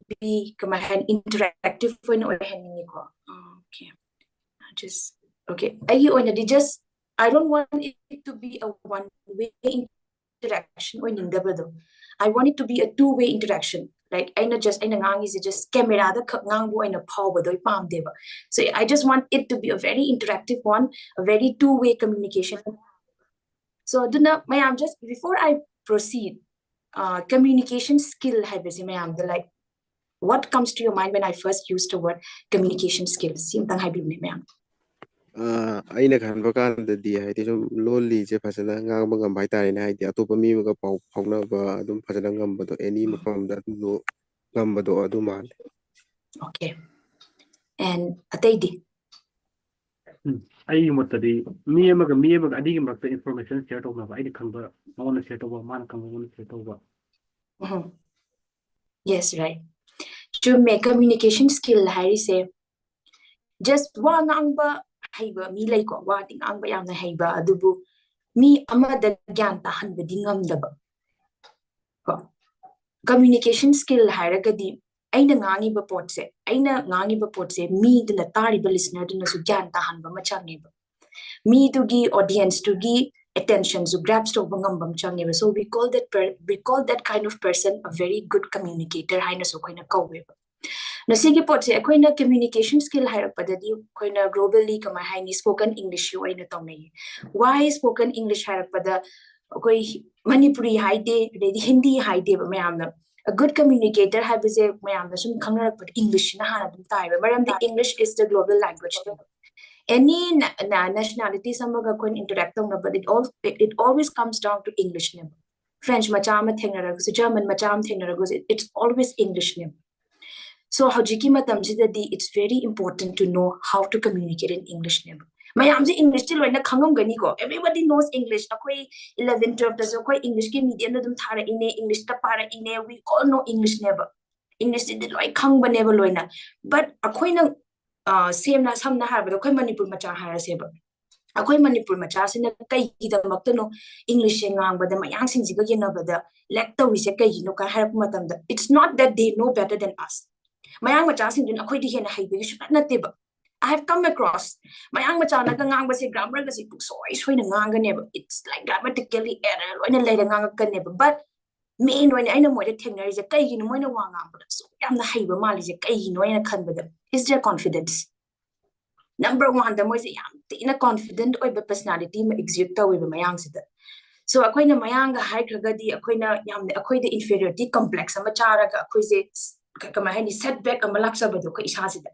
be interactive when okay. Just okay. I don't want it to be a one-way interaction or I want it to be a two-way interaction. Like I just camera so I just want it to be a very interactive one, a very two-way communication. So mayam, just before I proceed, communication skill like what comes to your mind when I first used the word communication skills? ꯑꯩꯅ ꯈꯟꯕ ꯀꯥꯟꯗꯗꯤ ꯍꯥꯏꯗꯤ ꯁꯨꯝ ꯂꯣꯜꯂꯤꯁꯦ ꯐꯖꯅ ꯉꯥꯡꯕ ꯉꯝꯕ ꯍꯥꯏꯇꯥꯔꯦꯅꯦ ꯍꯥꯏꯗꯤ ꯑꯇꯣꯞꯄ ꯃꯤ ꯑꯃꯒ ꯄꯥꯎ ꯐꯥꯎꯅꯕ ꯑꯗꯨꯝ ꯐꯖꯅ ꯉꯝꯕꯗꯣ ꯑꯦꯅꯤ ꯃꯐꯝꯗ ꯑꯗꯨꯗꯣ ꯉꯝꯕꯗꯣ ꯑꯗꯨ ꯃꯥꯜꯂꯦ. Okay. And ataydi ꯑꯩꯒꯤ ꯃꯣꯠꯇꯗꯤ ꯃꯤ ꯑꯃꯒ ꯑꯅꯤꯒꯤ ꯃꯔꯛꯇ ꯏꯟꯐꯣꯔꯃꯦꯁꯟ ꯁꯦꯌꯔ ꯇꯧꯅꯕ ꯑꯩꯅ ꯈꯪꯕ ꯃꯉꯣꯟꯗ ꯁꯦꯌꯔ ꯇꯧꯕ ꯃꯥꯅ ꯈꯪꯕ ꯃꯉꯣꯟꯗ ꯁꯦꯌꯔ ꯇꯧꯕ. Yes, right. To make communication skill say just wa ngangba haiba mi lai ko wa ting angba yamna haiba adubu mi amada gyan ta hanbadi ngamdaba ko communication skill hairagadi aina ngangi ba potse mi duna tari ba listener duna su gyan ta hanba machangi ba mi to gi audience to gi attention to grabs to bangam changi ba. So we call that kind of person a very good communicator haina so koina kawe ba. Nasigi potse akoina communication skill hairapadadi koina globally kama haini spoken English yu aina tawnai. Why spoken English hairapada koi Manipuri haide ready Hindi haide ba mayamna a good communicator habise mayamna sum khangnarak English na hana dum tai ba maram the English is the global language. Any nationality samaga koin interact na but it always comes down to English name. French machama thengnaragus, German macham thengnaragus, it's always English name. So hojiki matamjidadi it's very important to know how to communicate in English name. Mayamji English til loina khangam gani ko. Everybody knows English. Akoi 11 12 daso koi English ke medium na dum thara ine English ta para ine we all know English never. English did loi khang ba never loina. But akoi na same na samna har ba koi Manipur macha har seba. Akoi Manipur macha sina kai gidamakta no English ngang ba da mayang sing jiga yenabada lekta wi se kai no ka har matam da. It's not that they know better than us. Mayang macha sing din akoi di hena haibe su na teba. I have come across mayang macha na ngang ba se grammar ga si soi na ngang neba. It's like grammatically error loina lai ngang ka neba. But main when I know more the thing is a kai no moina wa ngang ba so yam na haiba mali je kai no ina khan ba is their confidence. Number one, the most in a confident or personality exude with mayang sida. So akoina mayanga high kragadi akoina yam the inferiority complex amachara akoise kamahani setback amalaksa badu ko isa sida.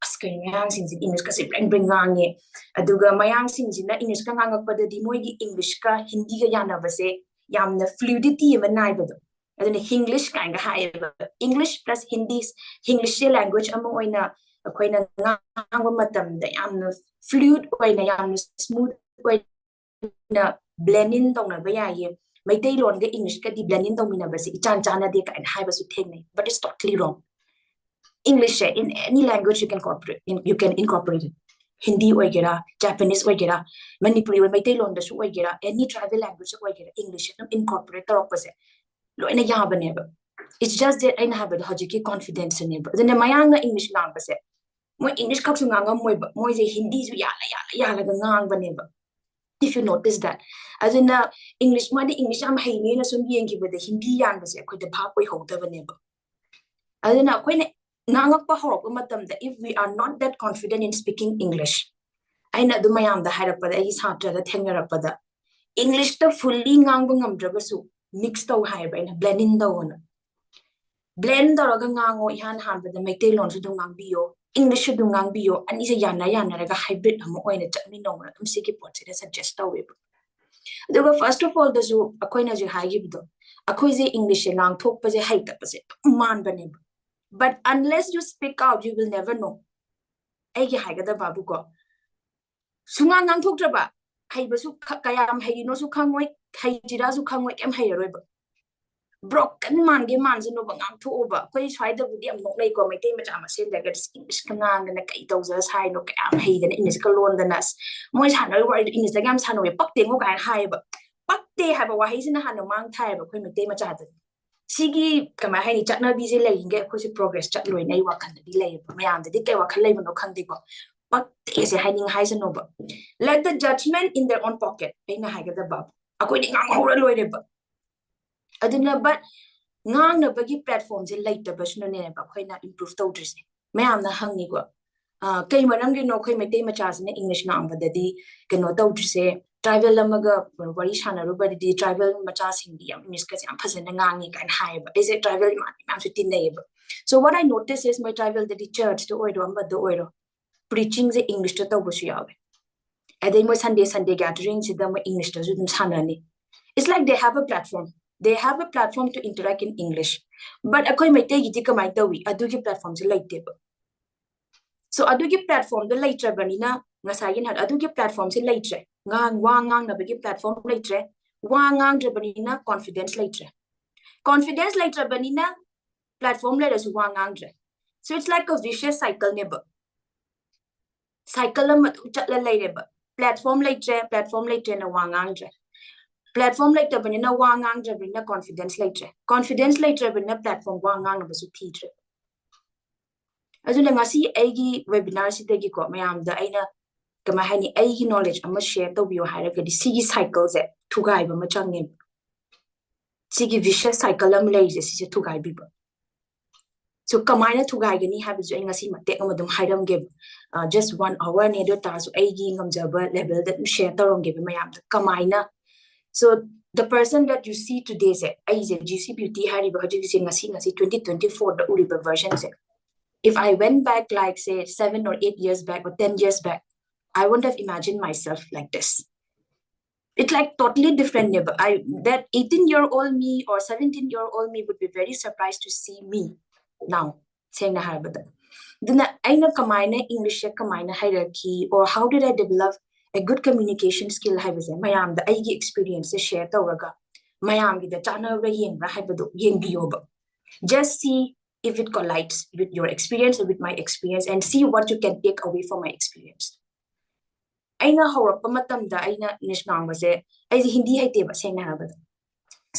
Askay mayang sing English kasi bring ngange aduga mayang sing na English ka ngangakpada di moigi English ka Hindi ka yana base yamna fluidity manai badu. Aduna English kanga high English plus English language amo oina akoina ngangwa matam da yamna fluid oina yamna smooth oina blend in tongna ba yaye maitai lon ga English ka di blend in tongmina ba si ichan chana de ka haiba su thengnai but it's totally wrong. English in any language you can incorporate it. Hindi oigera, Japanese oigera, Manipuri or maitai lon da su oigera, any tribal language oigera English incorporate taropase loina yaba neba. It's just that I have a hojiki confidence in it. Then mayanga English lang base mo English kaksu nganga mo je Hindi su yala ngang ba neba. If you notice that as in English ma the English am haini na sun biyen ki ba the Hindi yan base ko the phap oi hota ba neba. As in ko ne ngangak pa horok matam da if we are not that confident in speaking English aina du mayam da haira pa da is hatra da thengara pa da English ta fully ngang ba ngam dra ba su mix to hai ba ina blend in da ona blend da ga ngango ihan han ba da maitai lon su du ngang biyo English su du ngang biyo ani se yana ra ga hybrid am oina chami no na tum siki pot se suggest ta we aduga first of all da su akoina je hai gi bido akoi je English ngang thok pa je hai ta pa se man ba ne. But unless you speak out, you will never know. Egi haigada babu ko. Sunga ngang thok traba. Haiba su kayam haino su khangoi, haijira su khangoi kem hairoi ba. Broken man ge man su no ba ngang thu ba. Koi swai da budi am nok nei ko mai te ma chama sen da ga English ka ngang na kai tau za sai no kayam haida English ka lon da nas. Moi san oi word English da gam san oi pak te ngo ka hai ba. Pak te ha ba wa hai sin ha no mang thai ba koi mai te ma cha da. Sigi kama hai ni chatna bi se lai nge ko si progress chat loi nei wa khan di lai ba mayam de kai wa khan lai no khang de ko but is hai ning hai no ba let the judgment in their own pocket ai na hai ga da ba akoi ni ngang hora loi de ba aduna but ngang na bagi platform je lai ta ba shno ne ba khoi na improve to dris mayam na hang ni ko kai maram ge no khoi me te ma cha ne english ngang ba da di ke no to dris tribal amaga wari shana ru ba di tribal macha sing di am miss ka am phasana ngang ni kan hai ba is it tribal ma su tin nei ba so what I notice is my tribal the church to oiro amba do oiro preaching the english to to bu su yawe and then my sunday gathering to them english to dum sana ni it's like they have a platform to interact in english but akoi mai te gi ti kamai tawi adu gi platform se like te ba so adu gi platform the later banina ngasai yin had adu gi platform se later ngang ngang na bagi platform later ngang de banina confidence later banina platform later su ngang de so it's like a vicious cycle neba cycle am chatla later ba platform later na ngang de platform later banina ngang de banina confidence later banina platform ngang na basu theatre azuna ngasi aigi webinar sidagi ko mayam da aina kama hani aigi knowledge ama share to bio hairaga di sigi cycle ze thugai ba machangne sigi vicious cycle am lei je si thugai bi ba so kamaina thugai gani ha bi ngasi mate amadum hairam ge just 1 hour ne do ta so aigi ngamjaba level that share tarom ge mayam da kamaina so the person that you see today ze ai je GCBT hari ba haji se ngasi 2024 da uri ba version ze if I went back like say 7 or 8 years back or 10 years back I wouldn't have imagined myself like this. It's like totally different. That 18-year-old me or 17-year-old me would be very surprised to see me now. Saying na harbada. Then I know kamaina English kamaina hierarchy or how did I develop a good communication skill? Haibaze mayam the aigi experience share tawraga mayam gi the channel ra yeng ra haibado yeng biyoba. Just see if it collides with your experience or with my experience and see what you can take away from my experience. Aina horapa matamda aina English ngangbaze ai Hindi haite ba sena habada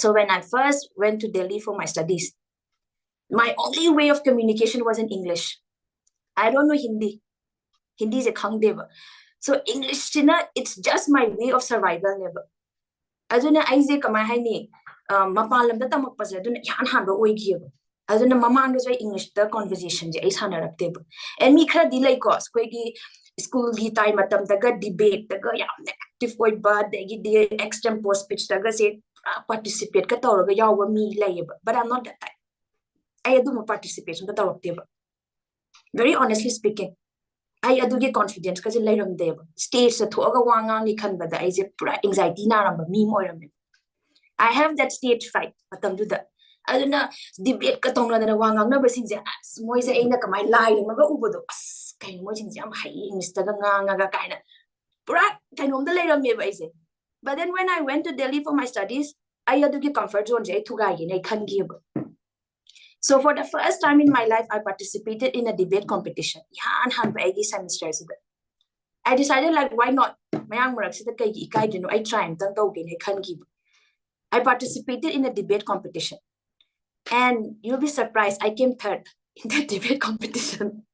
so when I first went to Delhi for my studies my only way of communication was in English. I don't know Hindi is a khangdeva so English china it's just my way of survival never aduna ai je kama hai ni mapalam da tamak pase aduna yan han ro oi gi aduna mamang do English da conversation je ai sanarak te and mi khara dilai ko ko gi school gi time matam daga debate daga yam active oi ba dagi the extempore speech daga se participate ka tawraga yawa mi layeba but I'm not that type I adu participation ka tawrakte ba very honestly speaking I adu ge confidence ka je lairam deba stage sa thoga wangang ni khan ba da I je pura anxiety na ram mi moiram I have that stage fright matam du da aduna debate ka tongla na wangang na ba sing je moi je aina kamai lai ma ga ubodo kai mo jing jam hai English ta nga ga kaina pura kai nom da leiram me bai se but then when I went to Delhi for my studies I had to get comfort zone je thuga gi nei khan gi so for the first time in my life I participated in a debate competition yan han ba egi semester se I decided like why not mayang marak se kai gi kai dinu I try and tang to gi nei khan gi I participated in a debate competition and you'll be surprised I came third in the debate competition.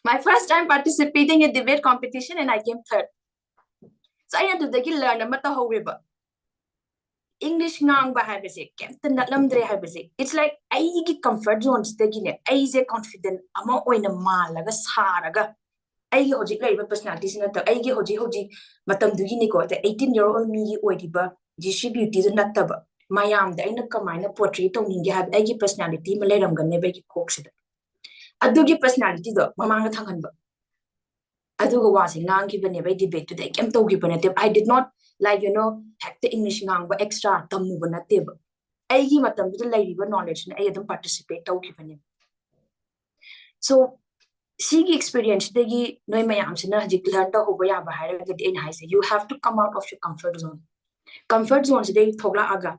My first time participating in debate competition and I came third. So I had to learn about English ngang ba habese kemta natlamdre habese it's like aigi comfort zones dagine aise confident ama oina malaga saraga aigi hoji laiba personality sina ta aigi hoji matam dugi ni ko 18-year-old me oidiba GCBT do nataba mayam da ina kamaina portray tawningi hab aigi personality malairam ganne ba gi koksida adugi personality do mamanga thanganba aduga wasi ngangi bane by debate today kem togi bane I did not like hack the English ngangba extra tamu bana teba aigi matam du laiba knowledge na I adum participate togi bane so sigi experience degi noi mayam sina hajik learn to hoba ya ba haira in high say you have to come out of your comfort zone today thogla aga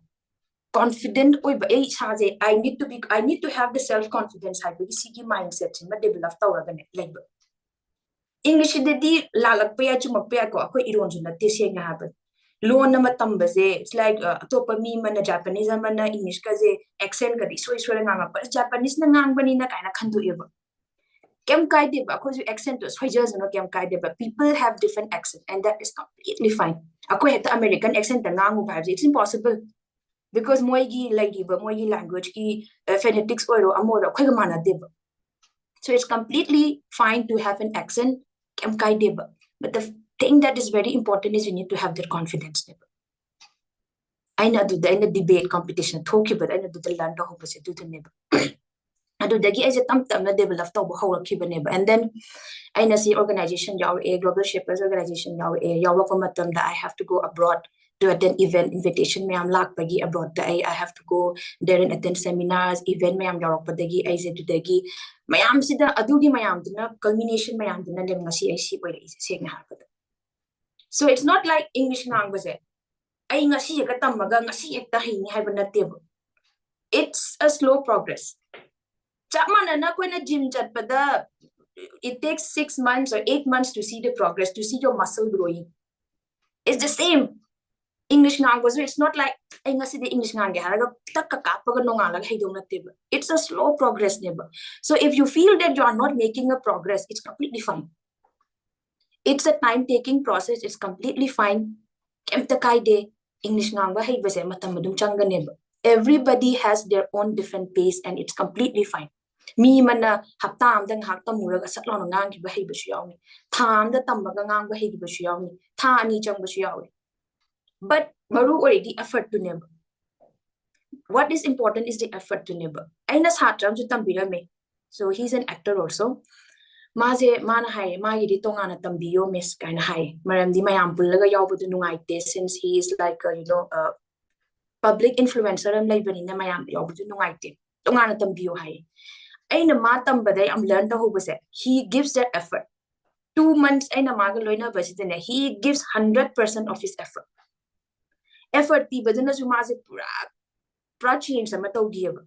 confident oi ba saje I need to have the self confidence I be sigi mindset ma develop tawraga ne like English de di lalak pa ya chumak pa ko akoi iron juna te se nga happen loan nama tambaze it's like topa mi mana Japanese mana English kaze accent kadi so nganga but Japanese na ngang bani na kaina khandu eba kem kaide ba ko accent to soijers no kem kaide ba people have different accent and that is completely fine ako heta American accent na ngangu ba it's impossible because moigi lady ba moigi language ki phonetics or amora khoi mana deba so it's completely fine to have an accent kem kaide ba but the thing that is very important is you need to have that confidence. I know do the debate competition talk about I know do the land of opposite to the neighbor. I do the as a thumb develop the whole neighbor and then I know see organization yaw a global shapers organization yaw a yaw that I have to go abroad to attend event invitation me am lak pagi abroad I have to go there and attend seminars event me am yaw padagi I said to dagi mayam sida adugi mayam dina culmination mayam dina dem ngasi I see where is saying happen. So it's not like English ngang was it. It's a slow progress. It takes 6 months or 8 months to see the progress, to see your muscle growing. It's the same. English ngang was it's not like English ngang it's a slow progress neighbor. So if you feel that you are not making a progress, it's completely fine. It's a time-taking process. It's completely fine. English everybody has their own different pace and it's completely fine. Me mana hapta amdang hakta muraga satlon ngang ki bahi basu yawni. Tham da tambaga ngang bahi basu yawni. Tha ani chang basu yawni. But maru already effort to neighbor. What is important is the effort to neighbor. Aina satram ju tambira me. So he's an actor also. Maze mana hai magi tongana tambiyo miss kind hai maram di mayam pullaga yawbudu nungaite since he is like a, a public influencer am laibani na mayam yawbudu nungaite tongana tambiyo hai aina ma tambadai am learn to hobase he gives that effort 2 months aina maga loina basitene he gives 100% of his effort pi baduna su maze pura change sama tawgiba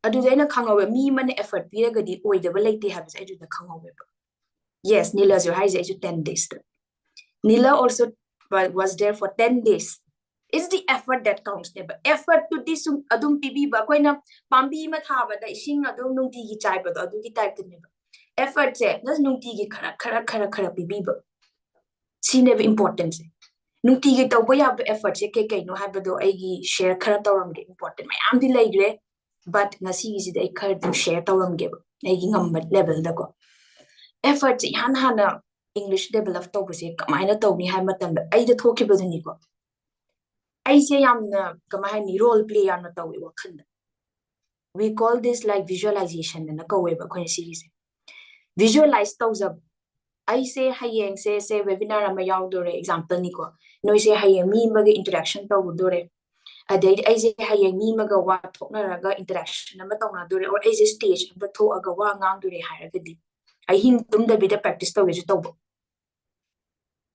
Adudena Kangawe, me man effort, Piragadi, oi the Valete has edu the Kangawe. Yes, Nila's your high age 10 days. Nila also was there for 10 days. It's the effort that counts, never. Effort to this Adum Pibi Baquena, Pambi Matava, the Ishing Adum Nunti type, but Aduki type the never. Effort said, there's Nunti Kara Biba. See never importance. Nunti to way up effort, no habado agi share Karatoram important. My auntie lady. But ngasi is the current share tawam give making level the go effort hana English develop to was it kamina to me hamatam I the talk about the nico I say I'm the kamahani role play on the we call this like visualization and a go away but series visualize those up I say hayeng say webinar am yaw example nico no say hayeng me mag interaction to dore Adai aise hayeng mi maga wa thoknaraga interaction ama tawna dure or aise stage ba thoaga wa ngang dure hairagadi I hin tum da bit practice tawge tawba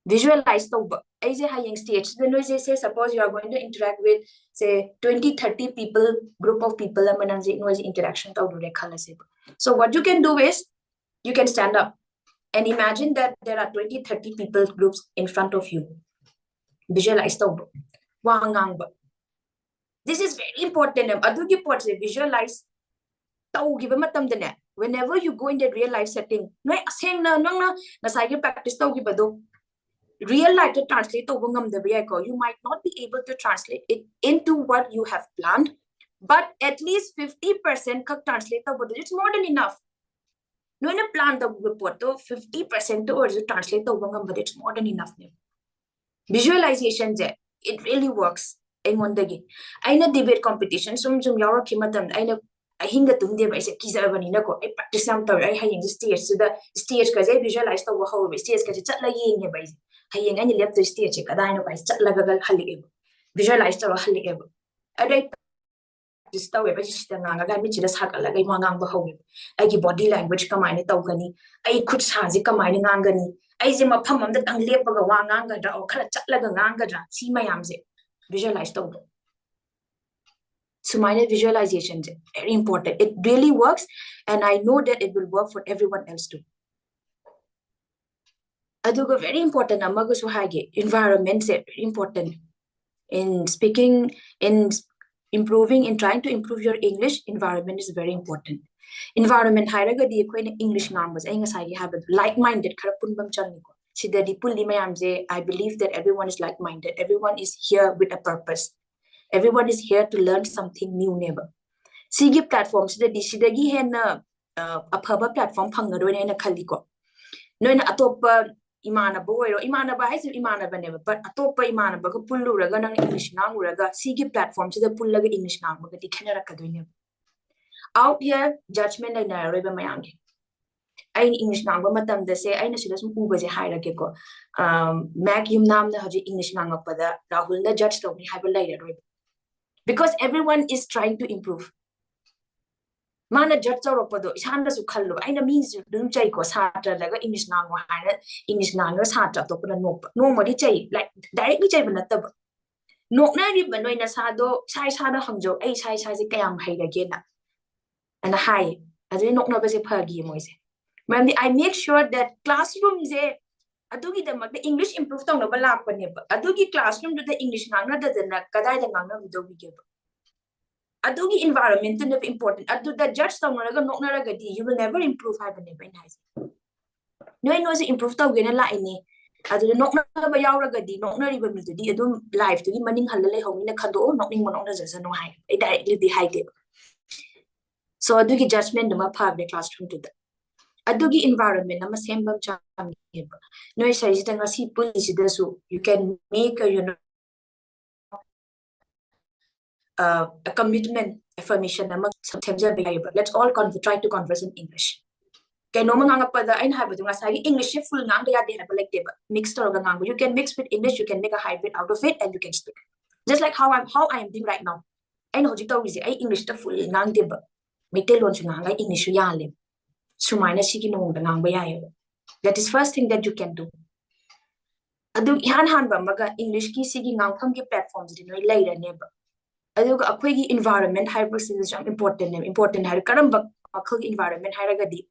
visualize tawba aise hayeng stage the noise say suppose you are going to interact with say 20-30 people group of people amanang noise interaction tawdure khala se so what you can do is you can stand up and imagine that there are 20-30 people groups in front of you visualize tawba wa ngang ba This is very important. Adugi pots visualize. Whenever you go in the real life setting, no aseng na nang na sagi practice tau gibado. Real life to translate to bungam the you might not be able to translate it into what you have planned, but at least 50% ka translate to it's more than enough. No in a plan the poto 50% to translate to bungam but it's more than enough. Visualization it really works. I know debate competition. Some Yara Kimatam, I know I hinga to them. I said, Kizavanina, I practice some time. I hang the stage to the stage because I visualized over how we stage because it's like in your base. Haying any left the stage, I know by Chatlagal Halib. Visualized our Halib. I practice the way I mentioned as Hakala, like Mangang Bahawim. I give body language command it Togani. I could Sazi commanding Angani. I zim a pum on the tongue lip of a Wanganga or Chatlagangaga. See my arms. Visualize the so minor visualization is very important. It really works and I know that it will work for everyone else too. aduga very important amaga su hage environment is very important in speaking, in improving, in trying to improve your English. Environment is very important. Environment hairaga di ko English ngambas ay ngasai have like-minded khara punbam changi ko sida di pulli mayam je. I believe that everyone is like-minded, everyone is here with a purpose, everyone is here to learn something new. Never sigi platform sida di sida gi hena aphaba platform phangado ne na khali ko noina atopa imanaba oiro imanaba haise imanaba neba but atopa imanaba ko pulluraga nang English nganguraga sigi platform sida pullaga English nganguraga di khenarakadoine. Out here judgment na roiba mayangi ai English ngangba matamda se aina sida sum uba je hairake ko mac yum namna haji English ngangapa Rahul na judge tawni haiba laira roiba because everyone is trying to improve. Mana judge chawrapado isanda su khallo aina means dum chai ko satra laga English ngangwa haina English ngangwa satra to puna no mari chai like directly chai banataba nokna ri banoina sado sai sada hangjo ai sai je kayam hairage na and hi adri nokna ba se phagi moise ma'am I make sure that classroom je adugi da mag English improve tawna ba lakpane ba adugi classroom da English ngangna da na kadai da ngangna do bi ge ba adugi environment is important. Adu the judge tawnaga noknaraga di you will never improve haibane ba inhai no se improve tawgena la ini adu nokna ba yawraga di noknari ba mi di adum life to gi maning halale hongina khado nokning monokna jasa no hai I directly di hai de so adugi judgment ma phagde classroom to the adugi environment nama sembam cham no sai jitanga si police dasu you can make a a commitment affirmation let's all try to converse in English. Kano mangangapada ain habatu ngasagi English full ngang ya de have like deba mixed or ngang you can mix with English, you can make a hybrid out of it and you can speak just like how I am doing right now. Ain hoji tawisi ai English ta full ngang deba mite lon su ngang ai English ya le sumaina sigi no ngang ba ya. That is first thing that you can do. Adu han ba maga English ki sigi ngang kham ki platforms din noi laira neba aduga akhoi environment hypersis important har karamba akhoi environment haragadi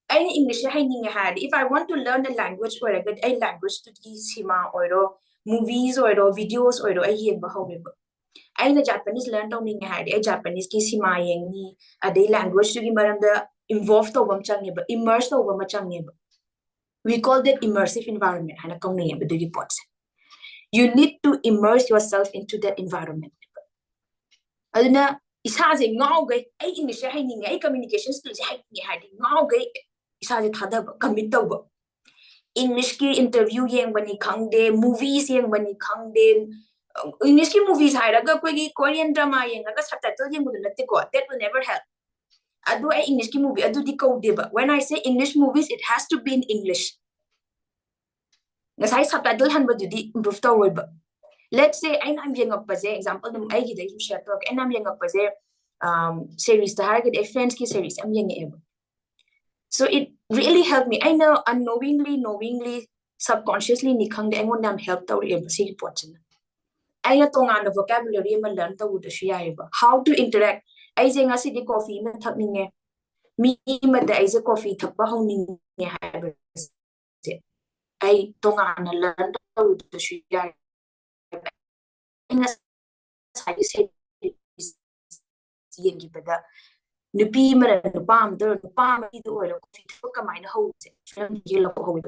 ai English haining had if I want to learn a language or a good language to gi sima oiro movies or videos or ai yeba haweba ai na Japanese learn tawning had ai Japanese ki sima yeng ni ade language to gi maranda involved to bam changeba immerse to bam changeba we call that immersive environment hana kawni be do reports. You need to immerse yourself into that environment. Aduna isaje ngawgai ai English haining ai communication skills haining hadi ngawgai isaje thadaba commit tawba English ki interview yeng bani khangde movies yeng bani khangde English ki movies hairaga koi Korean drama yeng ga subtitle yeng bu natte ko that will never help. Adu ai English ki movie adu di ko deba when I say English movies it has to be in English ngasai subtitle han ba di improve tawba. Let's say I'm young up as example the I get you share talk and I'm young up as series the target a friends ki series I'm young able. So it really helped me. I know knowingly subconsciously nikhang de ngon nam help taw able si reports na I na tongan the vocabulary ma learn taw de shia eba how to interact I say ngasi di coffee ma thakning e mi ma da I say coffee thakpa hongning ne ha I tongan na learn taw de shia yengi bada nupi mara nupam der nupam idu oil kamaina hose yellow ho.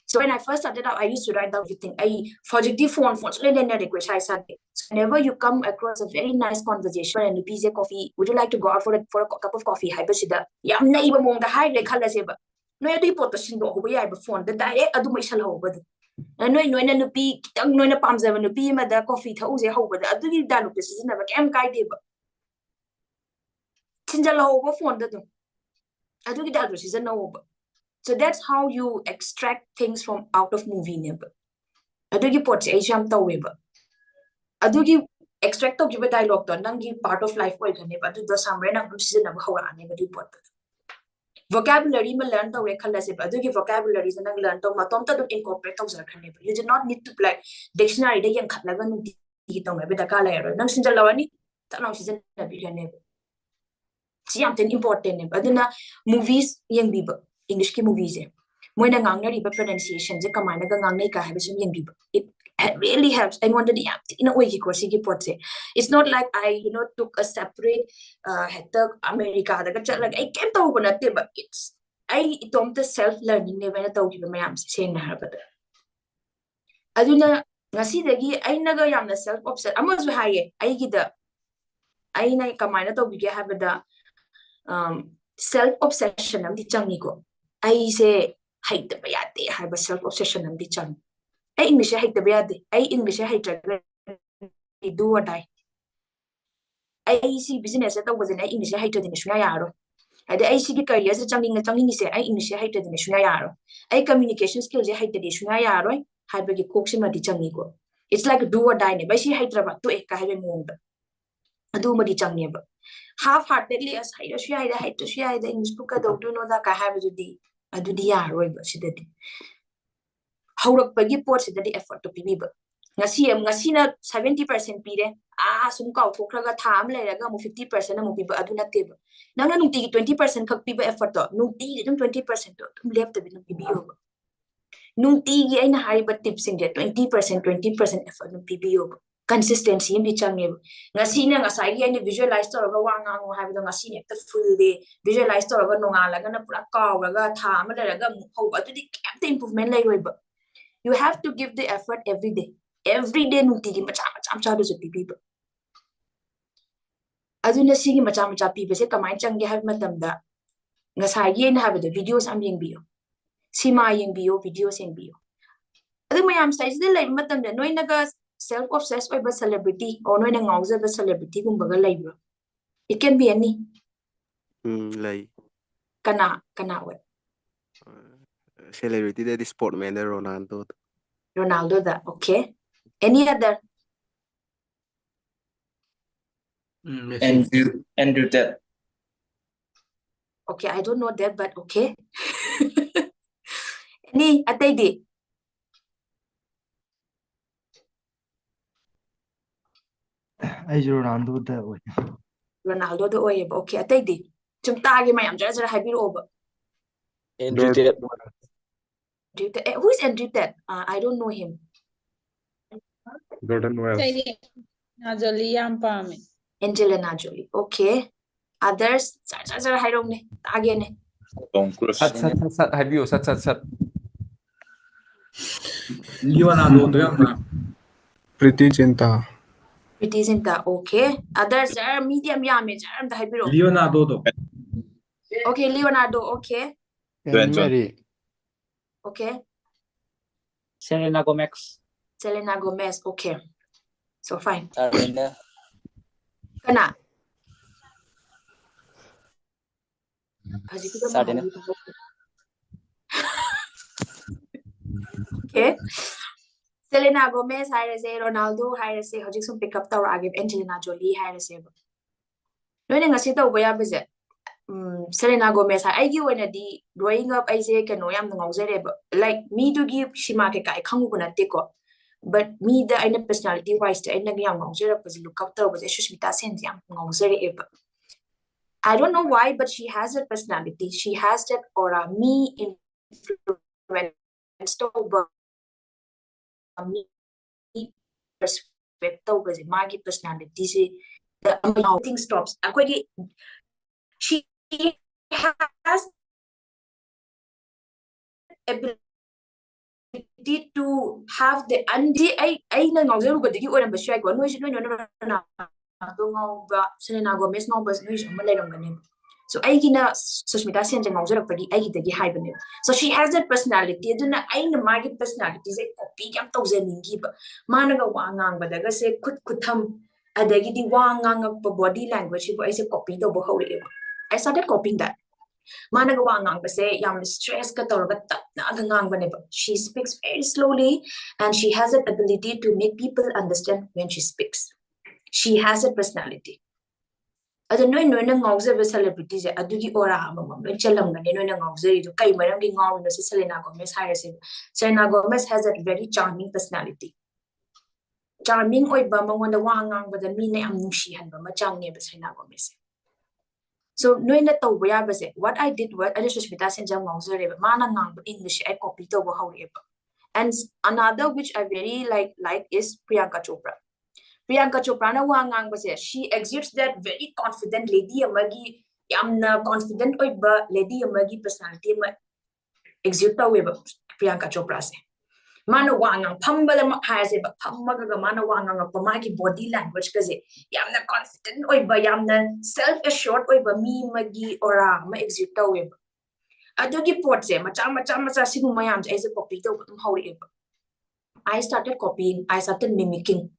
So when I first started out I used to write down everything I projective phone so then request I said so whenever you come across a very nice conversation and nupi say coffee would you like to go out for a cup of coffee hybasida yam naiba mong da high le khala seba no yadi potashin do ho ya ba phone the direct adu mai sal ho badu noi na nupi kitang noi na pamjaba nupi ma da coffee thause hobada adugi da nupi sizina ba kem kai de ba chinjala hoba phone da do adugi da do sizina hoba. So that's how you extract things from out of movie ne ba adugi pot ai jam taweba adugi extract to give dialogue to nangi part of life oi gane ba do samre na sizina ba hawa ne ba di pot vocabulary ma learn to rekhala se adugi vocabulary se nang learn to matom ta dum incorporate to jar khane you do not need to like dictionary de yang khatlaga nu di to me be da kala ero nang sinjal lawani ta nang season na bi khane si am ten important ne aduna movies yang bi English ki movies e moina ngangnariba pronunciation je kamana ga ngangnai ka habi sum yengbiba it really helps. I wanted to in a way it's not like I took a separate America like I can't talk about it, but it's I don't the self-learning never talk to my saying aduna ngasi dagi I naga yamna self-obsessed amazu haye I gida I na kamana to bige have the self-obsession am di changi ko I say hate the bayate have a self-obsession am di changi I English hate the bad. I English hate do or die. I see business that was an English hated in Shunayaro. I see careers a tonguing say I English hated in Shunayaro. I communication skills I hated in Shunayaro. Had be coaxima di changigo. It's like do or die, but she hate about to a kahave mumba. A do madi changiba. Half-heartedly as I hate to share the English book. I don't know that I have to do. I do the yard, but she did. How to pagi ports the effort to be Ngasina 70% pire sum ka thokraga tham leraga mu 50% mu piba aduna teba nang nunti 20% khak piba effort to nunti 20% to tum left the nu pibiyo nunti gi aina hariba tips in 20% effort nu pibiyo consistency in bichame ngasina ngasai gi aina visualize to ga wanga ngo habido ngasina ta full day visualize to ga nongala ga na pura ka ga tham leraga mu ho adudi kemte improvement lai roiba. You have to give the effort every day. Every day nutigi macha do people. Aduna sigi macha people se kamai changi have matamda ngasagi na have the videos am yeng bio. Sima yeng bio videos yeng bio. Adu mayam size de lai matamda noi naga self obsessed by celebrity or noi na ngauza ba celebrity kum baga lai bro. It can be any. Lai. Kana what? Celebrity that is sportman Ronaldo. Ronaldo that okay. Any other? Andrew Tate. Okay, I don't know that, but okay. Any ataydi? I Ronaldo the way. Ronaldo the way, okay. Ataydi. Chum tagi mayam jara habiru over. Andrew Tate. Who is Andrew Tate? I don't know him. Jordan Wells. Angelina Jolie. Okay. Others? Jara hairong ne. Tagi ne. Tom Cruise. Sat. Habiyo. Sat. Leonardo do Pretty Zinta. Okay. Others are medium yame. Jara the habiru. Leonardo do. Okay, Leonardo. Okay. And Mary. Okay. Selena Gomez. Okay. So fine. Arena. Kana. Sarina. Okay. Selena Gomez, Ronaldo, hojik sum pick up tower agib Angelina Jolie, no ngasita ubaya bize. Selena Gomez, I give when the growing up, I say can yam like me to give Shima Kai Kanguna Tiko. But me, the inner personality wise, the end young was look up was a Shushmita Sensiam, I don't know why, but she has a personality. She has that aura. Me influenced over me perspective was a market personality. The thing stops. She has ability to have the I know but you wouldn't be shy. Selena Gomez so I gina Sushmita Senja Padi I hibernate. So she has that personality. I know my personality is a copy of thousand keep Managa Wangang, but I say could come a degiti Wangang of body language if I say copy the Boho. I started copying that. Managa Wangang say yam stress she speaks very slowly and she has an ability to make people understand when she speaks. She has a personality. Other no celebrities, a duty or a Selena Gomez hires him. Selena Gomez has a very charming personality. Charming oi bama wanda wangang but the mean am nushi and bama chang near Selena Gomez. So no na to ya base what I did was I just Smita Senjam ngawzare mana ngang English I copy to bo hawre. And another which I very like is Priyanka Chopra. Priyanka Chopra na wa ngang base she exudes that very confident lady amagi yamna confident oiba lady amagi personality ma exude ta weba Priyanka Chopra se. Mana wangang pambala has a pamaga mana wangang pamaki body language kaze yamna confident oiba yamna self-assured oiba mi magi ora ma exude ta weba. Adogi port se macha sigu mayam as a copy to howeba. I started copying, I started mimicking.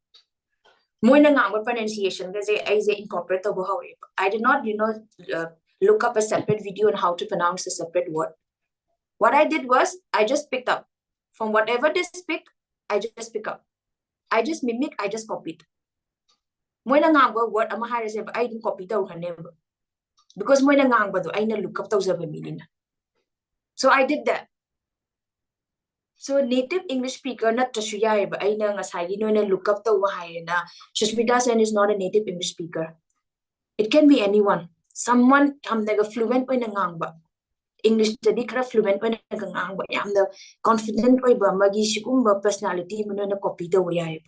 Moirangthem pronunciation kaze as a incorporate to howeba. I did not look up a separate video on how to pronounce a separate word. What I did was I just picked up from whatever they speak, I just pick up. I just mimic, I just copied. Moirangthem word ama hire se I didn't copy to her name. Because Moirangthem I na look up to meaning. So I did that. So native English speaker na tashuya ba I na ngasagi no na look up to hire na Sushmita Sen is not a native English speaker. It can be anyone. Someone naga fluent oy nangang ba. English jadi kara fluent when ngang ba yam the confident oy ba magi sigumba personality mo na copy the way.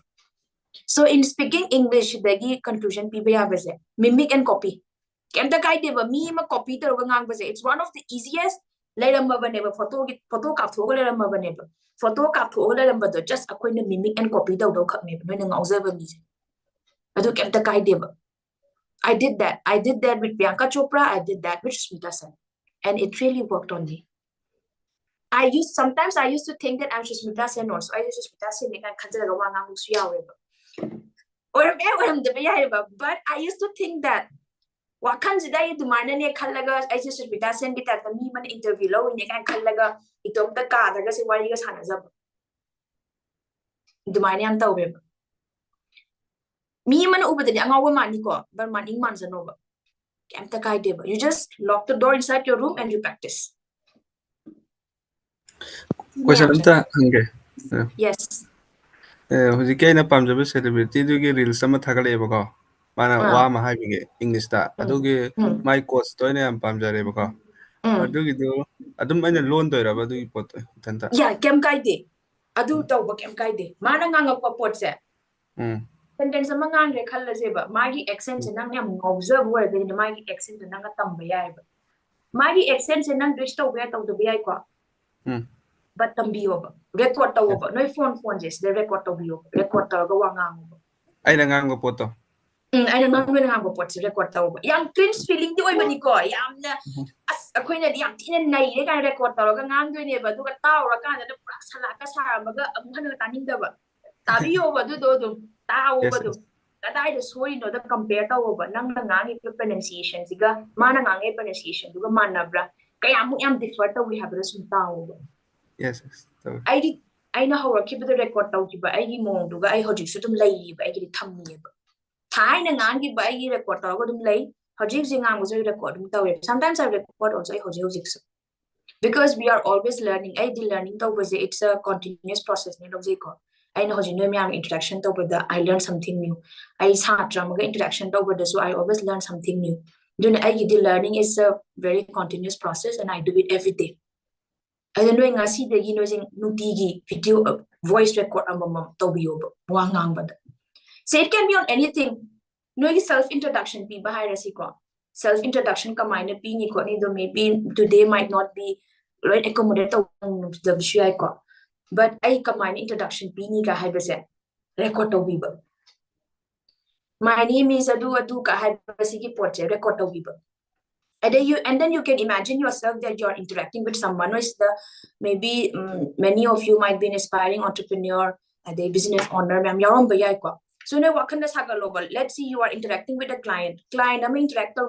So in speaking English dagi conclusion pi ba base mimic and copy. Kem ta kai de ba mi ma copy to ngang base it's one of the easiest leram ba ne ba photo kap tho leram ba ne ba photo kap tho leram ba just akoi na mimic and copy to do khak ne ba no ngau ba mi adu kem ta kai de ba I did that with Priyanka Chopra, I did that with Smita Sen. And it really worked on me. Sometimes I used to think that I'm Smita Sen also. I used to Smita Sen but I used to think that I just Smita Sen interview low in the me man over the angawa mani ko but maning manzanova. You just lock the door inside your room and you practice. Question okay. Yes. Hujik kay na pamjaba celebrity do ge reels sama thagale ba mana wa ma ha ge English ta aduge my coach to ne am pamjare ba adugi do adum aina loan do ra ba du pot tanta yeah kem kaide adu to ba kem kaide mana nganga ko pot se sentence sama ngang khalla se ba magi accent se nang yam observe word de magi accent nang tam ba yai ba magi accent se nang twist to ba to ba yai ko but tambio ba record to ba noi phone jes de record to bio record to ga wangang ba ai na ngang po to ai na nang ngang pot se record to ba yang cringe feeling di oi ba ni ko yam na as akoi na yam tin nai de ka record to ga ngang doi ne ba du ga taw ra ka na pra sala ka sa ba ga amu han ta ning da ba tabio ba du do taw ba du kada I sorry no the compare to ba nang ngang pronunciation siga mana ngang pronunciation du ga manabra kaya mu yam differ to we have res taw ba yes I know how to keep the record to ba ai gi mong du ga ai hojik su dum lai ba ai gi tham ni ba thai na ngang gi ba ai gi record to ga dum lai hojik ji ngang mo record dum taw sometimes I record also I hojik su because we are always learning I did learning to was it's a continuous process ne log ko I know hojik no me am interaction to but I learn something new I satra ma interaction to but so I always learn something new then I did learning is a very continuous process and I do it every day I don't know ngasi de gi no jing nutigi video voice record amam to bio ba ngang ba so it can be on anything no self introduction pi bahai rasi ko self introduction ka minor pi ni ko ni do maybe today might not be right accommodate to the visual ko but I ka minor introduction pi ni ka hai ba se record to bi ba my name is adu ka hai ba si ki poche record to bi ba and then you can imagine yourself that you're interacting with someone who is the maybe many of you might be an aspiring entrepreneur the business owner so now let's see you are interacting with a client I'm interacting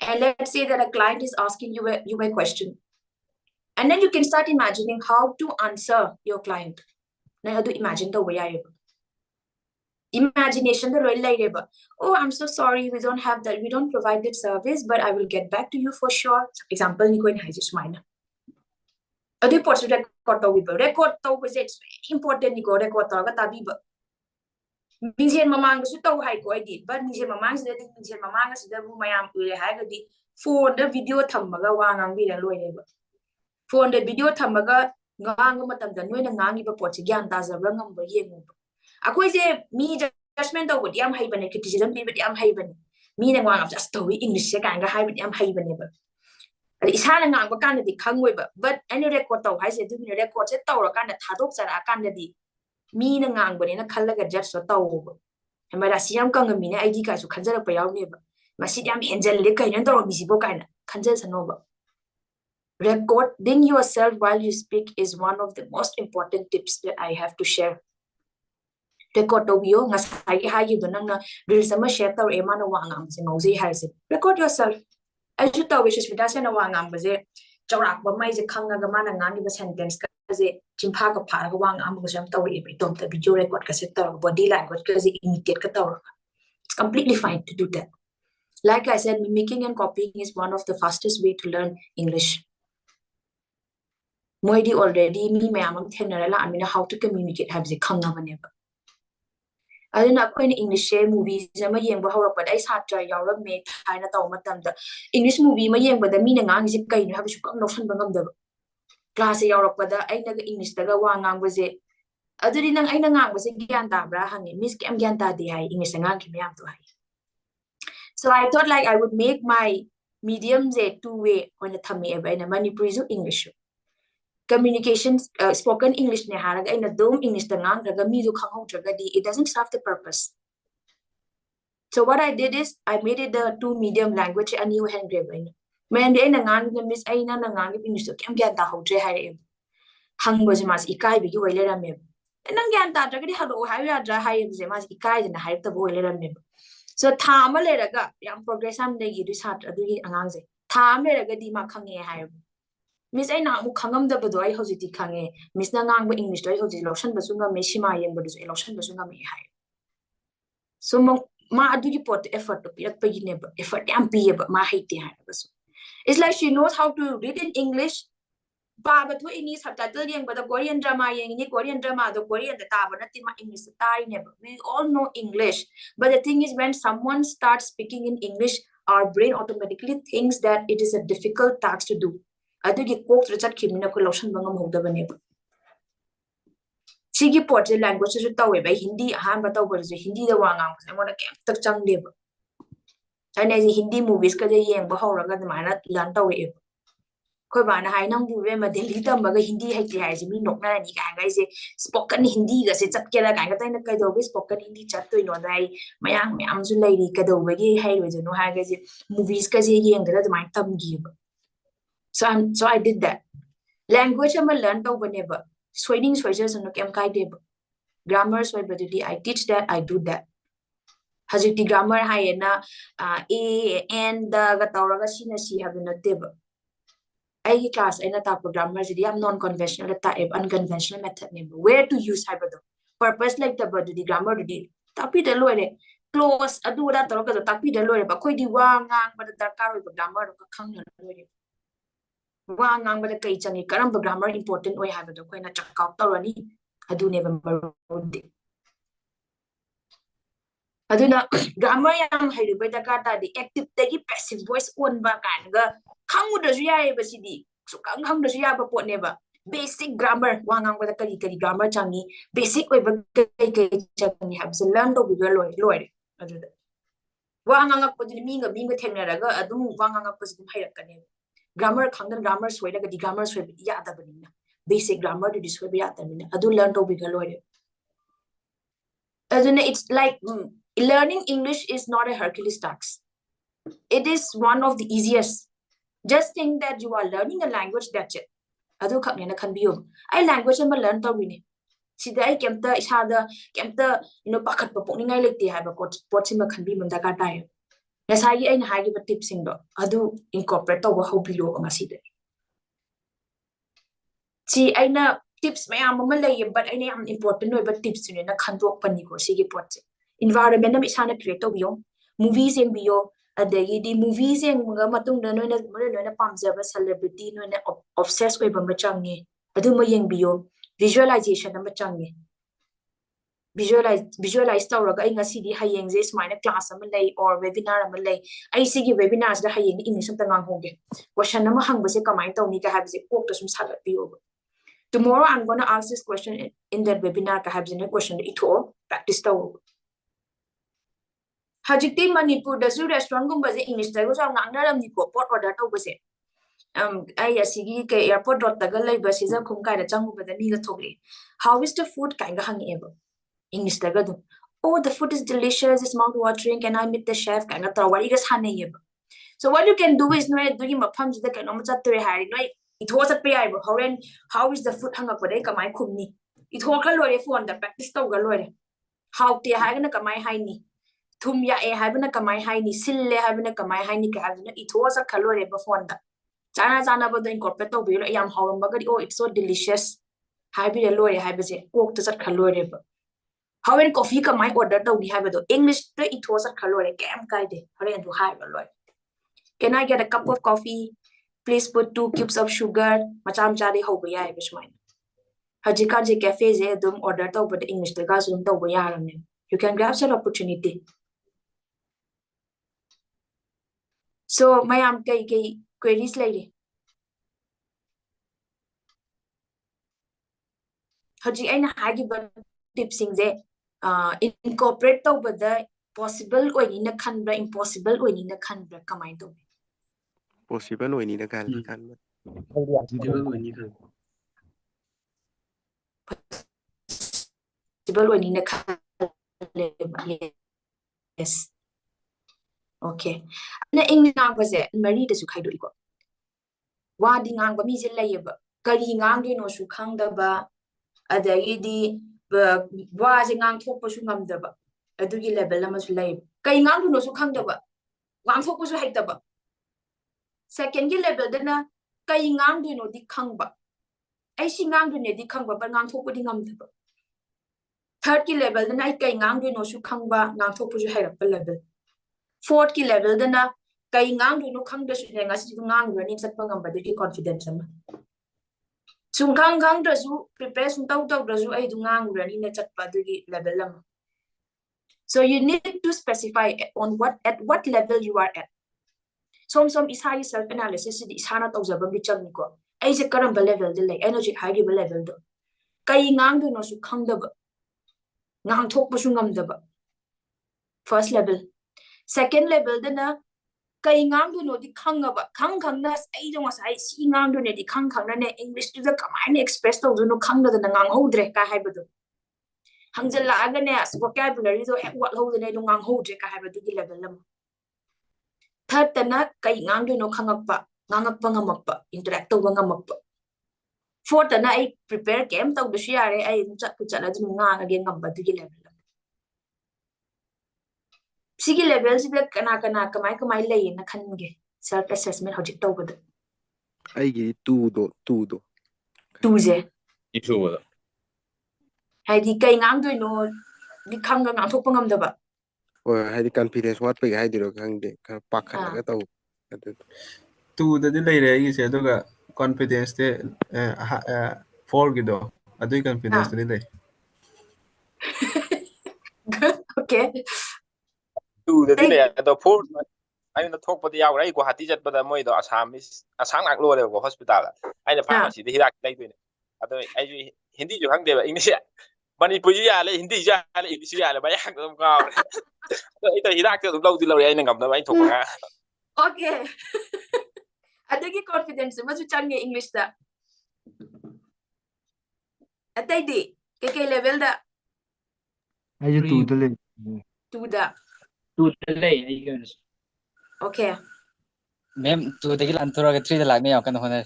and let's say that a client is asking you a question and then you can start imagining how to answer your client now do imagine the way imagination the oh I'm so sorry we don't provide that service but I will get back to you for sure example ni ko in just mine adu record to it's very important ni ko record to ga tabi ba ꯃꯤꯡꯁꯦꯟ ꯃꯃꯥꯡꯗꯁꯨ ꯇꯧ ꯍꯥꯏꯀꯣ ꯑꯩꯗꯤ but ꯃꯤꯡꯁꯦꯟ ꯃꯃꯥꯡꯁꯤꯗꯗꯤ ꯃꯤꯡꯁꯦꯟ ꯃꯃꯥꯡꯁꯤꯗꯕꯨ ꯃꯌꯥꯝ ꯎꯔꯦ ꯍꯥꯏꯔꯒꯗꯤ ꯐꯣꯟꯗ video ꯊꯝꯃꯒ ꯋꯥ ꯉꯥꯡꯕꯤꯔ ꯂꯣꯏꯔꯦꯕ ꯐꯣꯟꯗ ꯚꯤꯗꯤꯑꯣ ꯊꯝꯃꯒ ꯉꯥꯡꯕ ꯃꯇꯝꯗ ꯅꯣꯏꯅ ꯉꯥꯡꯉꯤꯕ ꯄꯣꯠꯁꯦ ꯒ꯭ꯌꯥꯟ ꯇꯥꯖꯕ꯭ꯔꯥ ꯉꯝꯕ꯭ꯔꯥ ꯌꯦꯡꯉꯨꯕ ꯑꯩꯈꯣꯏꯁꯦ ꯃꯤ ꯖꯁꯃꯦꯟ ꯇꯧꯕꯗꯤ ꯌꯥꯝ ꯍꯩꯕꯅꯦ ꯀ꯭ꯔꯤꯇꯤꯁꯤꯖꯝ ꯄꯤꯕꯗꯤ ꯌꯥꯝ ꯍꯩꯕꯅꯦ ꯃꯤꯅ ꯋꯥ ꯉꯥꯡꯕꯁꯦ ꯑꯁ ꯇꯧꯋꯤ ꯏꯪꯂꯤꯁꯁꯦ ꯀꯥꯏꯅꯒ ꯍꯥꯏꯕꯗꯤ ꯌꯥꯝ ꯍꯩꯕꯅꯦꯕ ꯑꯗ ꯏꯁꯥꯅ ꯉꯥꯡꯕ ꯀꯥꯟꯗꯗꯤ ꯈꯪꯉꯣꯏꯕ ꯕꯠ ꯑꯩꯅ ꯔꯦꯀꯣꯔꯠ ꯇꯧ ꯍꯥꯏꯁꯦ ꯑꯗꯨꯒꯤꯅꯦ ꯔꯦꯀꯣꯔꯠꯁꯦ ꯇꯧꯔꯀꯥꯟꯗ ꯊꯥꯗꯣꯛꯆꯔꯛꯑꯀꯥꯟꯗꯗꯤ ꯃꯤꯅ ꯉꯥꯡꯕꯅꯦꯅ ꯈꯜꯂꯒ ꯖꯁꯇꯣ ꯇꯧꯕ ꯔꯥꯁꯤ ꯌꯥꯝ ꯀꯪꯉꯝꯃꯤꯅꯦ ꯑꯩꯗꯤ ꯀꯥꯏꯁꯨ ꯈꯟꯖꯔꯛꯄ ꯌꯥꯎꯅꯦꯕ ꯃꯁꯤꯗꯤ ꯌꯥꯝ ꯍꯦꯟꯖꯜꯂꯦ ꯀꯩꯅꯣ ꯇꯧꯔꯝꯃꯤꯁꯤꯕꯣ ꯀꯥꯏꯅ ꯈꯟꯖꯁꯅꯣꯕ Recording yourself while you speak is one of the most important tips that I have to share. Record taubiyo ngasai hagido nangna reels ama share tawre mana wa ngam se ngauzi harse. Record yourself. Aiju tawbe shishmita se na wa ngam baje chawrak ba mai je khangaga mana ngani ba sentence ka je chimpha ka phara ga wa ngam ba sam tawre be tom ta video record ka se taw body language ka je imitate ka taw. It's completely fine to do that. Like I said, mimicking and copying is one of the fastest way to learn English. Moidi already me mayam thenarala amina how to communicate habse khangabaneba aduna koina English movies ama yengba hawrakpada ai satra yawramme thaina taw matamda English movie ma yengbada mina ngangise kaino habsu kam nosan bangamdaba class yawrakpada aina ga English daga wa ngangbaje aduri nang aina ngangbase gyan tabra hangi miss kem gyan ta di hai English ngang ki mayam to hai so I thought like I would make my medium je two-way on the thame eba ina Manipuri zu English communications spoken English ne haraga ina dom English ta ngang raga mi du khanghodragadi it doesn't serve the purpose so what I did is I made it the two medium language a new hand grab ina men de ina ngang na miss aina na ngang English to kem gyan ta hodre hare hangbo je mas ikai bi gi oilera me nang gyan ta dragadi hado ha ya dra hai je mas ikai de na hai ta bo oilera me so thama le raga yam progress am de gi du sat adu gi angang je tham le raga di ma khange hai Miss I now Kangam the Bodo, Hositi Kange, Miss Nangang English, Hosi Lotion Basunga, Meshima, and Bodus, Lotion Basunga may high. So ma do you put effort to be a neighbor, effort and be about my hate. It's like she knows how to read in English. Baba to any subtitle, but the Korean drama, any Korean drama, the Korean, the Tabanatima English, never. We all know English. But the thing is, when someone starts speaking in English, our brain automatically thinks that it is a difficult task to do. Adugi kok chat khimina ko lotion bangam hogdabane sigi pot je language su tawe ba Hindi han ba taw je Hindi da wangang ko ngona kem tak chang de ba ane ji Hindi movies ka je yeng ba horaga da mana lan tawe e ko ba na hai nang bu be ma Delhi tam ba ga Hindi hai ti hai ji mi nok na ni ka ga je spoken Hindi ga se chat ke la ka ga tai na kai do be spoken Hindi chat to no dai mayang su lai ri ka do ba gi hai ro je no ha ga je movies ka je yeng da da mai tam gi ba So I did that. Language I'm learned over never. Sweding swedges and no kai deb. Grammar swedbody I teach that I do that. Haziti grammar hyena a and the gatauraga sina she have in a deb. I class in a type of grammar I'm non-conventional type unconventional method name. Where to use hyperdo. Purpose like the body the grammar to do. Tapi the lower close adu that the tapi the lower but quite the wang but the dark grammar of a kang. Wang ngang ba kai changi karam grammar important oi ha ba do koina check out tawani adu ne ba aduna grammar yang hairu ba da ta di active tagi passive voice on ba kan ga khangu da su yai ba sidi su kang da su ya ba pot ne ba basic grammar wang ngang ba kari grammar changi basic oi ba kai changi ha ba learn do bi loi adu da wang ngang ko di mi ga thengna ra ga adu wang ngang ko su hairak kan ne grammar khangdan grammar sweda ga grammar sweda ya da banina basic grammar to describe ya da banina adu learn to be galore aduna it's like learning English is not a Hercules task it is one of the easiest just think that you are learning a language that's it adu khakne na khanbiyo ai language ma learn to wini sida ai kemta isada kemta pakhat pa pokningai lekte ha ba pot sima khanbi mam da ka tai Nasagi ay nahagi ba tipsing do adu incorporate to wa hobilo ang aside si ay na tips mayam ma lay but ay na am important no but tips ni na khandok pani ko sige pot environment na isana create to biyo movies en biyo adagi di movies en mga matung na no na pamjaba celebrity no na obsessed ko ba machangi adu mo yeng biyo visualization na machangi visualize tawraga ai ngasi di hayeng je smaina class ama lei or webinar ama lei ai sigi webinars da hayeng English am tangang hoge question ama hang base kamai tawni ka habse kok to sum sagat piyo tomorrow I'm going to ask this question in that webinar ka habse ne question itho practice taw hajikti manipur da su restaurant gum base English da go sang nang naram ni ko pot order taw base ai asigi ke airport dot taga lei base ja khum kai da changu bada ni ga thogli how is the food kai ga hang ebo English daga do oh the food is delicious it's mouth watering can I meet the chef kind of tawari ga sane yeb so what you can do is no do you mapam jida kan om chatre hari no itho chat pe ai bo how is the food hang up dai kamai khumni itho ka lore phone da practice taw ga lore how te ha ga na kamai hai ni thum ya e ha na kamai hai ni sille ha na kamai hai ni ka na itho chat ka lore ba phone da chana ba do incorporate taw bi lo yam hawam ba ga oh it's so delicious hai bi lore hai ba je kok ta chat ka lore ba how in coffee ka my order to we have English to it was a caloric game guide hore to high alloy can I get a cup of coffee please put 2 cubes of sugar macham jari ho ba yai bismine hajika je cafe je dum order to but English to ga zum to ba yaram you can grab that opportunity so mayam kai queries lady haji aina hagi ba tips je incorporate tawba da possible oini na khanbra impossible oini na khanbra kamai to possible oini na kan possible oini na khan yes okay na English ngang ba je mari da su khaido iko wadi ngang ba mi je layeba kari ngang de no su khang da ba adagi di wa je ngang thok pa su ngam da ba adugi level ama su lay kai ngang du no su khang da ba ngang thok pa su haita ba second gi level da na kai ngang du no di khang ba ai si ngang du ne di khang ba ngang thok pa di ngam da ba third gi level da na ai kai ngang du no su khang ba ngang thok pa su haira pa level fourth gi level da na kai ngang du no khang da su ne nga si ngang du ni sat pa ngam ba di confidence ama sung khang da su prepare sung taw da su ai du ngang du ni na chat pa du gi level ama so you need to specify on at what level you are at som isa self analysis di isana tawjaba mi chang ko ai je karamba level de lay energy high level do kai ngang du no su khang da ba ngang thok pa su ngam da ba first level second level de na kai ngang du no di khang ba khang na ai jong sai si ngang du ne di khang na ne English to the command express to du no khang da na ngang ho dre ka hai ba do hangjal la aga ne vocabulary do ek wat ho ne do ngang ho dre ka hai ba du gi level lam third ta na kai ngang du no khangak pa ngamap pa interact to ngamap pa fourth ta na ai prepare game to du share ai chat ku chat la du ngang again ngam ba du gi level sigi level si da kana kamai lay na khan ge self assessment hojik to bad ai gi tu do je Isu wala. hai di kai ngang du no di khang ga ngang thok pa ngam da ba hai di confidence wat pe hai di ro khang de ka pakhat la taw tu da di lay re gi se do ga confidence te for gi do adui confidence te lay okay tu da di le do for ai na thok pa di yaw rai ko hati jat pa da moi do asang ak lo le ko hospital ai na pharmacy de hirak dai tu ne ado ai hindi ju hang de ba English Manipuri ya le hindi ya le English ya le ba yak dum ka ai to hirak to lo di lo ai na ngam da ai thok nga okay adagi confidence ma chu chang ge English da atai di ke level da ai tu da le Tu lay ai ga. okay Mem tu de lan tura ga 3 da lag ne yaw kan hona.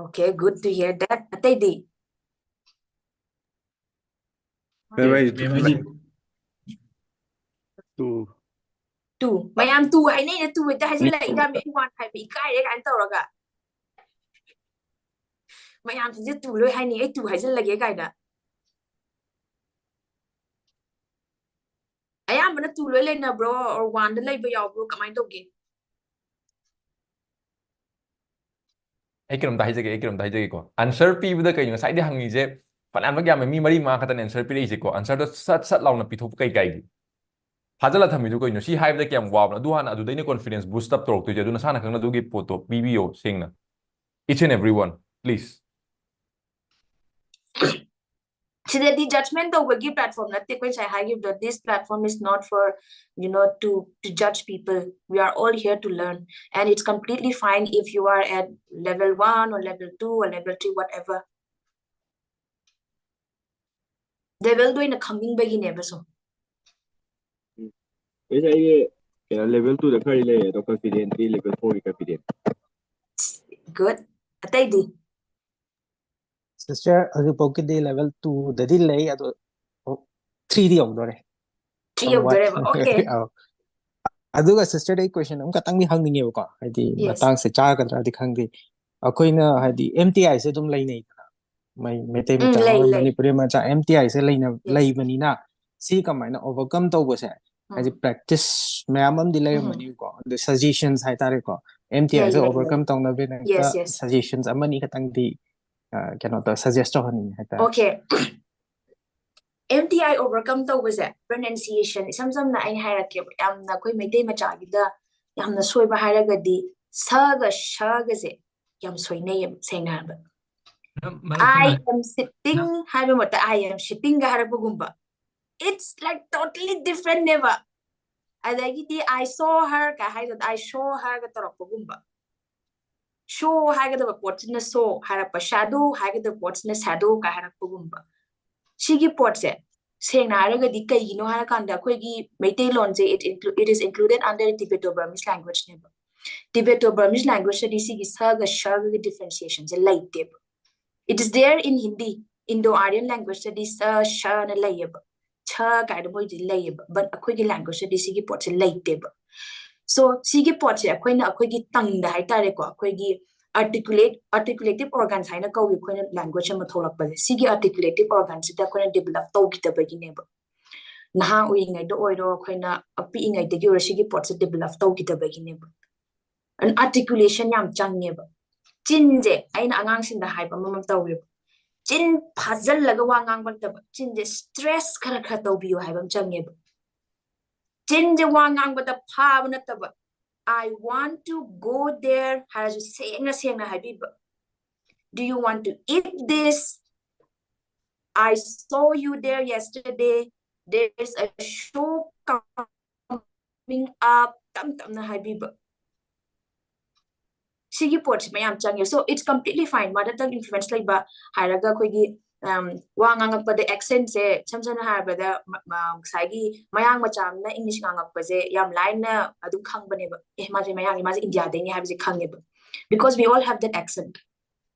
okay good to hear that atai di tu mayam tu ai nei na tu ta hai la ida me wan hai bi kai de kan taw ga mayam ji tu loi hai ni ai tu hai la ge kai da ayam mana tu loi le na bro or wan da lai ba yaw bro kamai to ge ai kirom ta hai jage ko answer pi bu da kai ngai sai de hangi je ꯐꯅꯌꯥꯝ ꯌꯥꯝꯃꯦ ꯃꯤ 3-5 ꯈꯛꯇꯅꯦ answer ꯄꯤꯔꯛꯏꯁꯦꯀꯣ ꯑꯟꯁꯔꯗꯣ ꯁꯠ ꯂꯥꯎꯅ ꯄꯤꯊꯣꯛꯄ ꯀꯩꯒꯤ ꯐꯥꯖꯜꯂ ꯊꯝꯃꯤꯗꯨ ꯀꯩꯅꯣ ꯁꯤ ꯍꯥꯏꯕꯗ ꯀꯌꯥꯝ ꯋꯥꯕꯅꯣ ꯑꯗꯨ ꯍꯥꯟꯅ ꯑꯗꯨꯗꯩꯅ ꯀꯣꯟꯐꯤꯗꯦꯟꯁ ꯕꯨꯁꯠ ꯑꯞ ꯇꯧꯔꯛꯇꯣꯏꯁꯦ ꯑꯗꯨ ꯅꯁꯥꯅ ꯈꯪꯅ ꯑꯗꯨꯒꯤ ꯄꯣꯠꯇꯣ ꯄꯤꯕꯤꯌꯣ ꯁꯦꯡꯅ each and everyone please the judgment over give platform that this platform is not for to judge people. We are all here to learn, and it's completely fine if you are at level 1 or level 2 or level 3, whatever. They will do in a coming begin episode. Level 2 the curry confident, level 4 confident. Good. Sister, level 2 the delay at 3D of the 3 of the okay. Aduga sister question katang mi hangning e ko hadi matang se cha kadra di khangdi akoina hadi MTI se dum lai nei mai mete ma cha or manipuri ma cha MTI se lai na lai bani na si kamaina overcome to bo se hadi practice mayamam di lai mani ko the suggestions hai tare ko MTI se overcome tong na be na suggestions amani katang di cannot suggest to hani hai tare okay. MTI overcome to was it pronunciation some na I hierarchy am na koi mete ma cha gi da yam na soi ba haragadi sa ga sha ga se yam soi nei seng ha ba I am sitting have what I am shipping ga har gumba it's like totally different never adagidi I saw her ka hai that I show her ga torok gumba show ha ga the pots na so harapa shadow ha ga the pots na shadow ka har gumba Shigi ports it. Saying Araga Dika, Harakanda, Quegi, Mete Lonze, it is included under Tibeto-Burmese language. Tibeto-Burmese language studies is Saga Shaga differentiations, a light tip. It is there in Hindi, Indo-Aryan language studies, Shan a layab, Cha Gadaboy layab, but a Quegi language studies Sigi ports a light tip. So Sigi ports a Quegi tongue the Haitareko, Quegi. Articulative organs haina ko we koina language ma tholak ba sigi articulative organs ita koina develop to kita bagine ba naha ui ngai do oiro koina api ngai de gi sigi pots develop to kita bagine ba an articulation yam changne ba chin je aina angang sin da hai ba mamam tawi chin phajal laga wa ngang ba ta chin je stress khara khara to biyo hai ba changne ba chin je wa ngang ba ta pha ba na ta ba I want to go there. Do you want to eat this? I saw you there yesterday. There's a show coming up. So it's completely fine. Mother tongue influence like ba haraga koigi wangangap the accent se samsana harba da sagi mayang macham na English ngangap se yam line na adum khang bane ba maje mayang maje India de ni have se khang ba because we all have that accent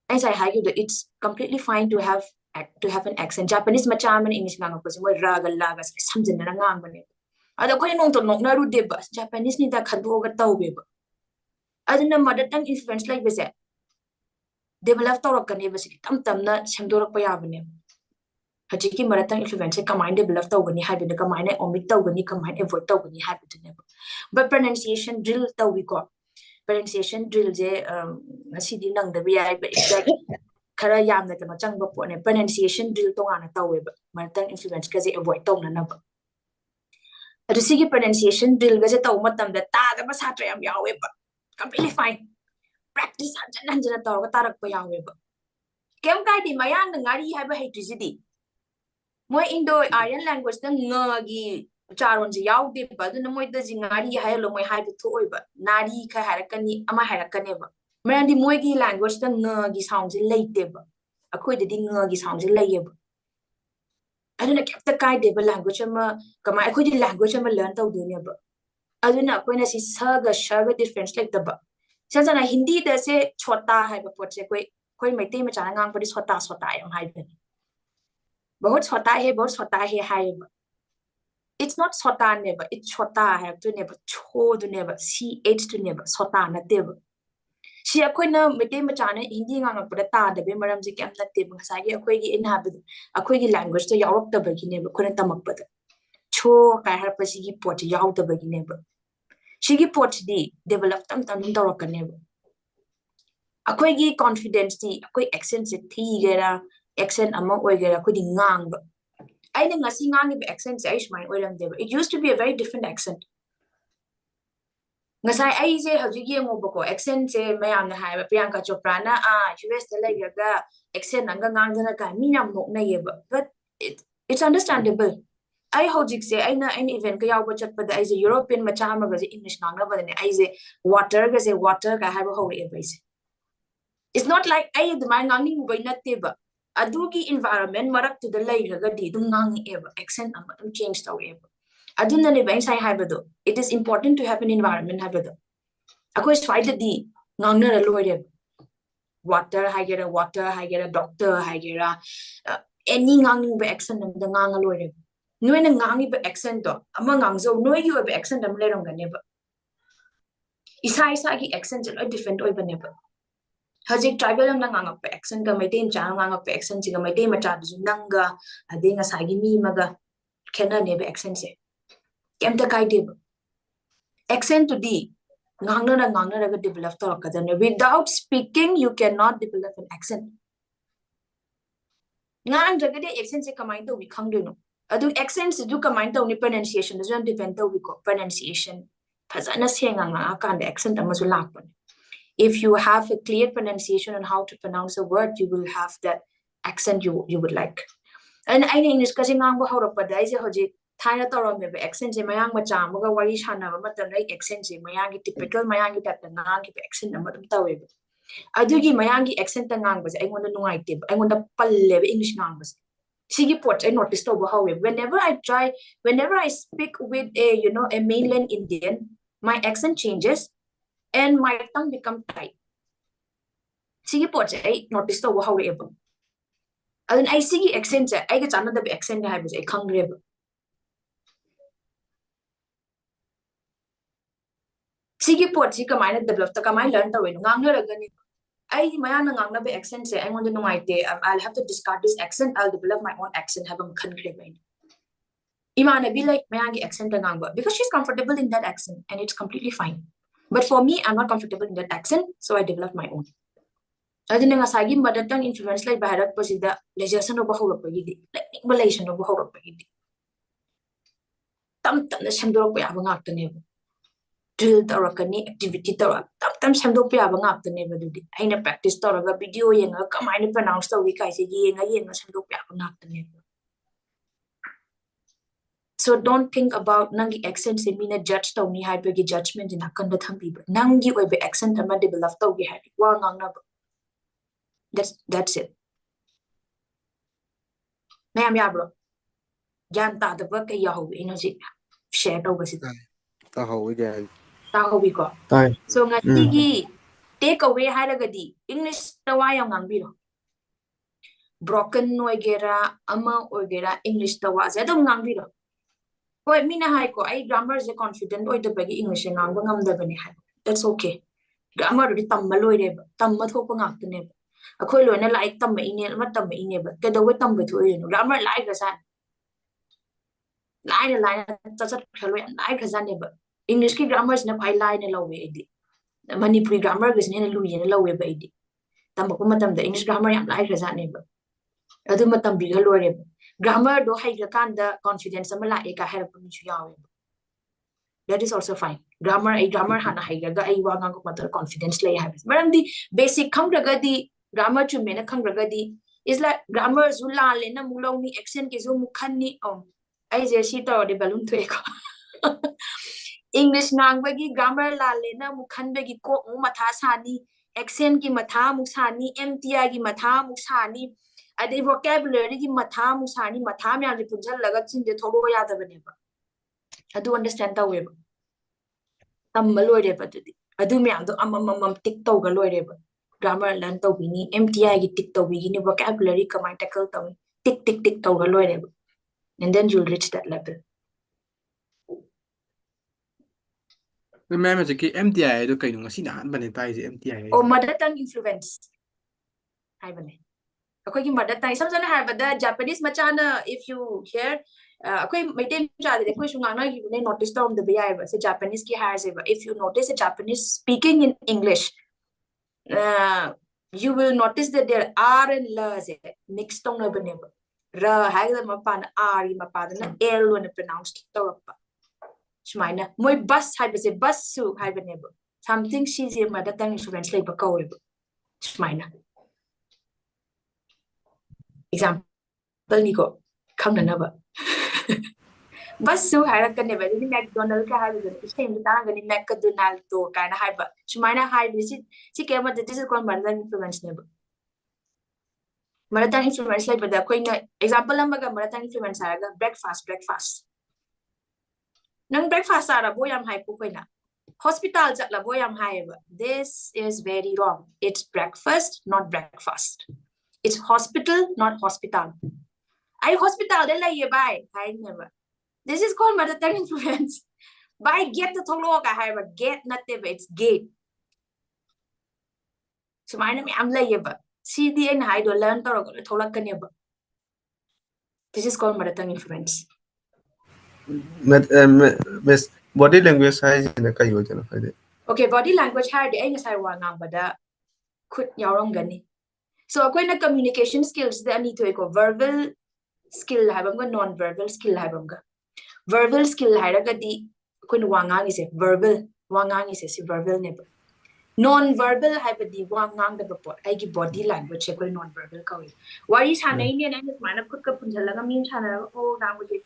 as I argue that it's completely fine to have an accent Japanese macham and English ngangap se mo raga laga samjana na ngang bane ada ko nong to nok na ru de ba Japanese ni da khadu ga taw be ba aduna mother tongue influence like be develop tawrakane basi tam na semdorak pa yabane hajiki maratang influence kamai develop tawgani habida kamai omit tawgani kamai avoid tawgani habida but pronunciation drill tawi ko pronunciation drill je asidi nang da bi ai but exact khara yamna kama changba pone pronunciation drill to ngana tawe ba maratang influence ka je avoid tawna na ba adusigi pronunciation drill ga je taw matam da ta da ba satra yam yawe ba completely fine practice hanjana tawga tarak pa yawe ba kem kai di mayang ngari haiba haitrizidi moi Indo Aryan language da ngagi charon ji yaude ba duna moi da jingari hailo moi haibu thoi ba nari kha harakani ama harakane ba merandi moi gi language da ngagi sound ji leite ba akoi da di ngagi sound ji leye ba aduna kapta kai de ba language ama kama akoi di language ama learn taw de ne ba aduna akoi na si saga shaga difference like da ba Sanjana Hindi da se chota hai ba pot se koi maite ma chana ngang padi chota yam hai ba bahut chota hai hai ba it's not chota ne ba it's chota hai to ne ba cho do ne ba ch to ne ba chota na te ba si akoi na maite ma chana Hindi ngang padi ta da be maram ji kam na te ba sa gi akoi gi in ha ba akoi gi language to yaurok ta ba gi ne ba khona tamak ba cho kai har pa si gi pot yaw ta ba gi ne ba Shigi pot di develop tam dawrakane ba akoi gi confidence di akoi accent se thi gera accent ama oigera khudi ngang ba aina ngasi ngang bi accent se aish mai oiram deba it used to be a very different accent ngasai ai je haji gi ngo ko accent se mayam na hai Priyanka Chopra na US da laiga accent anga ngang dana ka mi nam nok na yeba but it's understandable ai hojik se aina event ka yaw ba chat pada ai je European macha ma ga je English ngang na ba ne ai je water ka ha ba ho re ba it's not like ai the man ngang ni ba na te ba adugi environment marak to the laiga ga di dum ngang eba accent am change taw eba aduna ne bai sai habado it is important to have an environment habado akoi swaida di ngangna ra loire water higera doctor higera any nganging be accent am da ngang loire noi na ngangi be accent do ama ngangzo noi yu be accent am le rong ga ne ba isa gi accent lo different oi ba ne ba hajik tribal am nang pe accent ga mai tem chang ngang pe accent ga mai tem cha du nanga adinga sagi mi maga kena ne be accent se kem ta kai de accent to di ngangna ga develop to ka then without speaking you cannot develop an accent ngang jaga de accent se kamai to we khang de no adu accent se du kamai to ni pronunciation does depend to we ko pronunciation phazana se nganga kan de accent amasu lak pan if you have a clear pronunciation on how to pronounce a word you will have that accent you would like and I in English ka ngang ba hawra pa dai je hoji thaina torom me accent je mayang macha amaga wari shana ba matam like accent je mayang gi typical mayang gi tat ngang gi accent am dum tawe adugi mayang gi accent ngang ba je ai ngonda nungai te ai ngonda palle be English ngang ba sigi pot I notice to ba hawe whenever I speak with a mainland Indian my accent changes and my tongue become tight sigi pot I notice to ba hawe eba adun I sigi accent je ai ga chana da accent ga ha ba je khangre ba sigi pot si kamai na develop ta kamai learn ta wenu ngang na gani ai maya na ngang na be accent se I want to know I'll have to discard this accent I'll develop my own accent have a khan kre bai imana be like maya gi accent ta ngang ba because she's comfortable in that accent and it's completely fine but for me I'm not comfortable in that accent so I develop my own adina nga sagi mother tongue influence like bharat pasida legislation of bahura pa gidi like relation of bahura pa gidi tam na shamdor pa ya ngak ta ne drill taurakani activity taurak tam samdok pa ba ngak tane badudi aina practice tauraga video yenga kamaina pronounce tawi kai se yenga samdok pa ba ngak tane so don't think about nangi accent se mina judge tawni haibagi judgment in akanda thambi nangi oi be accent ama develop tawgi habi wa ngang na that's it mayam ya bro jan ta da ba kai yahu energy share taw basi ta hawi gan tahobi ko so ngasigi take away haragadi English tawa yang ngangbiro broken oigera ama oigera English tawa se dum ngangbiro hoi mina hai ko ai grammar je confident oi de bagi English ngang ngam da bani hai that's okay grammar ri tamma loire ba tamma thok ngak tne akhoi loina like tamma ine ma tamma ine ba ke dawe tamma thu ino grammar like ga san line cha khalo like ga san ne ba English ki grammar na phai line na lawe idi Manipuri grammar ga ne lu yin lawe ba idi tam ko matam da English grammar yam lai ga ne ba adu matam bi ga lore grammar do hai ga kan da confidence am la e ka help ni chu yawe that is also fine grammar hana hai ga ai wa ngang ko matar confidence lay have maram di basic khang ga di grammar chu me na khang ga di is like grammar zu la le na mulong ni accent ke zo mukhan ni ai je si to de balloon thwe ko English ngang bagi grammar la le na mukhan bagi ko matha sani accent ki matha musani MTI ki matha musani adi vocabulary ki matha musani matha me ari punjal laga chin de thodo ya da bane ba adu understand ta we ba tam malore ba adu me ando amam tik to ga lore ba grammar learn to bini MTI ki tik to bini ni vocabulary kamai tackle to tik to ga lore ba and then you'll reach that level Remember the MTI do kayo nga sinahan ba tayo si MTI o mother tongue influence hai bane akoi ki mother tongue samjana hai bada Japanese machana if you hear akoi maintain cha de koi shunga na you ne notice down the bi ba se Japanese ki hai se ba if you notice a Japanese speaking in English you will notice that there are and la's mixed on a beneba. Ra hagda mapan R mapadana L when pronounced torpa. Shmina, my bus had a bus su had a neighbor. Something she's a mother tongue influence like a cow. Shmina. Example Nico, come another. Bus so had a never in McDonald have the same time in McDonald to kind of hyper. Shmina high visit. She came at the digital mother influence neighbor. Mother tongue influence like the queen example of mother tongue influence breakfast. Nang breakfast are a boy am high puquina. Hospitals at la boy am high. This is very wrong. It's breakfast, not breakfast. It's hospital, not hospital. I hospital then lay by. I never. This is called mother tongue influence. By get the tologa have a get native, it's gate. So my name am layaba. See the end hide or learn to this is called mother tongue influence. Miss body language size in a kayo. Okay, body language had the English I want now, but could yarong gani. So a communication skills that I need to go verbal skill have non-verbal skill have verbal skill had a di kun wangang is a verbal wangang is a verbal never. Non-verbal have a di wangang the body language non-verbal kawi. Why is Hananian and his man of Kukapunjalaga means Hana oh language.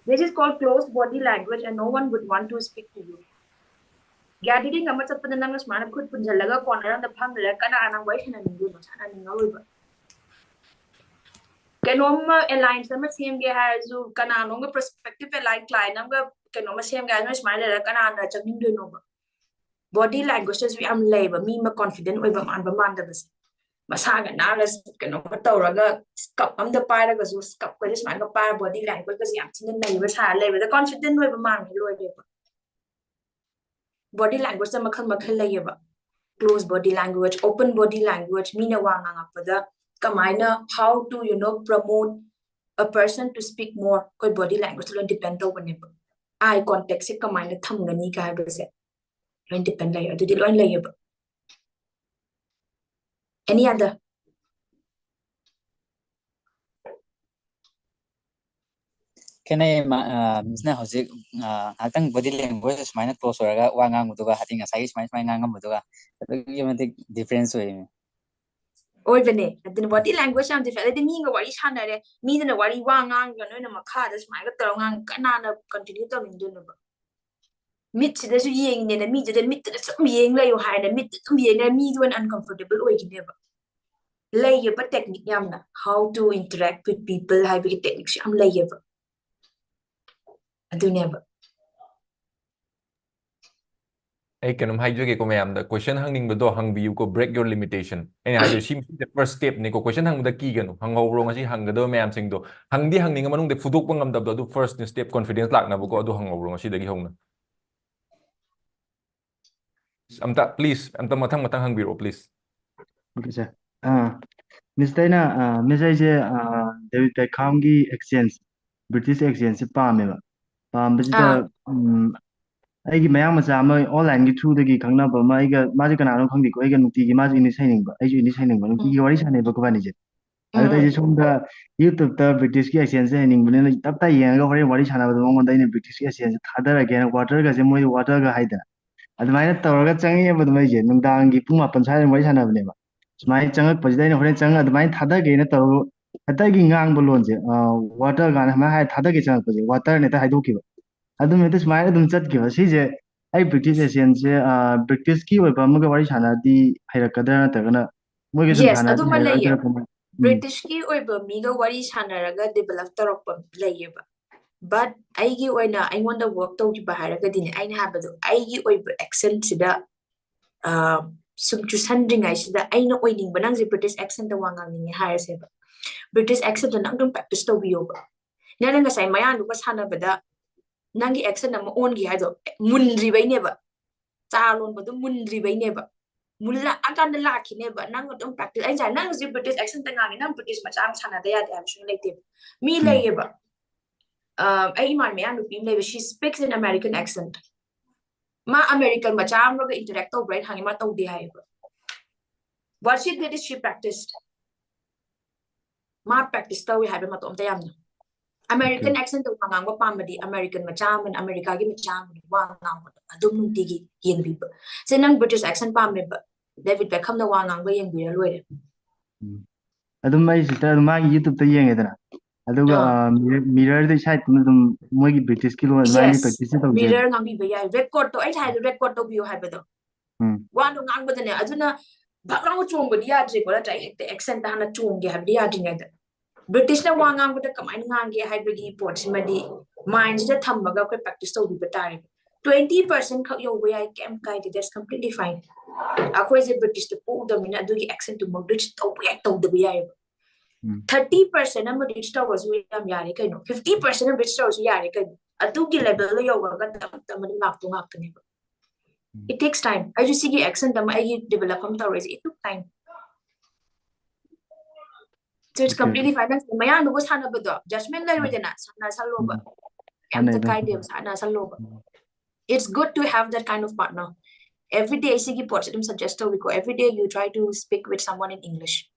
This is called closed body language and no one would want to speak to you. Gathering a much of the numbers man of Kupunjalaga corner on the Pamela Kana White and Nova. Canoma aligns the same guy has Kananonga perspective align client number Canoma same guy no smile at Kanana Chamin Nova. Body languages we am labor, me confident with Mandabas. Masaga Nalas Canova scup on the pyragas who scup with his man of body language because the accident neighbors had labor, the confident with a man. Body language the Makal labor. Close body language, open body language, Mina Wanga for the Kamina, how to promote a person to speak more because body language will depend on whenever. Eye contact se Kamina Tangani Kabase. Depend layer to the line layer. Any other? Can I Misna Hosik I think body language is minus close or Wangang Mutuga having a size my Mutuga. Difference way. Or the body language and the meaning of what is Hana, meaning of what you want on your card is my Kanana continue to do. Meet the ying and immediate admit some ying lay your hand admit to be a meet when uncomfortable way never. Lay your technique yamna, how to interact with people, have a technique, I'm layever. I do never. I can hide the question hanging the door hung you go break your limitation. And I do seem the first step, Nico question hung the Keegan, hung over wrong as he hung the door man sing do. Hang the hanging among the Fudukang of the first step confidence like Nabucco do hung over wrong as the home. Please, I'm the Matang hungry, please. Okay, sir. Miss Dana, Miss David Beckham's exchange, British exchange, Pamela. Visitor, I give my Amazon online through the Kanaba, my magic and I don't come to Nutigi, in his handing, as you in his handing, you already had a book manager. I just on the YouTube, the British exchange, and Tata Yang over what is another one in the British exchange, other again, water, as a more water hider. At the minute, Torga Changi with the major, Nundangi Puma Pansai and Waishan of Nema. My Changa President of Changa at the mind Tata again at Toro, attacking Yang balloons, water gun, my Tata Chan, water and I do give. I don't know this my don't set give us. He's a British essence, British key with Bamagawari the Hirakada Tagana. Yes, I do my layer. British key or Bamiga Wari Hanaraga developed Torop layer. But I give when I want to work to Baharagadin, I have the accent to the subjusanding I said that I know waiting, but the British accent the one on the higher saber. British accent and not practice to be over. Nanga say my aunt was Hanabada Nangi accent of my own giado, Mundri by never. Talon, but the Mundri by never. Mulla akan the lucky never, none don't practice. I say, none of the British accent and British much I'm Sana, they are like them. Me labor. She speaks in American accent. Ma American macham roga interact right hanging ma tawdi haiba. What she did is she practiced. Ma practice we have a American accent of Mango Pamadi, American Macham and America Macham, one now, a dum digi, young people. Send British accent Pamib, David Beckham the one on way and be away. Adum my sister, my YouTube the young edna. Mirror the site, Mogi British kilo and my practice. Mirror Nami Bay, record to I had a record of you have it. One on with the Aduna, background chum with the article that I had the accent on a chum, you have the article. British na wangang with the command ngangi hybrid ports madi minds the thumbaga practice to be time. 20% your way I can guide it, that's completely fine. Aqua's a British to pull the minute do the accent to British to react of the way. 30% of British was William Yarika, 50% of British was Yarika. A 2 level it takes time. I just see the accent I develop it took time. So it's completely fine. Mayan was Hanabado. Judgment it's good to have that kind of partner. Every day I see positive suggestion because every day you try to speak with someone in English.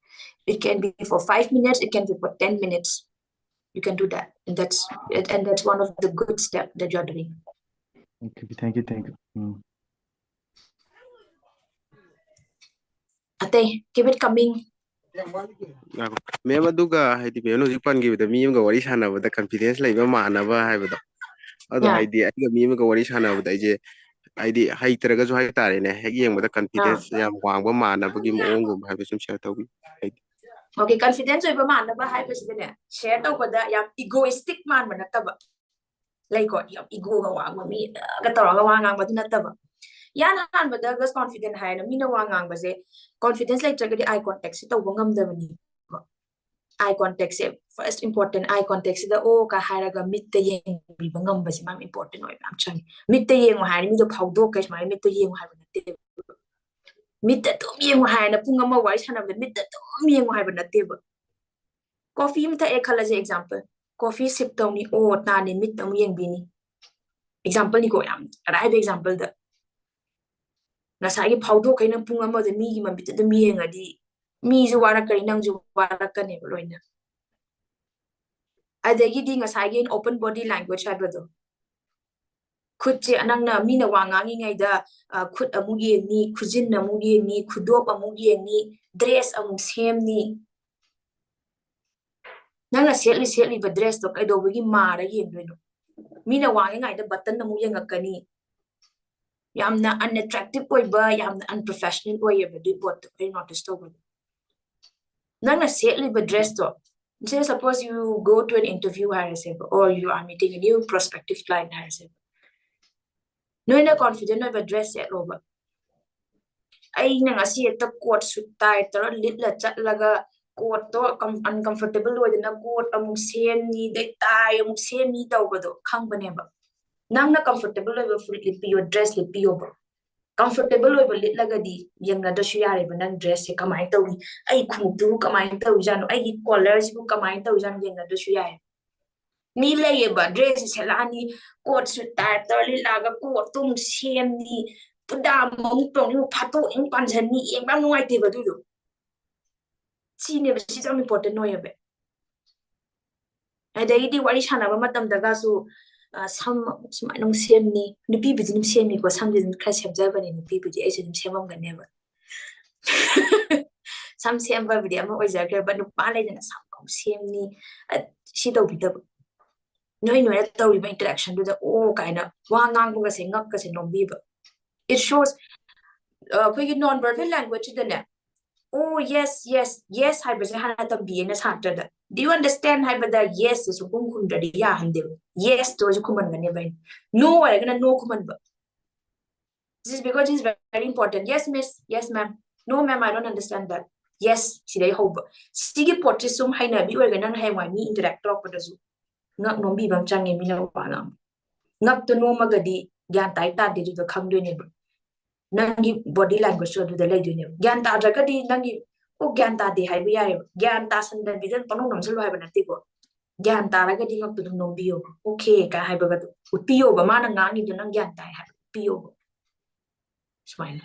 It can be for 5 minutes, it can be for 10 minutes. You can do that. And that's one of the good steps that you're doing. Okay, thank you. Ate, keep it coming. Mema duga haidi meno jipan gi da miyam ga wari sana ba da confidence lai ba mana ba hai ba da ado haidi ai ga miyam ga wari sana ba da je haidi hai tara ga jo hai tare ne hek yeng ba da confidence yam wang ba mana ba gi mo ngum hai ba sum share taw gi okay confidence ba mana ba hai ba si ne share taw ba da yam egoistic man ba na ta ba lai ko yam ego ga wang ba mi ga taw ga wang ba na ta ba yana han ba da ga confident hai na mi na wang ba se confidence like the eye contact to wangam the eye contact first important eye contact the oh ka haraga mit the yeng bi bangam ba simam important oi am chan mit the yeng ha mi do phau do ka mai mit the yeng ha ba te mit the to yeng ha na punga ma wai sana the mit the to yeng ha ba na te ba coffee mit the khala je example coffee sip to ni oh ta ni mit the yeng bi ni example ni ko yam rai example the Nasai powder kind of punga the me and bit the me and a d me is what a kind of Warakan. Are they eating a again open body language? I brother. Could say Ananga Mina Wanging either could a mugi ni, cuisine a mugi ni, could dope a mugi ni, dress amongst him ni. Nanga silly but dress to I do begin mara yin. Mina Wanging either button the muyang a cani. Yamna unattractive boy, yamna unprofessional boy, ever do what I noticed over. Nana sadly but dressed up. Say, suppose you go to an interview, or you are meeting a new prospective client, no, in a confident of a dress yet over. I see at the court suit tight, or little chat laga court, uncomfortable within a court among same me, they tie among same me over the company. Nang na comfortable over fruit your dress lippy over. Comfortable over lit lagadi, young Nadashia, nang dress, a kamita. I could do kamita, I eat collars, who kamita, young Nadashia. Me lay a dress is Helani, court suit tight, early laga court, tum, shame me, to damn monk, pato, in pants and me, and no idea what to do. See, never she's only important no bit. And they did what is Hannah, Madame Dagasu. Some don't see me. The people didn't see me because some didn't crash observer in the people the agent same never. Some same every I'm always a girl, but no ballet and some come see me. She don't be double. No, that's how we make interaction with the all kind of one angle saying up because no beaver. It shows non-verbal language in the net. Oh, yes, I was a being as hunter. Do you understand how that yes is yes to command? No, I'm gonna no command. This is because it's very important. Yes, miss, yes, ma'am. No, ma'am, I don't understand that. Yes, see, I hope. Sigi portisum haina be organ hang my me interact with the zoo. Not no be bang chang in not to no magadi, Ganta did the come to neighbor. Nangi body language to the lady. Ganta Dragadi, Nangi. Oh, Ganta de Hibia, Ganta and then didn't Panum survive an article. Ganta, I getting up to the no bio. Okay, Kahibagat would be over man and Nani to Nanganta have be over. It's fine.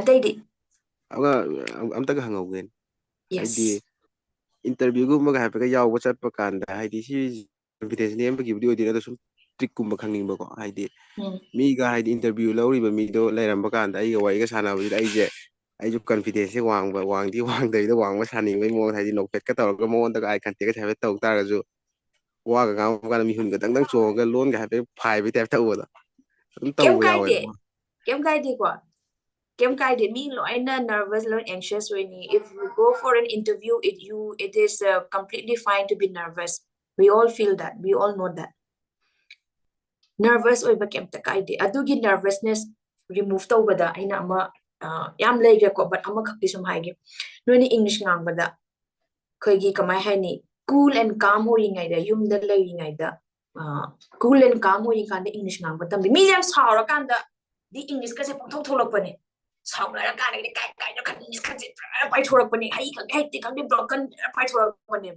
Ataydi. Amtaga hangawin. Yes. Interview gumma ga haipega yaw whatsapp pakanda haidi si confidence ne ambagi video dina da sum trick gumma khangning ba ko haidi mi ga haidi interview lawri ba mi do lairam bakanda ai ga wai ga sana ba ai je ai ju confidence se wang ba wang di wang dai da wang ba sani bai mo haidi nok pet ka tor ga mo da ai kan te ga haipet taw tar ga ju wa ga ga ga mi hun ga dang dang cho ga lon ga haipet phai bai tap taw da dum taw ya wa kem kai de ko Kem kai de me lo aina nervous lo anxious when if you go for an interview it is completely fine to be nervous. We all feel that. We all know that. Nervous oiba kem ta kai de. Adugi nervousness remove to bada aina ama yam lege ko but ama khakti sum haige. No ni English ngang bada. Khoigi kamai hai ni cool and calm ho ring aida yum da lai ring aida. Cool and calm ho ring kan de English ngang bada. Mi jam saura kan da di English ka se thok tholok pani. Sau đó cái này cái nó cần phải thua được hay thì cái broken phải thua được vấn đề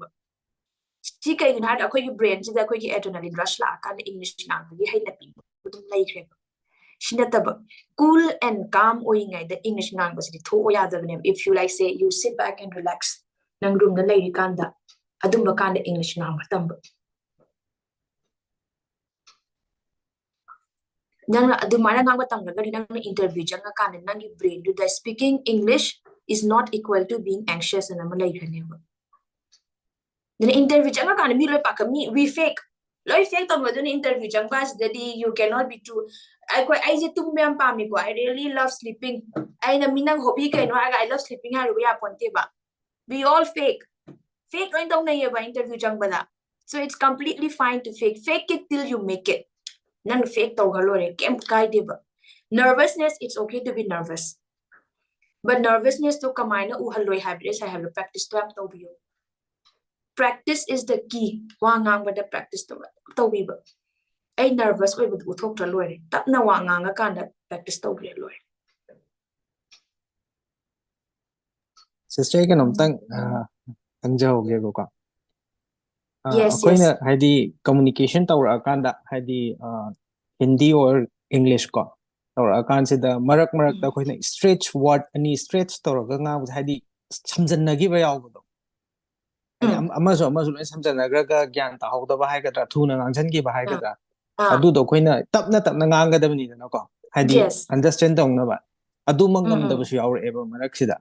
chỉ cái này là cái brain chỉ là cái adrenaline rush là cái English năng cái hay là bị tụi lấy cái xin là tập cool and calm ôi ngày the English năng cái gì thôi ya được if you like say you sit back and relax năng room đó lấy cái can đó adum ba can English năng tâm nang adumana ngang batang nagari nang interview janga kan nang brain do the speaking English is not equal to being anxious and amalai khaneba then interview janga kan mi loi pakami we fake loi fake to modun interview jang bas daddy you cannot be too I je tum mem pami ko I really love sleeping I na minang hobby kai no I love sleeping ha ru ya ponte ba we all fake right dong na ye ba interview jang bala so it's completely fine to fake it till you make it nang fake to galore kem kai deba nervousness it's okay to be nervous but nervousness to kamaina u haloi habits I have to practice to be practice is the key wangang with the practice to be ai nervous oi bu thok tra loi tap na wangang kan da practice to be loi sister kan omtang angjao ge ko yes akoina haidi communication tawra kanda haidi Hindi or English ko tawra kan sida marak da akoina stretch word ani stretch tawra ga nga haidi samjannagi ba yaw do amazo samjannagra ga gyan ta hawda ba haiga tra thuna ngangjan gi ba haiga da adu do akoina tapna nganga da bani na ko haidi understand dong na ba adu mangam da bu yaw re ba marak sida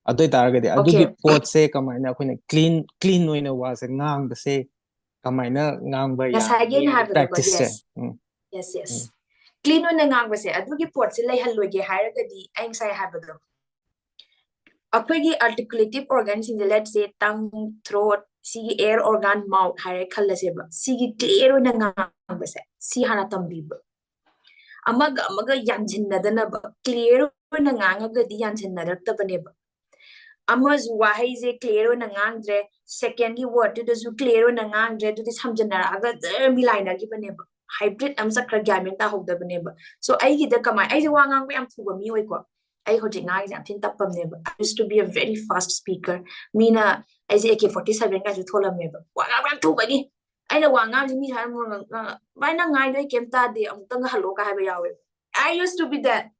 adoi taragadi adugi pot se kamaina akoina clean oina wa se ngang da se kamaina ngang ba ya practice yes clean oina ngang ba se adugi pot se lai halloge hairagadi angsai habado akoigi articulative organs in the let's say tongue throat sigi air organ mouth haire khallase ba sigi clear oina ngang ba se si hana tambi ba amaga yanjinna ba clear oina ngang ga di yanjinna rakta bane ba Amaz wahai je clear na ngang dre secondly word to the clear na ngang dre to this hamjana aga milina gi bane ba hybrid am sakra gamen ta hokda bane ba so ai gi da kamai ai je wangang ba am thuba mi oi ko ai hoji ngai jam thin tapam ne ba I used to be a very fast speaker mina ai je AK47 ga ju tholam ne ba wangang ba thuba ni ai na wangang mi ha mo ba na ngai dai kem ta de am tang hello ka ha ba yawe I used to be that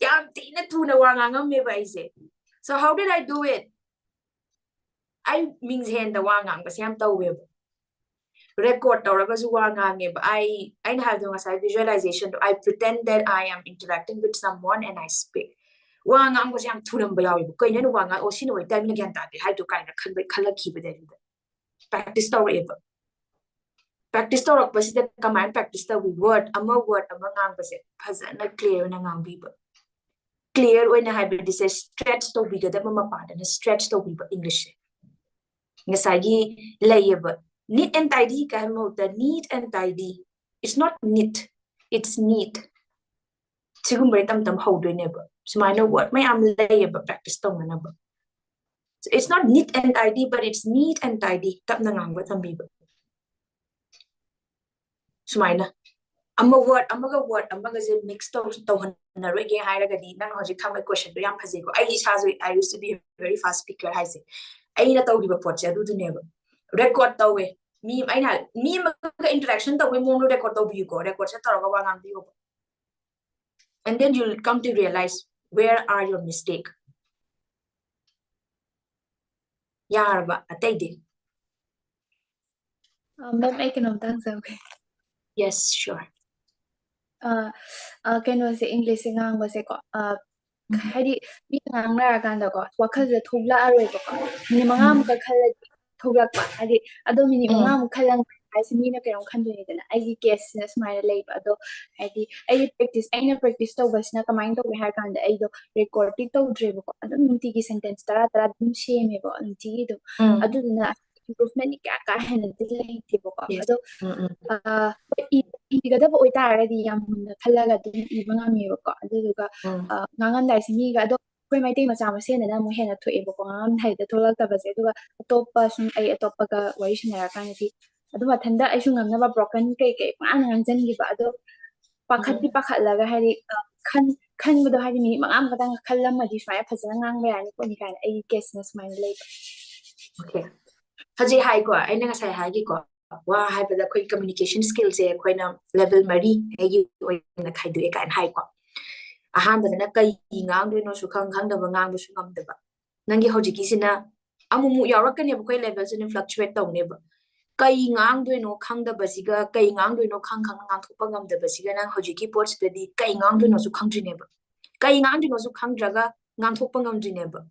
yam tina thu na wangang me ba ai je So how did I do it? I means hand the wangang but I'm to web. Record or wangang I have the visualization. I pretend that I am interacting with someone and I speak. Wangang was young to them by going wanga or she know it time again that I had to kind of color keep it. Practice story ever. Practice story was the command practice the word among has a clear and a people. Clear when I have this stretch to be the mama part and stretch to be English. Ngasagi layable. Neat and tidy can the neat and tidy. It's not neat, it's neat. Sigum tam hold never. So I know what my am layable practice to manaba. So it's not neat and tidy, but it's neat and tidy. Tap nangang with some people. So amaga is mixed to na rege hairagadi nang hoji kham question do yam phase ko I used to be a very fast speaker I say I na taw diba pot adu du neba record tawe mi interaction tawe mo record taw bi ko record sa taraga wa ngam bi and then you'll come to realize where are your mistake? Yarba, ataydi. Ma'am, I can answer. Yes, sure. Can was English ngang was ko hadi mi ngang na kan da ko wakhal je thugla aroi ko ni mangam ka khal thugla pa hadi ado mi mangam khalang ai mi na kerong khan doi dana ai case na smile lay ado hadi ai practice to was na kamai to we har kan da ai do recording to dre ko ado minti ki sentence tara tara dum shame bo minti do ado na improvement ni ka hena dilai ti bo ko ado 이가다보 오이타라디 얌문나 칼라가 좀 이방함이고 아두가 ngangam다이시 미가 ado koi mai te macha ma sen na mo hena tho ebo ko ngam thai de tholak ta base duga atoppa sum ai atoppa ka wari shinara kan ti adu ma thanda ai sum ngam na broken kai kai pa ngang jan gi ba ado pakhati pakhatlaga hari khan bu do hari mi mangam ka dang khallam ma di smai phajana ngang ba yani ko ni kan ai case na smai lay okay haji hai ko ai na sai hai gi ko wa hai bada koi communication skills e koi na level mari ai gi oi na khai du e kan hai ko ahan da na kai ngang do no su khang da ba ngang bu su ngam da ba nangi hoji ki sina amu mu yarak ne ba koi level sin fluctuate taw ne ba kai ngang do no khang da ba siga kai ngang do no khang ngang thupa ngam da ba siga nang hoji ki port study kai ngang do no su khang dri ne ba kai ngang do no su khang draga ngang thupa ngam dri ne ba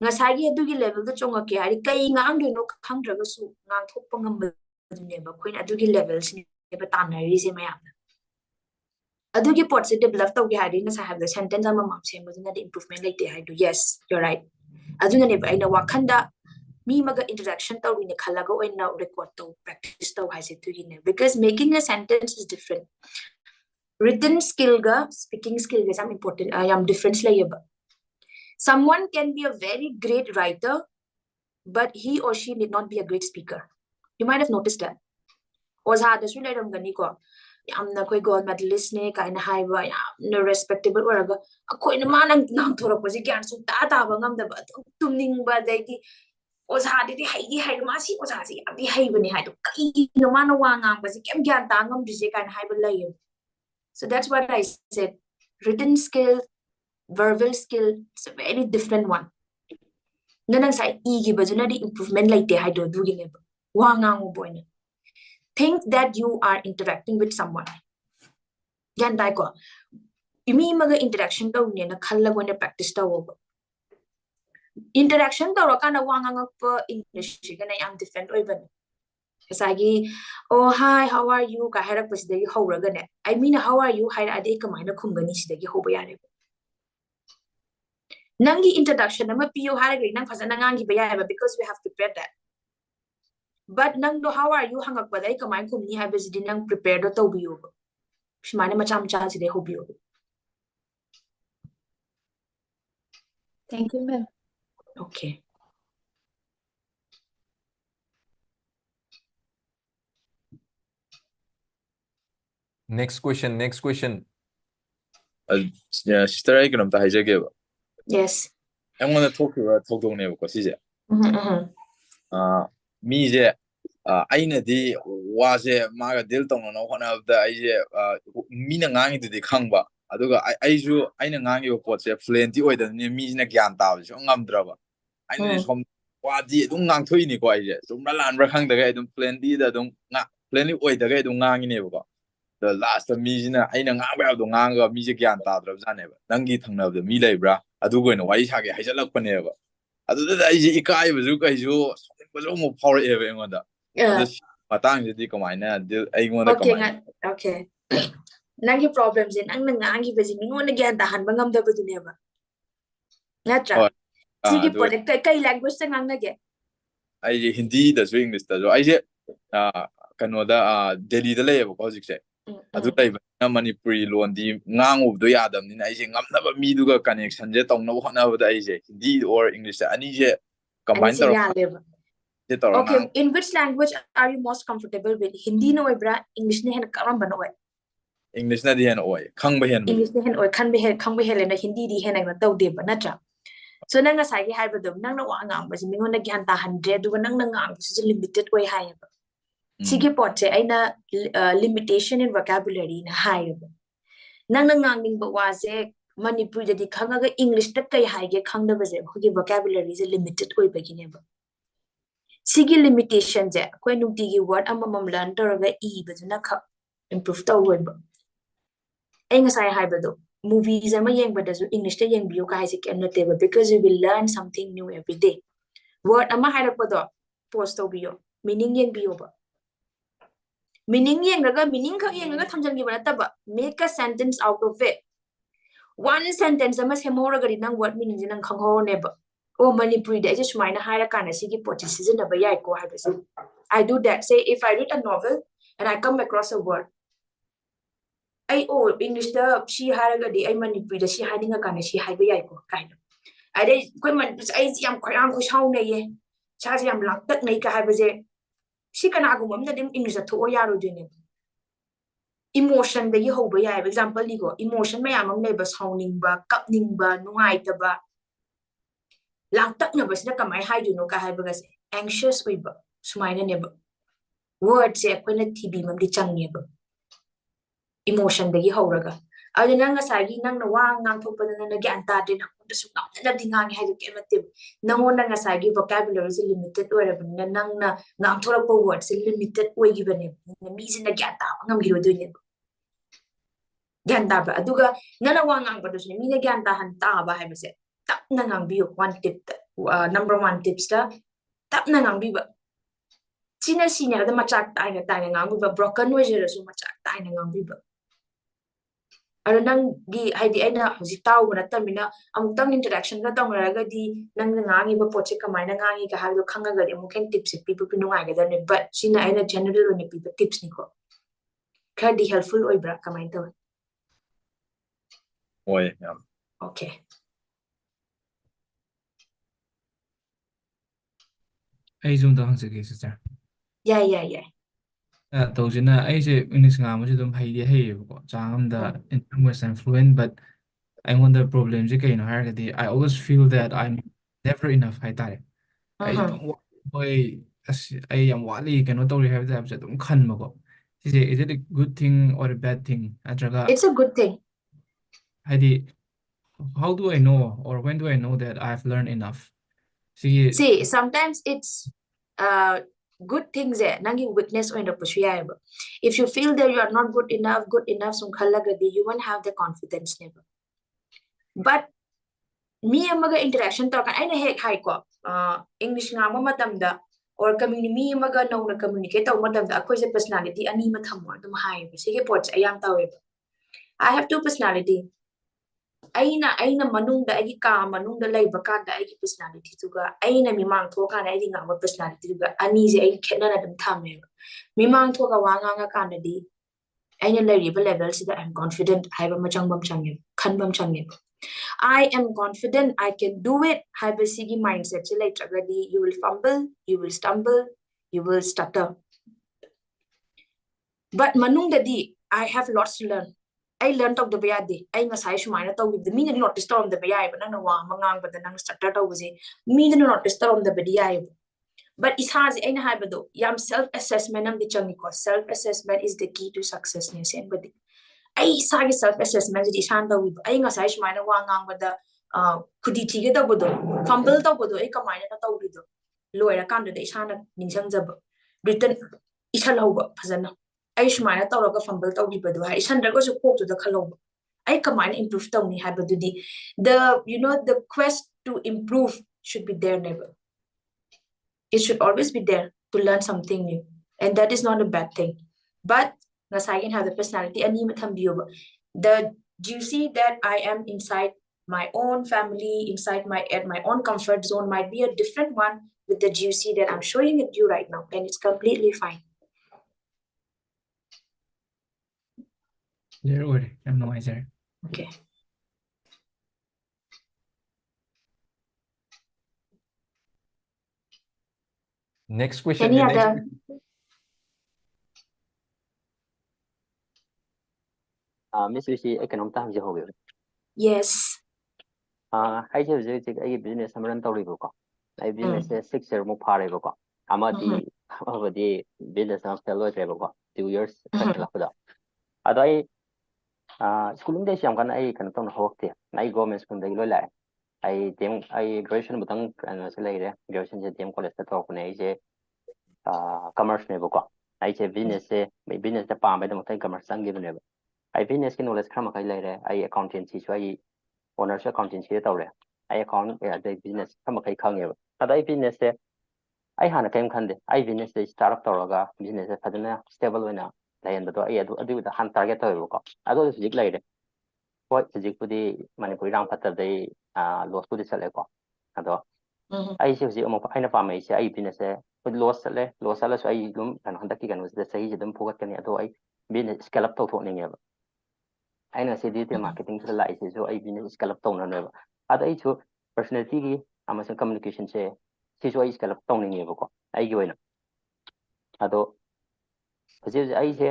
ngasagi adugi level da chonga ke ari kai ngang do no khang draga su ngang thupa ngam ne ba khoin adugi levels ne ba tanari se maya adugi pot se develop taw ge hari na sa have the sentence ama mam se ma na improvement like hai do yes you're right aduna ne ba ina wakhanda mi maga interaction taw ni khala ga oina record taw practice taw ha se tu ne because making a sentence is different written skill ga speaking skill ga some important I am difference la yeba someone can be a very great writer but he or she need not be a great speaker you might have noticed that oza da su lai ram gani ko yamna koi gold medalist ne kaina haiba yamna respectable oraga akoi na manang nang thorak pasi gyan su ta ba ngam da ba tumning ba dai ki oza di hai ma si oza si abi hai bani hai to kai no mana wa ngang pasi kem gyan ta ngam di se kaina haiba lai so that's what I said written skill verbal skill is a very different one nanang sai e gi bajuna di improvement like te hai do du gi ne wa ngang boy ne think that you are interacting with someone yan dai ko imi maga interaction taw ne na khalla go ne practice taw interaction taw ra kana wa ngang pa english ga na am different oi ban asagi oh hi how are you ka harak pasidagi hawraga ne I mean how are you haira ade kamaina khumgani sidagi hoba yare nangi introduction ama piyo haraga nang phasana ngangi ba yare because we have prepared that but nang do how are you hangak badai kamai khumni ha bezidi nang prepare do to biyo shimane macham cha side hobiyo thank you ma'am okay next question sister I can haijage ba yes I'm going to talk about thokdong ne ko sije mi je aina di wa je ma ga deal tong no hona da ai je mi na ngang di khangba aduga ai ju aina ngang yo pot je fluent oi da ni mi na gyan ta so ngam dra ba aina som wa di dung ngang thui ni ko ai je sum la lan bra khang da ga dum fluent di da dung nga fluent oi da ga dung ngang ni ba the last mi na aina ngang ba do ngang ga mi je gyan ta dra ja ne ba nangi thang na da mi lai bra adugo no wai sa ge hai jalak pa ne ba adu da ai je ikai ba ju kai ju so mo power e ba ngoda matang jadi kemana deal ai ngona kemana okay nangi problems in ang nangangi bezi ngona gyan tahan bangam da bu ne ba natra sigi pode kai language ta ngang na ge ai je hindi da so english da so ai je kano da delhi da lay ba ko hojik se adu lay ba manipuri lon di ngang ub do yadam ni ai je ngamna ba mi du ga connection je tong na hona ba da ai je hindi or english ani je combine tar okay in which language are you most comfortable with hindi no ibra english ne hen karam bano oi english na di hen oi khang ba hen english ne hen oi khang ba hen na hindi di hen na taw de ba na tra so nang nga sai gi hai ba dum nang na wa ngam ba mi ngona gyan ta 100 du nang na ngam is limited oi hai ba sigi pot se aina limitation in vocabulary na hai ba nang na ngam ning ba wa se Manipuri jadi khanga English ta kai haige khangda baje khogi vocabulary is limited oi bagine ba sigi limitation je koi nukti gi word amamam learn taraga e bajuna kha improve ta oi ba ai ngasai haibado movies ama yeng badasu English ta yeng biyo ka haise kem na teba because you will learn something new every day word ama hairapado post to biyo meaning yeng biyo ba meaning yeng raga meaning kha yeng raga thamjan gi bana taba make a sentence out of it one sentence ama semora gari nang word meaning nang khangho neba oh Manipuri da je sumaina haira kana sigi pochi season na bayai ko habese I do that say if I read a novel and I come across a word I oh English da she haira gadi I Manipuri da she hiding kana she hai bayai ko kind I dai koi man I yam khoyang ko shaw ne ye cha yam lak tak nei ka habese she kana agum am da dim English da tho yaro dine emotion da yi hoba ya example ligo emotion mayam am nei ba sounding ba kapning ba nungai ta ba lang tak na ba sina kamay hai no ka hai ba anxious oi ba sumaina ne ba word se ko na tv mam di chang ne ba emotion da yi horaga adu nang nga sagi nang na wa ngang thok pa na gyan ta din da su na di ngang hai ke mate nang on nga sagi vocabulary is limited oi ra ba nang na ngang thora ko word is limited oi gi ba ne mi sin na gyan ta ngam gi ro do ne gyan ta ba aduga nana wa ngang ba do su mi na gyan ta han ta ba hai ba se tap na ngang bi one tip number one tips da tap na ngang bi ba china senior da machak ta na ngang bi ba broken way jera su machak ta na ngang bi ba ara nang gi haidi aina hoji taw na tamina amutang interaction ga tong ra di nang ngangi ba poche kamai na ngangi ga halu khanga ga mu ken tips pi pi nu ga da ne but sina aina general ne pi tips ni ko khadi helpful oi bra kamai to oi yam okay ai zoom da hangse ge sister yeah tꯧsꯤꯅ ꯑꯩꯁꯦ English ꯉꯥꯡꯕꯁꯤ ꯑꯗꯨꯝ ꯍꯩꯗꯤ ꯍꯩꯌꯦꯕꯀꯣ ꯆꯥꯡ ꯑꯃꯗ in some ways I'm fluent but ꯑꯩꯉꯣꯟꯗ ꯄ꯭ꯔꯣꯕ꯭ꯂꯦꯝꯁꯤ ꯀꯩꯅꯣ ꯍꯥꯏꯔꯒꯗꯤ I always feel that I'm never enough ꯍꯥꯏꯇꯥꯔꯦ ꯑꯩ ꯑꯗꯨꯝ ꯍꯣꯏ ꯑꯁ ꯑꯩ ꯌꯥꯝ ꯋꯥꯠꯂꯤ ꯀꯩꯅꯣ ꯇꯧꯔꯤ ꯍꯥꯏꯕ ꯇꯥꯏꯞꯁꯦ ꯑꯗꯨꯝ ꯈꯟꯕꯀꯣ ꯁꯤꯁꯦ is it a good thing or a bad thing ꯅꯠꯇ꯭ꯔꯒ it's a good thing ꯍꯥꯏꯗꯤ how do I know or when do I know that I've learned enough ꯁꯤꯒꯤ see sometimes it's good things nangi weakness oina pushya if you feel that you are not good enough sum khallagadi you won't have the confidence never but me amaga interaction to kan aina hek hai ko English ngama matamda or community me amaga no na communicate to matamda akhoi se personality ani ma thammo dum hai sige poch ayam tawe I have two personality aina manungda agi ka manungda laiba kanda agi personality tuga aina mimang thoka na agi ngama personality tuga ani je ai khena na dum thame mimang thoka wanga nga kanda di aina lariba level sida I'm confident haiba machangbam changye khanbam changye I am confident I can do it haiba sigi mindset se laitragadi you will fumble you will stumble you will stutter but manungda di I have lots to learn I learned of the bayade I ngasai shumaina taw with the meaning notice on the bayai but nang wa mangang but nang starter taw was meaning notice on the bayai but is has aina haibado yam self assessment am the changi ko self assessment is the key to success ne sen but I sagi self assessment is han taw I ngasai shumaina wa ngang but the khudi thige taw bodo fumble taw bodo I kamaina na taw bido loira kan de isana ningsang jab written isal hoba phajana I shumaina tawraga fumble tawbibadu hai isandrago su kok to the khaloba I command improve tawni habadudi the the quest to improve should be there never it should always be there to learn something new and that is not a bad thing but nasai can have the personality ani mathambiyoba the juicy that I am inside my own family inside my own comfort zone might be a different one with the juicy that I'm showing it you right now and it's completely fine clear or I'm no wiser okay next question any other Miss Lucy I can tang je hobe yes hai je je ai business amaran tawri ko ai business 6 year mo phare ko amadi business am fail oi ko 2 years ka la ko da adai schooling days yam kana ai kan tong hokte ai government school dai loi lai ai tem ai graduation butang kan se lai re graduation je tem college ta tok ne ai je commerce ne ko ai je business se business ta pa mai da mutai commerce sang gi ne ai business ki knowledge khama kai lai re ai accountancy so ai honors accountancy ta re ai account ai business khama kai khang ye ba ai business se ai hana kai khande ai business se start up tawraga business se phadana stable oina layan do ai adu da han target to ko ado sik lai re hoi sik pudi manipuri rang phatar dai loss pudi chale ko ado ai se sik amok aina pa mai se ai business se loss chale so ai dum kan handak ki kan se sahi dum phugat kan ado ai business scale up to thok ninge ba aina se digital marketing se lai se so ai business scale up to na ne ba ado ai so personality gi amasa communication se si so ai scale up to ninge ba ko ai gi oina ado hojik ai se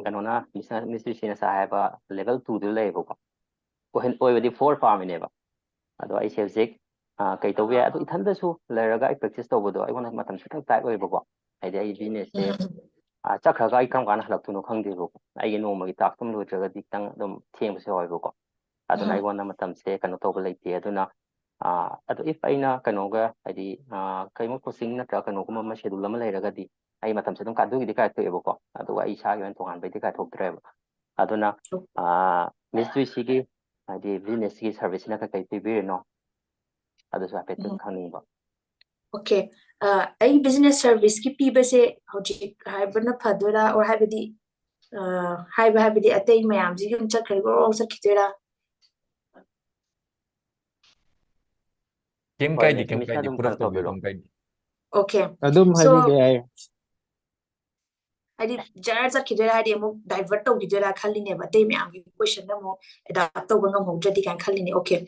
kanona mystery sina sa hai ba level 2 du lei ba ko hen oi badi 4 farm ne ba ado ai se hojik kai to ya ado ithan da su leraga ai practice to bodo ai wona matam sakang tai oi ba ko ai dai business se chakhaga ai kam kana halak tu no khang de ba ko ai no ma gi tak tum lo traga dik tang dum theng ba se oi ba ko ado ai wona matam se kanu to ba lei te aduna ado if aina kanoga adi kai mo coaching na tra kanu kuma ma schedule ma leraga di ai matam se dum ka du gi ka to e ba ko ado ai sa gi to han ba di ka thok tre ba aduna mystery sigi adi business gi service na ka kai pe bi no ado sa pe tum khang ni ba okay ai business service ki pi ba se hojik haibana phadora or haibadi haibadi atei mayam ji yum chakhai or also kitera Kim kai di pura to bi kim kai di okay adum so haibi ai hadi jar chakhidera hadi amuk divert to gidera khalline ba atei mayam gi question na mo adapt to ngam ho jadi kan khalline okay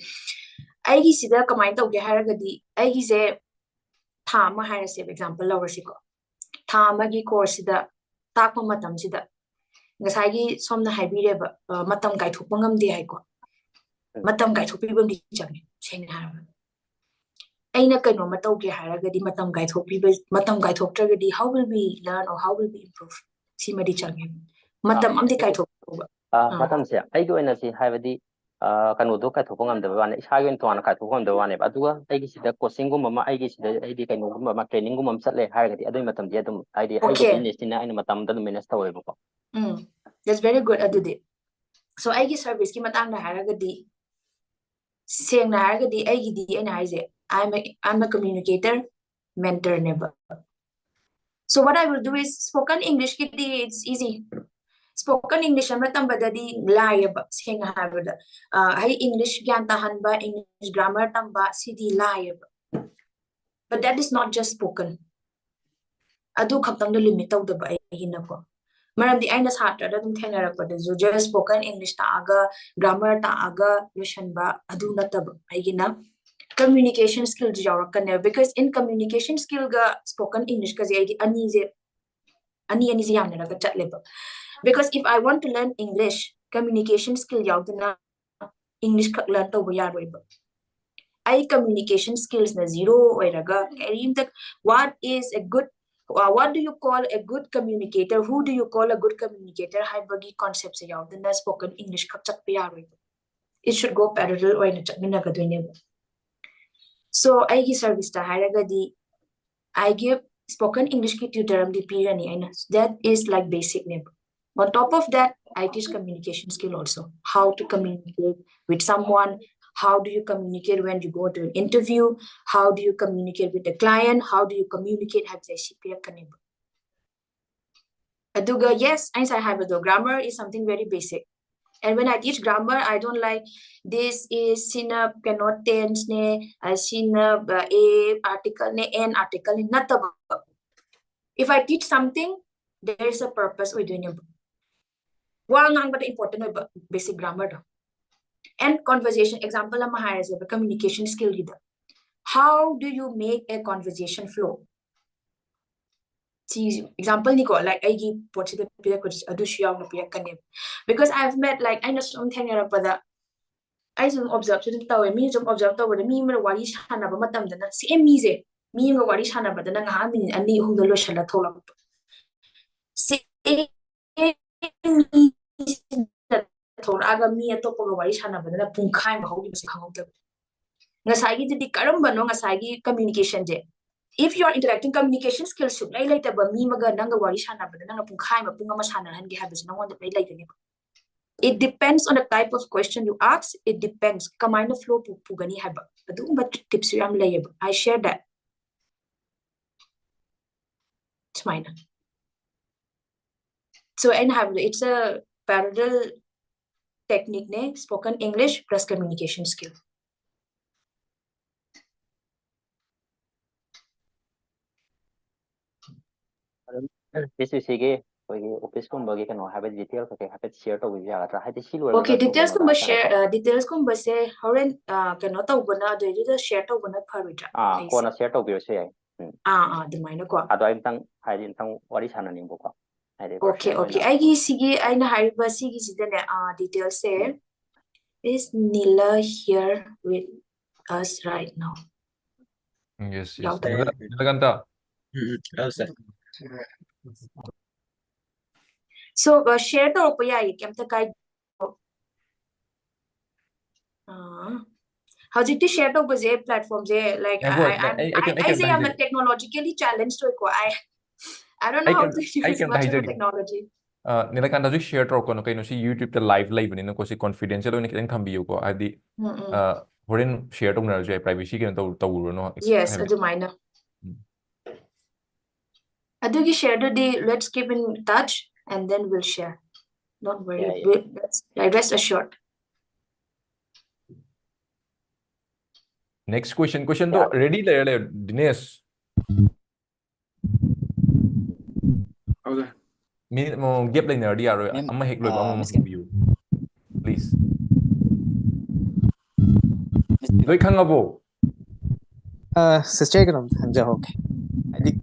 ai gi sida kamai to ge haragadi ai gi se thama hairase example laurasi ko thama gi course sida takpa matam sida ngasai gi somna haibireba matam kai thukpa ngamde hai ko matam kai thukpi bam di chang seng ha aina kaino ma tawge haragadi matam kai thukpi matam kai thoktragadi how will we learn or how will we improve si madi chang matam amdi kai thok matam se ai go na si haibadi kanu do kai thok ngam de ba ne isa gen to na kai thok ngam de ba ne aduga ai gi sida coaching gum ma ai gi sida ai di kaino gum ma training gum sat le haragadi adui matam di adum ai di ai gi business tina aina matam da manage tawe ba ko that's very good adudi so ai gi service ki matang na haragadi seng na haragadi ai gi di aina haise I'm a communicator mentor never so what I will do is spoken English kiti it's easy spoken English amra tambadadi live seng habada hai English gyan tahan ba English grammar tamba cd live but that is not just spoken adu khaktang da limit taw da ba hina ko maramdi aina satra da dum thenara ko da just spoken English ta aga grammar ta aga lesson ba adu natab aigina communication skills yarakane because in communication skill ga spoken English ka je ani je yamna raga chatleba because if I want to learn English communication skill yawdana English khak learn to ya roiba I communication skills na zero oiraga karim tak what is a good what do you call a good communicator who do you call a good communicator haibagi concept se yawdana spoken English khak chak ya roiba it should go parallel oina chakmina ga doine so aigi service ta haragadi I give spoken English ki tutor am di pirani aina that is like basic name on top of that I teach communication skill also how to communicate with someone how do you communicate when you go to an interview how do you communicate with the client how do you communicate have the CPA kanib aduga yes I have the grammar is something very basic and when I teach grammar, I don't like this is sinab cannot tense ne sinab a article ne n article ne not if I teach something there is a purpose we doing it one but important basic grammar and conversation example am has a communication skill either how do you make a conversation flow see example niko like I give what the peer coach adushiya no peer kanem because I've met like I know something pada I some observe to the tawe me some observe to me me wari sana ba matam dana same me je me me wari sana ba dana nga min ani hum lo shala thola same ꯇꯧꯔꯛꯑꯒ ꯃꯤ ꯑꯇꯣꯞꯄꯒ ꯋꯥꯔꯤ ꯁꯥꯟꯅꯕꯗꯅ ꯄꯨꯡꯈꯥꯏ ꯑꯃ ꯍꯧꯈꯤꯕꯁꯦ ꯈꯪꯍꯧꯗꯕ ꯉꯁꯥꯏꯒꯤꯗꯨꯗꯤ ꯀꯔꯝꯕꯅꯣ ꯉꯁꯥꯏꯒꯤ ꯀꯝꯃ꯭ꯌꯨꯅꯤꯀꯦꯁꯟꯁꯦ if you are interacting communication skills suklay ꯂꯩꯇꯕ ꯃꯤ ꯑꯃꯒ ꯅꯪꯒ ꯋꯥꯔꯤ ꯁꯥꯟꯅꯕꯗ ꯅꯪꯅ ꯄꯨꯡꯈꯥꯏ ꯑꯃ ꯄꯨꯡ ꯑꯃ ꯁꯥꯟꯅꯍꯟꯒꯦ ꯍꯥꯏꯕꯁꯤ ꯅꯪꯉꯣꯟꯗ ꯂꯩ ꯂꯩꯒꯅꯦꯕ it depends on the type of question you ask it depends kamaina flow pugani haiba adugumba tips yam layeba I share that it's mine so and have it's a parallel technique ne spoken English plus communication skill office kumbagi kano have detail ka have share to with yaga ha si lo okay details kumba share details kumba se horen kano tawbana aduida share tawbana pharuja kona share to bi se adumaina ko ado ai tang haidin tang wari sana nimbo ko okay okay aigi sigi aina hariba sigi sidane details se is Nila here with us right now yes Nilakanta so share to pa yai kemta kai howjikti share to baje platform je like I say I'm technologically challenged to ko I don't know how to use much of technology Nilakanta ju share to ko no kaino si YouTube ta live live ni ko si confidential ni kitang thambiyu ko adi horen share to na ju privacy ki to no yes adu minor adugi share to the let's keep in touch and then we'll share don't worry rest assured next question to ready le Dinesh okay minute mo gap line ready aro amma hek loy amma biu please loy khangabo sister kanam hanja hoke adi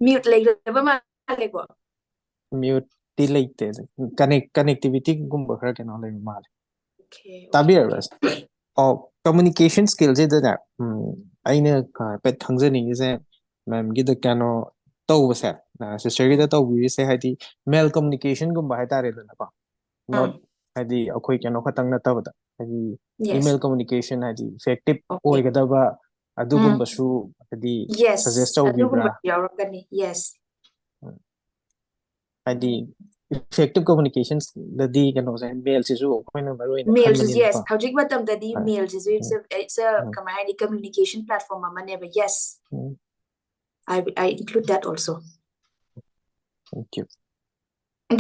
mute like ba male ko mute ti leite connectivity gumba khara keno le male okay tabir communication skills da aina pet khangjani se ma'am gi da kano tawbase sister gi da tawbi se haidi mail communication gumba hai tare da ko not haidi akoi kano khatang na tabada haidi email communication haidi effective oigadaba adugumba su haidi suggest tawbibra yarakani yes haidi effective communications the kano se mail sisu koina baroi na mail yes howjik batam da di mail is it's a communication platform amane ba yes I include that also thank you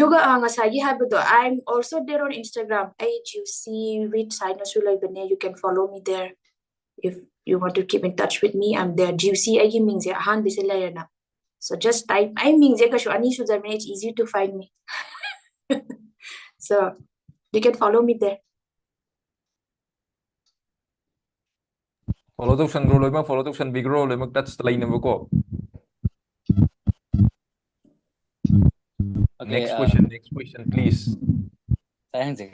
Duga ngasagi habado I'm also there on Instagram juic read sign asu laibane you can follow me there if you want to keep in touch with me I'm there juicy agi mingje han bise layana so just type I mingje ka shu ani shu jarme it's easy to find me so you can follow me there follow to san loy ma follow to san big roll loy mak touch line na ko okay next question please sayang je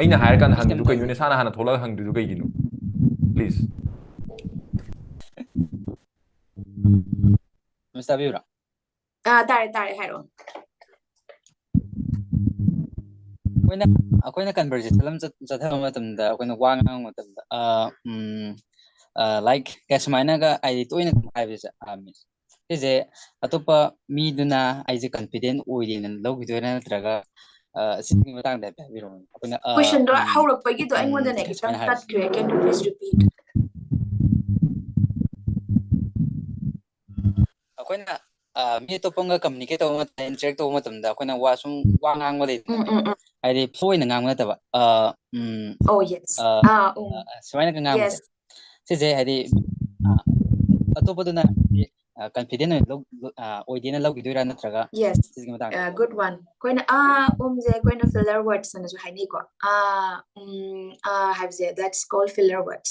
aina hire kan hang du kai ne sana hana thola hang du kai gino please Mr. Biura tare hairo akoina conversation lam chathama matamda akoina wangang matamda like kasmaina ga ai toina haibisa miss ise atopa mi duna ai je confident oidin logidona natraga sitting matang da biro akoina question do haurak pagi do ai ngoda ne kitang tat kre can you please repeat akoina mi toponga communicate to mat interact to matamda akoina wa sum wangang wale ai flow na ngang nataba oh yes samaina ka ngang yes sise ai atopoduna confident oidina logidura natraga yes good one koina umje koina filler words na ju haini ko have said that's called filler words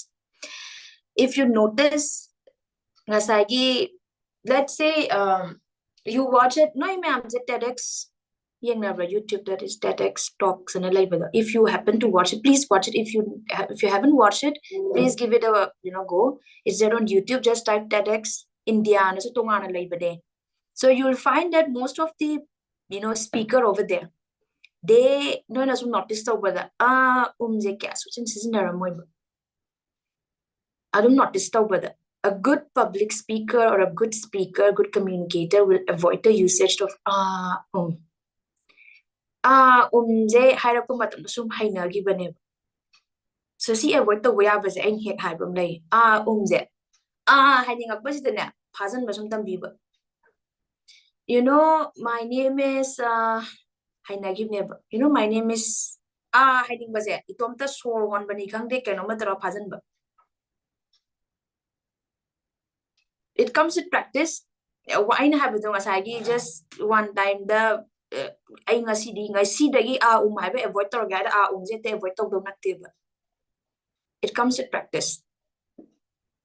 if you notice ngasagi let's say you watch it no ma'am TEDx YouTube, that is TEDx talks and if you happen to watch it, please watch it. If you haven't watched it, please give it a go. It's there on YouTube. Just type TEDx India. So you'll find that most of the speaker over there, they notice over the I don't notice over the a good public speaker or a good speaker, good communicator will avoid the usage of so see avoid the way I was in head high from lay hiding up was the net pasan was my name is my name is hiding was it don't the swore one when he can't take no matter of pasan. It comes with practice. Why not have it just one time the I see the avoid it comes with practice.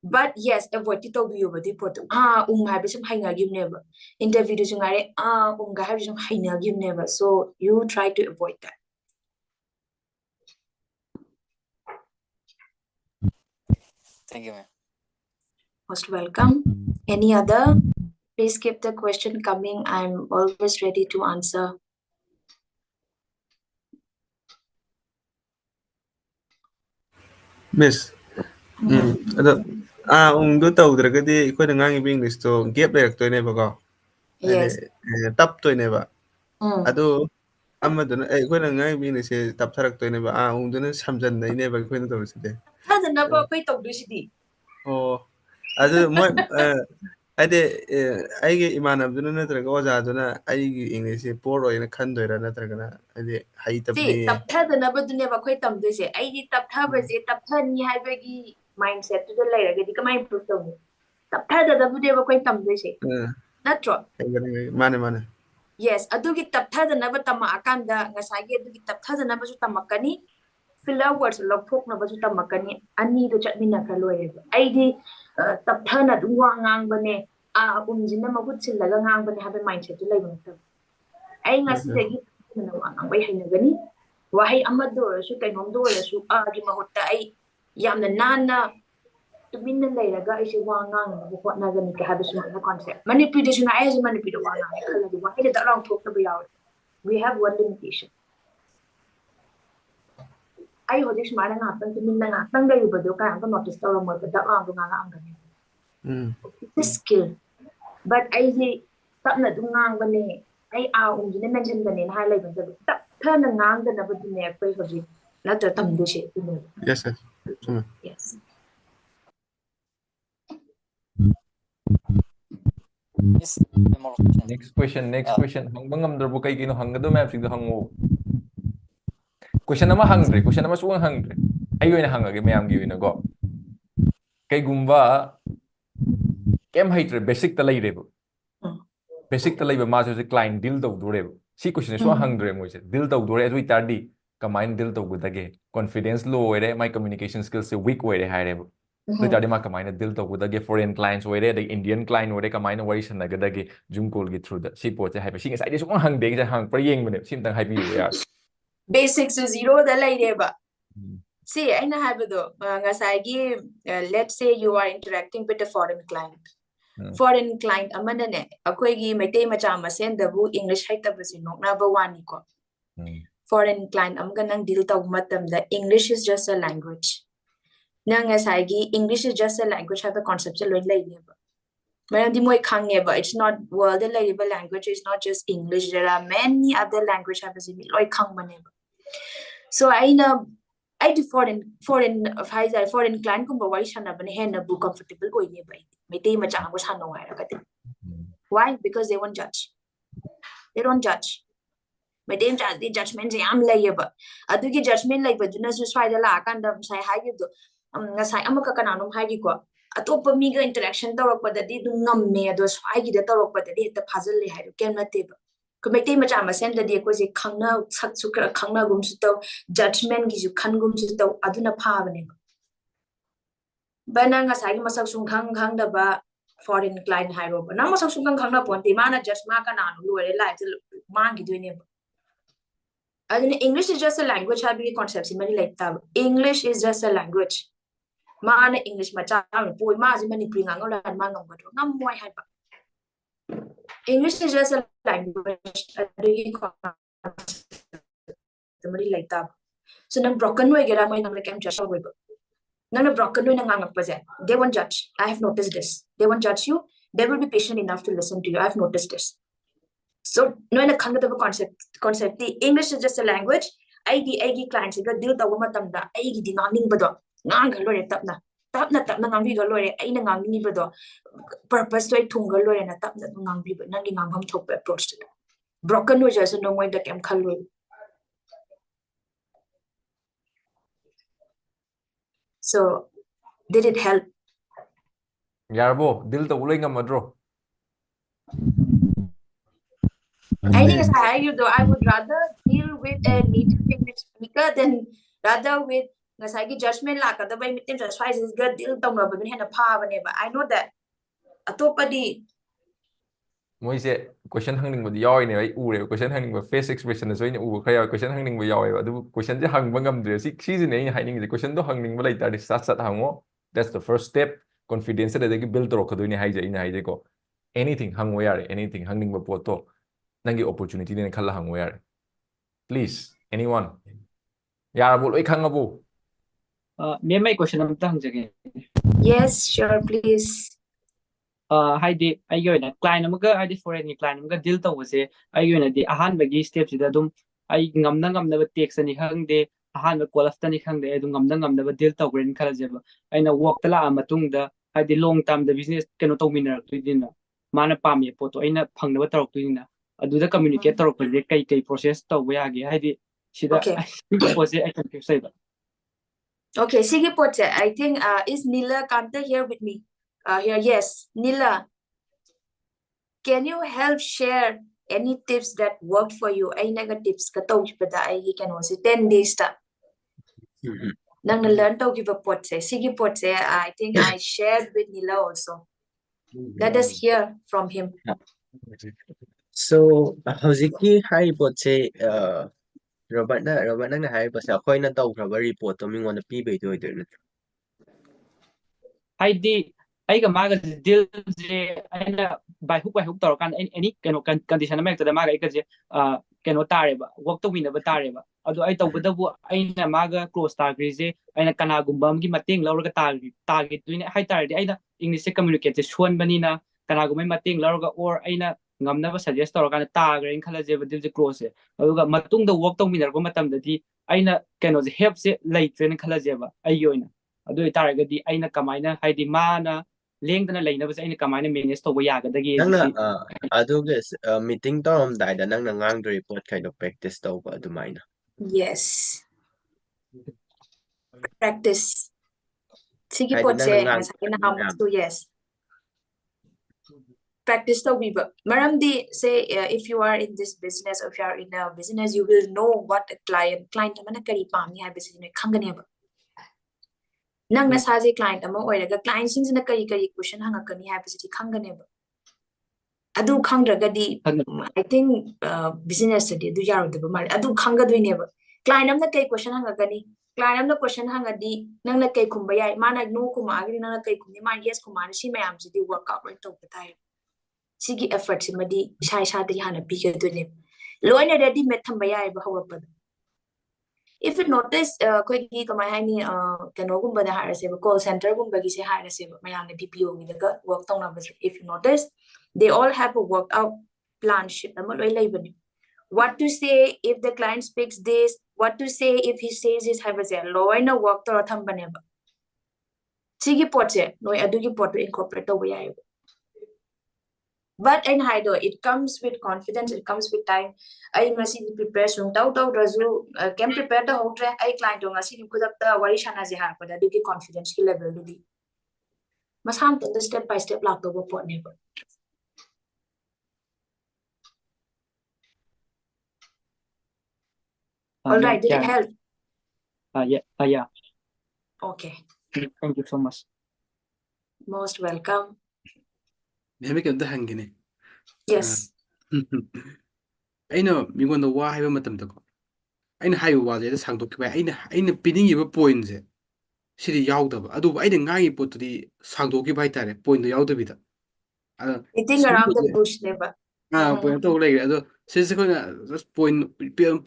But yes, avoid it over you, but the put have some hang give never. Interview to have some hang give never. So you try to avoid that. Thank you, ma'am. Most welcome. Any other? Please keep the question coming. I'm always ready to answer. Miss. Do tawdragadi ko nangangib English to gap directo neba ko. Yes. Tap to neba. Ado amaduna ko nangangib English tap tarak to neba duna samjan na neba ko na tawside. Hada na ba ko tawdusidi. Oh. Ado mo I imanam duna natraga oja duna English poro ina khandoira natraga na height of the taptha na ba dunya ba khoi tam duse ai taptha ba je taptha ni haibagi mindset to the layer gadi kamai improve to taptha da bu de ba khoi tam duse natro mane yes adugi taptha da na ba tama akanda ngasagi adugi taptha da na ba su tamakani filler words lokthok na ba su tamakani ani do chatmina ka loye ai di taptha na du wa ngang bane umjina magut sillaga ngang bane habe mindset to lay bane ai ngasi dagi way hainagani wahay amado su kay nomdo su agi mahutta ay yamna nana tuminna layraga ay si wangang buko na gani ka habis na concept manipulation na ay si manipulation wangang ay kala di wahay da lang talk na bayaw we have one limitation ay hodis mara nga tang tuminna nga tang gayu bado ka ang notice taw mo da lang do nga ang gani it's a skill but ay si tap na dungang bane I didn't mention the name highlight turn and ngang the number to near pray for you. Not a tongue dish. Yes, yes. Next question. Hangam der bukai kino hangado map sing hango. Question nama hangre. Question nama suang hangre. Ayo ina hangage mayam gi ina go. Kay gumba kem haitre basic talai rebo. Basic ta laiba ma se client deal to dure si question so hangdre mo se deal to dure as tardi combine deal to gudage confidence low ere my communication skills se weak ere haire to tardi ma combine deal to gudage foreign clients ere the Indian client ere combine wari sana gadage zoom call gi through the si po se haiba si ngai so hangde se hang pra yeng bane sim tang haibi yu ya basics to zero da laire ba see aina haibado ngasai gi let's say you are interacting with a foreign client foreign client amanane akoigi mete macha masen dabu English haitabasi nokna ba wani ko foreign client amga nang deal taw matam da English is just a language nang asagi English is just a language have a conceptual lay ba maram di moy khange ba it's not world lay ba language is not just English there are many other language have a loy khang bane ba so I do foreign client kumba wai sana bane hen na bu comfortable koi ne bai mete ma chang ko sana wai ra kati why because they won't judge they don't judge mete ma the judgment am lay ba adugi judgment like ba duna su swai da la kan da sai ha gi do ngasai amaka kana nom ha gi ko atopa mi ga interaction tawrak pa da di du ngam me do swai gi da tawrak pa da di ta phazal le ha ken na te ba committee macha ma sen da di ko je khangna sak su kra khangna gum su to judgment gi ju khan gum su to aduna pha bane bana nga sai masak sung khang da ba foreign client hairo ba na masak sung khang na pon ti mana judge ma kana no lo re lai mang gi doine English is just a language. Habi concept si mari like tab. English is just a language. Mana English macha boy ma si mani pri ngang ola ma ngam bado ngam moy hai ba. English is just a language. Mari like tab. So nang broken way gera moy nang like am just way ba. Nang broken way nang ngam pa ze. They won't judge. I have noticed this. They won't judge you. They will be patient enough to listen to you. I've noticed this. So no in a concept the English is just a language. I clients ga deal ta wama tamda I gi dinaming bado ngang galore tapna ngang bi galore I na ngang ni bado purpose to thung galore na tapna ngang bi nang gi ngang ham thok approach to broken no just no moy da kem khalwe. So did it help? Yarbo deal ta ulay ngamadro. I think as I you though I would rather deal with a native English speaker than rather with ngasagi judgment la kada by mitin just why is good deal tong rob bin hena pa bane ba I know that atopadi Moise question hangning bodi yaw ne ai ure question hangning ba face expression so ine u khaya question hangning ba yaw ba du question je hang bangam dre si ne hangning question do hangning ba lai ta sat hango. That's the first step. Confidence da gi build ro khadoi ne haije ko anything hang wa yare anything hangning ba poto nangi opportunity ne khalla hang wa yare. Please anyone yarabo loi khangabu me my question am tang jage. Yes sure please. Haidi ayoina client amaga haidi foreign client amaga deal tawse ayoina di ahan bagi step sida dum ai ngamna ba text ani hangde ahan ba call after ni hangde adum ngamna ba deal tawgren khalajeba aina work tala amatungda haidi long term the business keno tawminar tuidina mana pami poto aina phangna ba tarok tuidina aduda communicate tarok project kai process tawba yage haidi sida process I confuse say ba. Okay sige poche I think is Nila Kanta here with me? Here, yes. Nila, can you help share any tips that worked for you? Ay naga tips ka tawag pa da ay can also 10 days ta. Nang learn tawag iba potse. Sige potse, I think I shared with Nila also. Let us hear from him. So, howziki hai potse Robert na hai basa akoy na tawag report to ming wana pi do Haidi I maga deal je aina by hook torokan any condition make the maga ikaje keno tareba work to win ba tareba ado ai tawbadabu aina maga close target je aina kana gumba amgi mating lawraga target tuine hai tardi aina English se communicate shon banina kana gumai mating lawraga or aina ngamna ba suggest torokan target in khala je ba deal je close aduga matung da work to winner ba matam dadi aina keno je help se late train khala je ba ayoina adu targadi aina kamaina haidi mana lengdana lainabase aina kamaina manage tawba yagadagi nangna aduga meeting tawam daida nangna ngang report kind of practice tawba adumaina. Yes. Practice. Sige Haidi poche nangna masakina hamustu yes. Practice tawbiba. Maramdi say if you are in this business or if you are in a business you will know what a client amana kari pami ha business ne khangani ba. Nang nasaje client ama oiraga client sing na kari question hangakani ha business khangani ba. Adu khangragadi I think business study adu yarodaba mari adu khangadoine ba. Client amna kai question hangakani client amna question hangadi nangna kai khumba yai mana no kuma agri nangna kai khumni man yes kuma si mayam sidi work out right to batai. Sigi effort simadi sai diri hana bigger doine. Loina ready methamba yai ba hawapad. If you notice koigi kamai hani kano gumba da harase ba call center gumba gi se harase ba mayam ne BPO gi daga work tong na if you notice they all have a workout plan sheet. What to say if the client speaks this, what to say if he says this, have a say. Loina work to ratham baneba. Sigi potse, no adugi pot to incorporate the way. But in Haido, it comes with confidence, it comes with time. I must prepare some tau razu can prepare the whole track. I client on a city could up the Warishana Zihar, but I do get confidence level to be. Must have the step by step like the pot neighbor. All right, did it help? Yeah. Okay. Thank you so much. Most welcome. Maybe can the hanging. Yes. I know you want to why have a matam to go. ꯑꯩꯅ ꯍꯥꯏꯕ ꯋꯥꯁꯦ ꯁꯥꯡꯗꯣꯛꯈꯤꯕ ꯑꯩꯅ ꯄꯤꯅꯤꯡꯉꯤꯕ ꯄꯣꯏꯟꯠꯁꯦ ꯁꯤꯗꯤ ꯌꯥꯎꯗꯕ ꯑꯗꯨꯕꯨ ꯑꯩꯅ ꯉꯥꯡꯉꯤ ꯄꯣꯠꯇꯨꯗꯤ ꯁꯥꯡꯗꯣꯛꯈꯤꯕ ꯍꯥꯏꯇꯥꯔꯦ ꯄꯣꯏꯟꯠꯇꯣ ꯌꯥꯎꯗꯕꯤꯗ ꯑꯗꯣ Eating around the bush never. Point ꯑꯇꯧꯕ ꯂꯩꯈ꯭ꯔꯦ ꯑꯗꯣ ꯁꯤꯁꯦ ꯑꯩꯈꯣꯏꯅ ꯖꯁ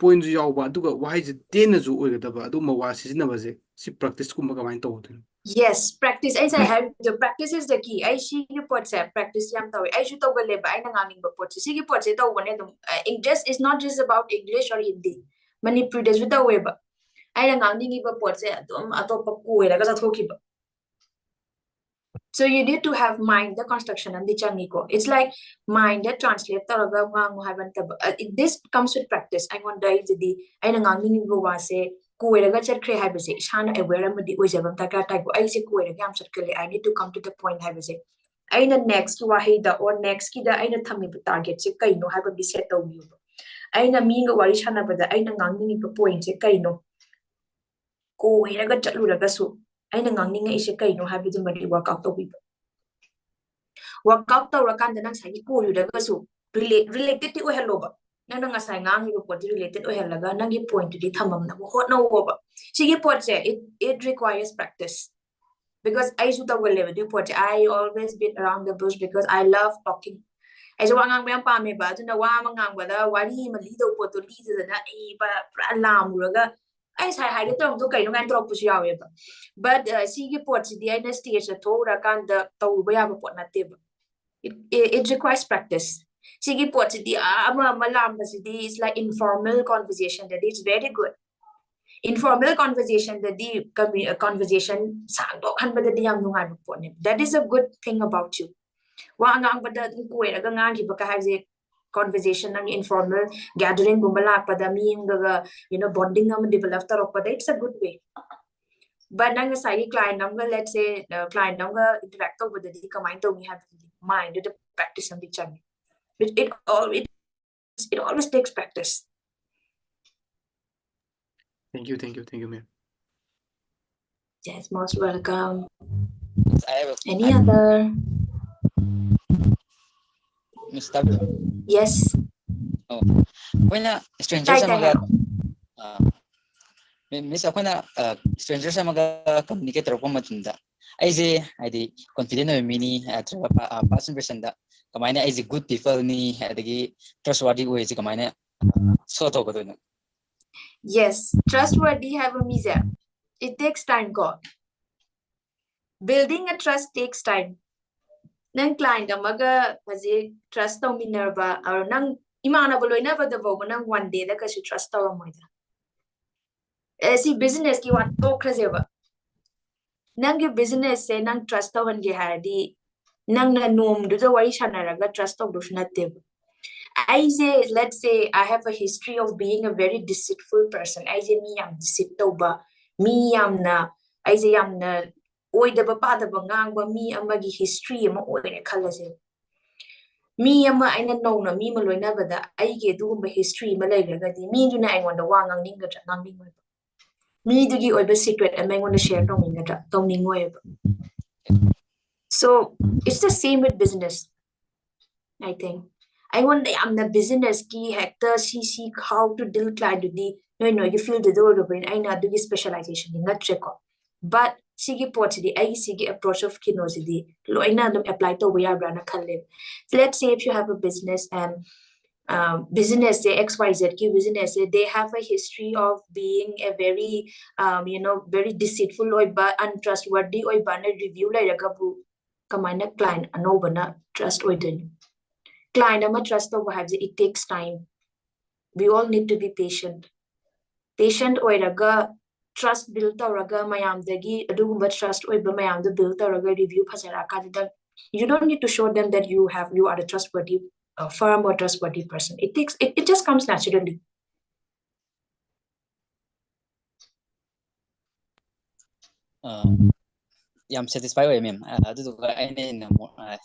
ꯄꯣꯏꯟꯠꯁꯨ ꯌꯥꯎꯕ ꯑꯗꯨꯒ ꯋꯥꯍꯩꯁꯦ ꯇꯦꯟꯅꯁꯨ ꯑꯣꯏꯒꯗꯕ ꯑꯗꯨꯒꯨꯝꯕ ꯋꯥ ꯁꯤꯖꯤꯟꯅꯕꯁꯦ ꯁꯤ ꯄ꯭ꯔꯥꯛꯇꯤꯁꯀꯨꯝꯕ ꯀꯃꯥꯏꯅ ꯇꯧꯒꯗꯣꯏꯅꯣ Yes, practice. I have the practice is the key. I see you put say practice yam tawi. I should tawga leba. I nanganing ba put. See you put say tawga ne dum. Just is not just about English or Hindi. Mani predes with tawi ba. I nanganing ba put say dum atopa kuwe la kaza thoki ba. So you need to have mind the construction and the chaniko. It's like mind that translate tawaga ngang haban tab. This comes with practice. I want to the I nanganing ba wa say. Kuweraga chatkre haibase isana aware amadi oijabam taka type aise kuweraga am chatkle I need to come to the point haibase aina next wahida or next kida aina thami target se kaino haiba bi set tawbi aina minga wari chana bada aina ngangni ba point se kaino kuweraga chatluraga su aina ngangni ise kaino haiba mari workout tawbi workout tawrakanda nang sai kuweraga su related to hello ba nang ngasai ngang yu pot related ohelaga nang gi point di thamam na hot no over sigi pot se it requires practice because I should have level do pot I always beat around the bush because I love talking I so wangang bang pa me ba na wa mangang ba da wari ma li do pot li de na e ba pra lam raga I sai hai de tong to kai no ngan trop pu yawe ba but sigi pot di I na stage to ra kan da to ba ya ba pot na te ba it requires practice Sigi potidi malam basidi is like informal conversation that is very good. Informal conversation that the conversation sangdok han bada diyam nungan pone. That is a good thing about you. Wa ngang bada kuwe aga ngang ki baka haje conversation nang informal gathering bumala pada mi ngaga bonding am develop tarok pada it's a good way. But nang sai client number let's say client number interact over the kamai to we have mind the practice and the channel. It always takes practice. Thank you, ma'am. Yes, most welcome. I have Any other? Mr. Yes. Oh, when strangers Miss Akona strangers communicate matunda. I say confident of mini at person person that kamina is good people ni adagi trustworthy way si kamina so to ko. Yes, trustworthy have a misa. It takes time, God. Building a trust takes time. Nang client amaga hazi trust to minerva or nang imana boloy na ba davo nang one day da kasi trust to moida. Si business ki wat to kraseva. Nang your business say nang trust to hangi hadi nang na nom do the wari shanaraga trust to dushnatib. I say, let's say I have a history of being a very deceitful person. I say me am deceitful ba, me am na. I say am na. Oy da ba pa da ba ngang ba me amagi history ama oy ne khalase. Me ama I na know na me maloy na ba da I ge du ba history ma lay ga di me du na I wanda wa ngang ning ga ngang ning ba. Me du gi oy ba secret am I wanda share tong ning ga tong ning oy ba. So it's the same with business. I think. I want the business key hector CC how to deal client to the no you feel the door open I not do the specialization in that check but sigi pot the I sigi approach of kinosity loina them apply to we are brand kalim. Let's say if you have a business and business say XYZ business they have a history of being a very very deceitful or untrustworthy or banner review like a gabu kamana client anobana trust or client ama trust over it takes time. We all need to be patient. Patient oiraga trust build oraga mayam dagi adugumba trust oiba mayam the build oraga review phasaraka. You don't need to show them that you are a trustworthy firm or trustworthy person. It just comes naturally. Yam satisfied way ma'am. Adu aina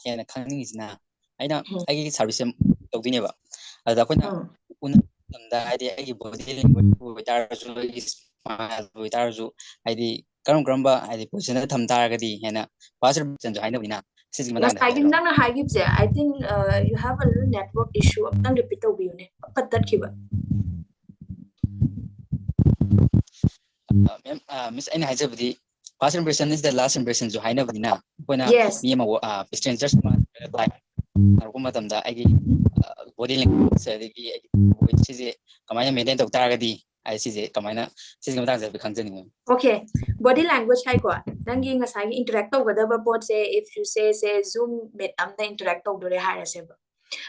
hena khangning isna. Aina agi service tawdineba. Ada kona una tamda adi agi body language tarju smile tarju adi karamba adi position tham taragadi hena passer chanjo haina bina. Yes, I think I think you have a little network issue. Repeat the view ne. Miss I hajabdi first impression is the last impression jo haina badina koina mi ma strangers ma like ko matamda agi body language adigi sije kamaya maintain tok taragadi ai sije kamana sije matang se khangjani. Okay, body language hai ko nangi ngasai interact togadaba pot se if you say zoom meet amda interact togdore haira se ba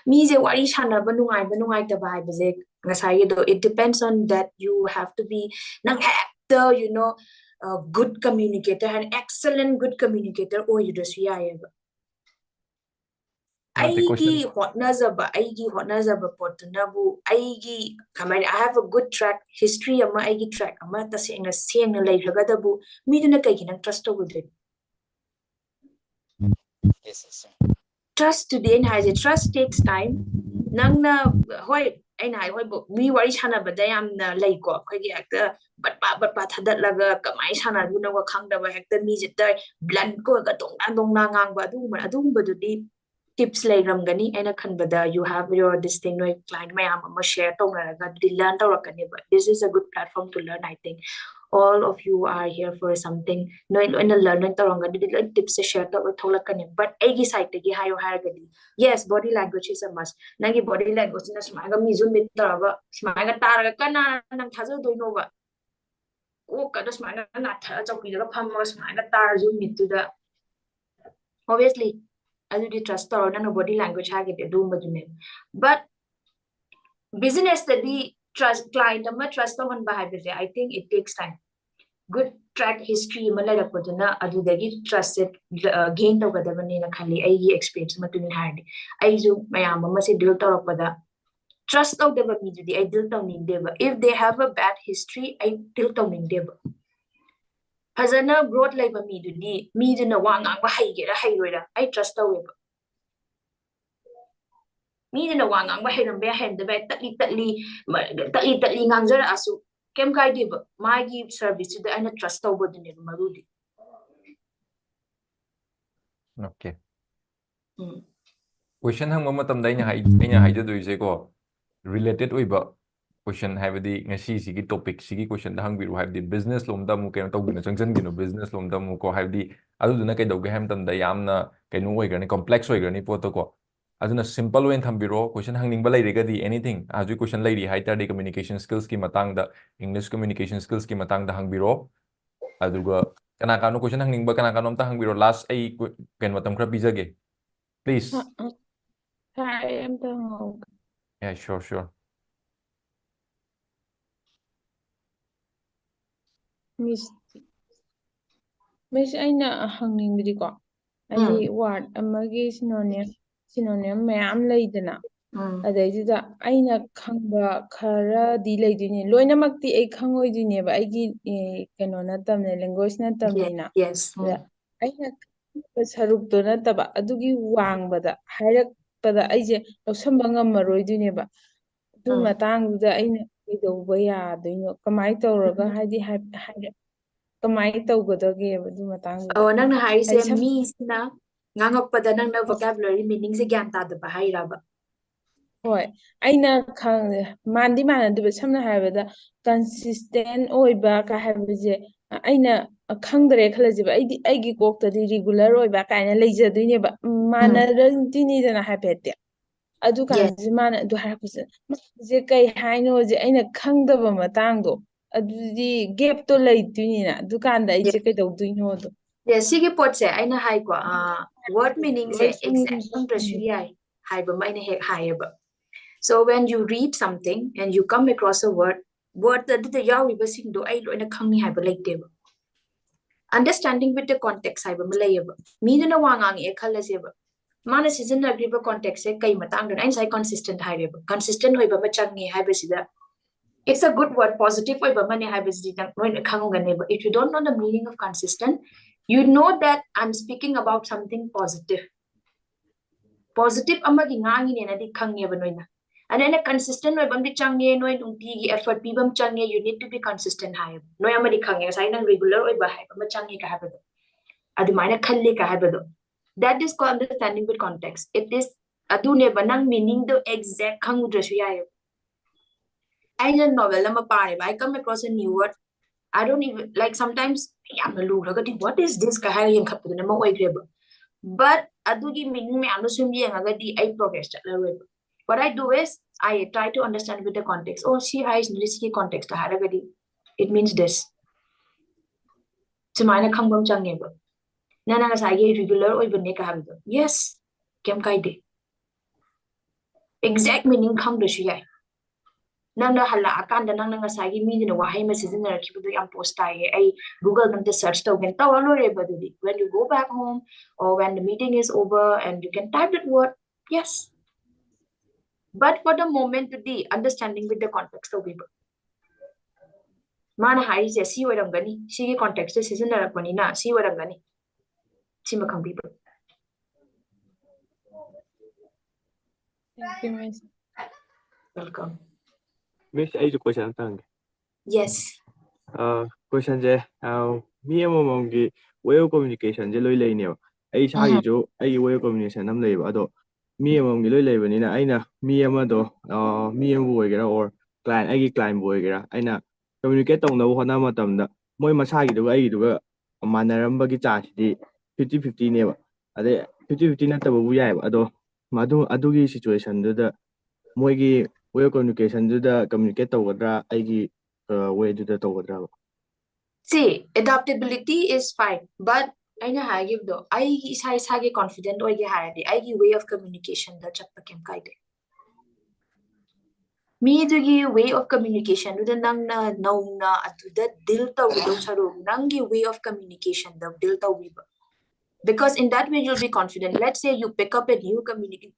mi je wari sanaba nungai ta ba ba ngasai do it depends on that you have to be nang the a good communicator and excellent good communicator or you just aigi hotnazaba potnabu aigi kamari I have a good track history ama aigi track ama tasengna sengna leiragadabu miduna kaigina trust togudre. Yes, sir. Trust today has a trust takes time nangna hoy aina hoy bo mi wari sana bada yamna laiko khogi hekta bat pa thadat laga kamai sana du na wa khangda ba hekta mi jita blunt ko ga dong na ngang ba adu du di tips lay ramgani aina khanbada you have your this thing no client mayam ama share tongaraga di learn tawrakani but this is a good platform to learn. I think all of you are here for something no in learning tawranga di tips share to tholakani but agi side gi hayo haragadi yes body language is a must nangi body language na smaga mi zoom mitaba smaga taraga kana nang thajo doino ba o kada smaga na tha chauki ga phamma smaga tar zoom mituda obviously I do trust or no body language hagite do but business study trust client ama trust on behavior I think it takes time good track history malala koduna adudagi trusted gain togadabani na khali ai experience matun hardi ai ju mayam ama se deal toropada trust out deba mi judi I deal tawning deba if they have a bad history I deal tawning deba Hazana growth labor me to me didn't want to get a high I trust the web. Me didn't want to hide and bear hand the bed that little answer as to Kem Kai give my give service to the and trust over the name Marudi. Okay. Question hang mama tam daina haida do ise ko related oiba question habdi ngasi sigi topic sigi question da hangbiru habdi business lomda mu keno tawgina changjan gino business lomda mu ko habdi aduna kai dawge ham tam da yamna kainu oigrani complex oigrani poto ko aduna simple way thambiro question hangning ba lairi gadi anything aju question lairi haita de communication skills ki matang da english communication skills ki matang da hangbiro aduga kana kanu question hangning ba kana kanu amta hangbiro last ai ken matam khra bijage please. Hi, em Denil. Yeah, sure. Miss aina hangningdi ko ai word amagi synonym mayam leidana adaisida aina khangba khara di leidini loinamakti ai khangoidini ba aigi keno na tamne language na tamne yes aina saruk to na taba adugi wangbada hairak pada aije losamba ngamaroidini ba du matangda aina kaidoba yadoino kamai tawraga haidi kamai tawgadage du matangda oh nang na haise mi sina ngangakpada nang na vocabulary meaning se gyan ta da ba hairaba hoi aina khang mandi manadba samna haibada consistent oiba ka haibaje aina khangdare khalajiba aigi koktadi regular oiba kaina leijadoineba manadini dana haibete adu kanji mana du harapuse je kai haino je aina khangdaba matangdo adudi gap to leidunina dukanda ai je kai dawduino do yes sigi potse aina hai ko word meaning se exact understand yai haiba maina he haiba so when you read something and you come across a word that the yawi basing do ai loina khangni haiba leiteba understanding with the context haiba malayeba mina wangang e khalaseba mana season agriba context se kai matang don ai sai consistent haiba consistent hoiba ma changi haiba sida it's a good word positive hoiba mane haiba sida noina khanganeba if you don't know the meaning of consistent you know that I'm speaking about something positive amagi ngangi ne na di khangeba noina and then a consistent way bam di change no nungti gi effort pi bam change you need to be consistent hai no amadi khange sai nang regular way ba hai bam change ka ha ba adu maina khalle ka ha ba that is called understanding with context it is adu ne banang meaning the exact khangu drasu ya I learn novel ama pare I come across a new word I don't even like sometimes what is this but adugi meaning me I progress. What I do is I try to understand with the context. Oh, she has risky context. It means this. So mine kangbam changeba. Nana regular or yes, kem kaide. Exact meaning kang the Nanga hala akanda nanga sagi meaning wahai message in the yam post I Google them to search token when you go back home or when the meeting is over and you can type that word, yes. But for the moment today, understanding with the context of people. Mana hai is a see what I'm gani, see context is isn't a panina, see what I'm gani. Simakang people. Thank you, Miss. Welcome. Miss, I have a question. Yes. Question je, me among way of communication, jelly lane. I shaggy Joe, I way of communication, I'm labor. Ado, me among the labor in Aina, me amado, me and Boyger or client, I client Boyger. Aina communicate on the Wanamatam, the Moy Masagi, the way you do a manarambagi charge, the 50-50 never. Are they 50-50 at the Wuya, Ado, Madu Adugi situation, the Moigi way of communication, do the communicate over I way to the over. See, adaptability is fine, but I give though. I is confident or I way of communication that chapter kaide. Me do way of communication do the nang na atu the dilta widow charu nangi way of communication the dilta wiba. Because in that way you'll be confident. Let's say you pick up a new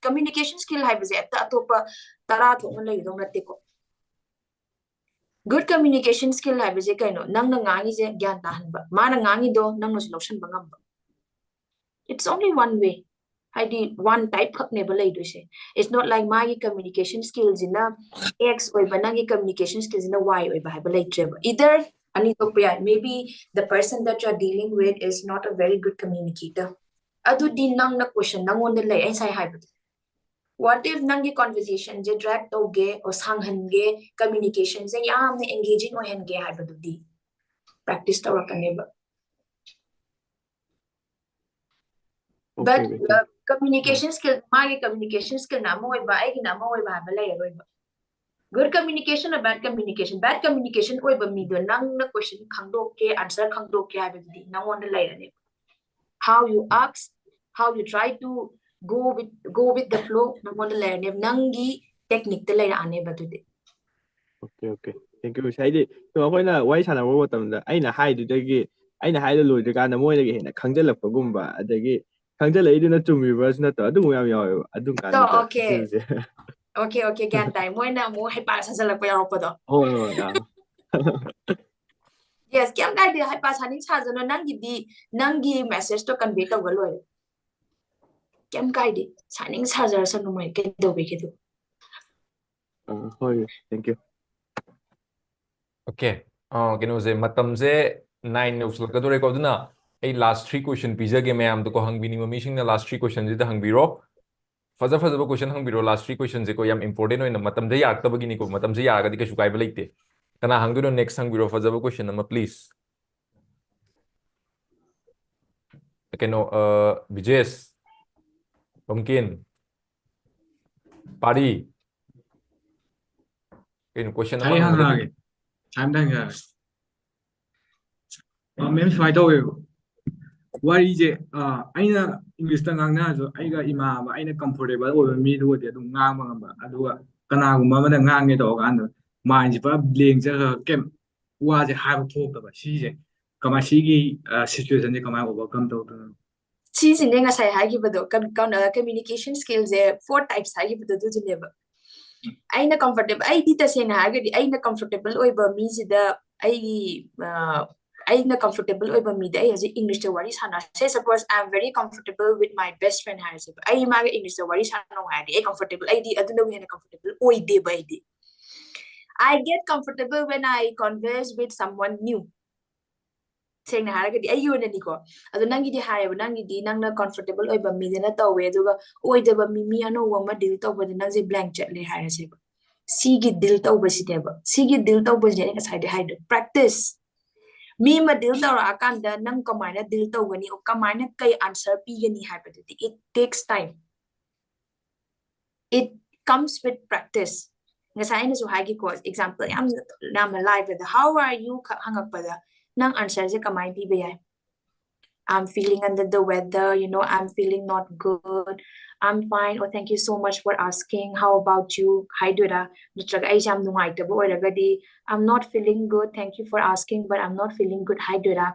communication skill hai base atopa tara thong la yidong natiko. Good communication skill hai base kaino nang na ngangi je gyan tahan ba mana ngangi do nang no solution bangam ba. It's only one way. I did one type of never it's not like my communication skills in a X or banangi communication skills in a Y or either maybe the person that you're dealing with is not a very good communicator. Adu din nang na question nang on the lay what if nangi conversation je drag toge or sanghange communication ze engaging or henge habadu practice to neighbor. But communication skill, my communication skill na mo iba ay gina mo iba balay iba. Good communication or bad communication? Bad communication o iba mi do nang na question khangdo ke answer khangdo ke ay di nang on the lay. How you ask, how you try to go with the flow nang on the lay nangi technique the lay ane ba today. Okay. Thank you. Say so ako'y why sana mo matamda ay na hide dagi ay na hide lo de kana mo lagi na khangjalap gumba adagi khangjalai na chumibas na to adu yam yaw adu kan so okay gan time mo na mo hay pa sa salak pa yaw pa do. Oh yes kyam dai de hay pa sa ning sa no nangi message to convey to galo kyam kai de sa ning sa jar sa no mai ke do be ke do. Thank you. Okay. Kinoze matamze 9 usulkadore ko duna ay last 3 question pizage mayam to ko hangbini mamising na last 3 questions ita hangbiro faza question hangbiro last 3 questions ko yam important oina matamde yak tabagini ko matamze yaga di ka shukai balaite kana hangbiro next hangbiro faza question nama please keno Bijes Pumpkin Pari keno question nama hangbiro I'm done. Ma'am, try to what is it? I English tangana so I got ima I comfortable over me to the Nanga Adua Kanaguma and Nanga dog and minds but blinks came was a high talk about she Kamashigi situation they come out welcome to She's in a say high communication skills 4 types high but the never. I na comfortable. I did the same. I na comfortable. Over me the I na comfortable over me. I as English the worries hana. Say suppose I'm very comfortable with my best friend has. I mag English the worries hana. I comfortable. I don't know when comfortable. Oi day by day. I get comfortable when I converse with someone new. Saying na haragadi ayu na niko ado nangi di haya nangi di nang na comfortable oi ba mi na tawe aduga oi de ba mi ano wa ma dil taw ba nang je blank chat le haya se ba sige dil taw ba si de ba sige dil taw ba je ka side hide practice mi ma deal tawra kanda nang kamaina deal tawgani o kamaina kai answer pigani haibadudi it takes time. It comes with practice. Ngasai na so hagi ko example am nam live with how are you hangakpada nang answer je kamai pi bayai. I'm feeling under the weather, you know, I'm feeling not good. I'm fine. Oh, thank you so much for asking. How about you? Hi, Dura. I'm not feeling good. Thank you for asking, but I'm not feeling good. Hi, Dura.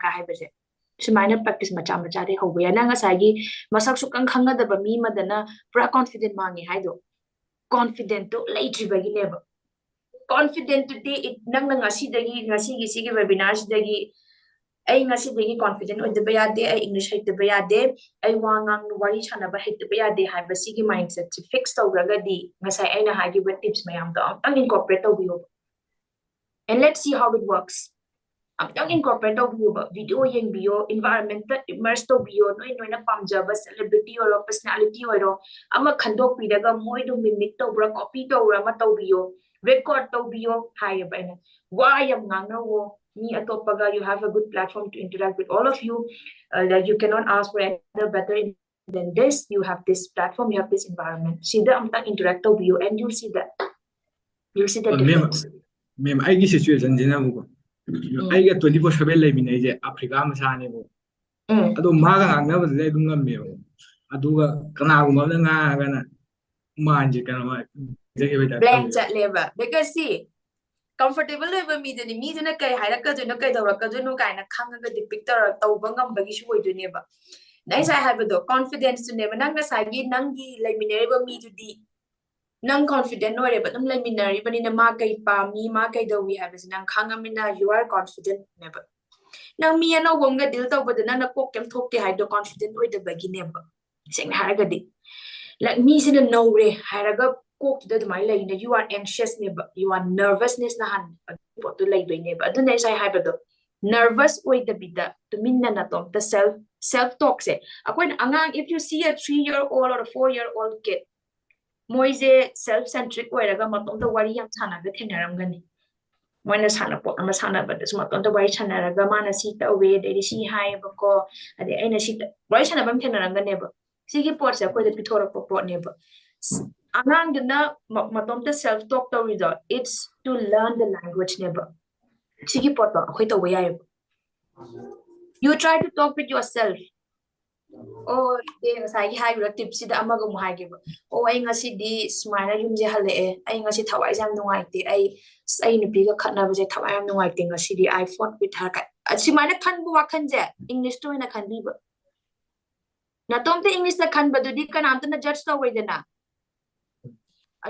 Sumana practice macha de ho ya nang asagi masak su kang khanga da ba mi madana pra confident mangi hai do confident to later bagi never confident today it nang ngasi gi sigi webinar dagi ay ngasi dagi confident o deba yade ay English hay deba yade ay wangang wari chana ba hay deba yade hay ba sigi mindset to fix tawraga di ngasay ay na hagi ba tips mayam to ang incorporate tawiyo and let's see how it works. Ang incorporate tawiyo ba video yang bio environment immerse tawiyo no na pamjaba celebrity or personality or ama khandok pidaga moi do mimic tawra copy tawra ma tawiyo record tawiyo hay ba ina wayam nganga wo me atopaga you have a good platform to interact with all of you that you cannot ask for any better than this. You have this platform, you have this environment. See the interact with you and you'll see that difference. Ma'am, I get situation jina buko. I get 24/7 live in Asia, Africa masane buko. Ado maga ngna ba le dunga me. Aduga kana guma nga kana manje kana blank chat level because see comfortable level me dana kai haira ka duna kai dawra ka dunu kai na khanga ga depictor tawbangam bagi shu idune ba nice I have the confidence to never nang sa gi nangi leminary ba me to di nang confident no re but leminary ba ni na ma kai pa mi ma kai do we have is nang khanga mina you are confident never nang mi ano wonga deal taw ba dana na ko kem thok ke hai do confident oi de bagi never sing haira ga di like me sin no re haira ga you are anxious you are nervousness na han to lay do na sai hai ba nervous oi the bida to minna na tom the self talk se akoin angang if you see a 3-year-old or a 4-year-old kid moise self centric oi raga matom the wari yam chana ga thenaram gani moina sana pot ama sana ba this matom the wari chana raga mana si ta we de si hai ba ko ade aina si wari chana bam thenaram gani ba si gi pot se ko de pithora pot ne ba anang dina matom the self talk to result it's to learn the language never sigi poto khoi to way you try to talk with yourself oh de sai gi hai ro tips da amaga mu hai ge oh ai ngasi di smile yum je hale ai ngasi thawai jam nuai te ai nupi ga khatna ba je thawai jam nuai te ngasi di I fought with her ka simana khan bu wa khan je English to na khan bi ba na tom te English na khan ba du di kan am ta na judge to way de na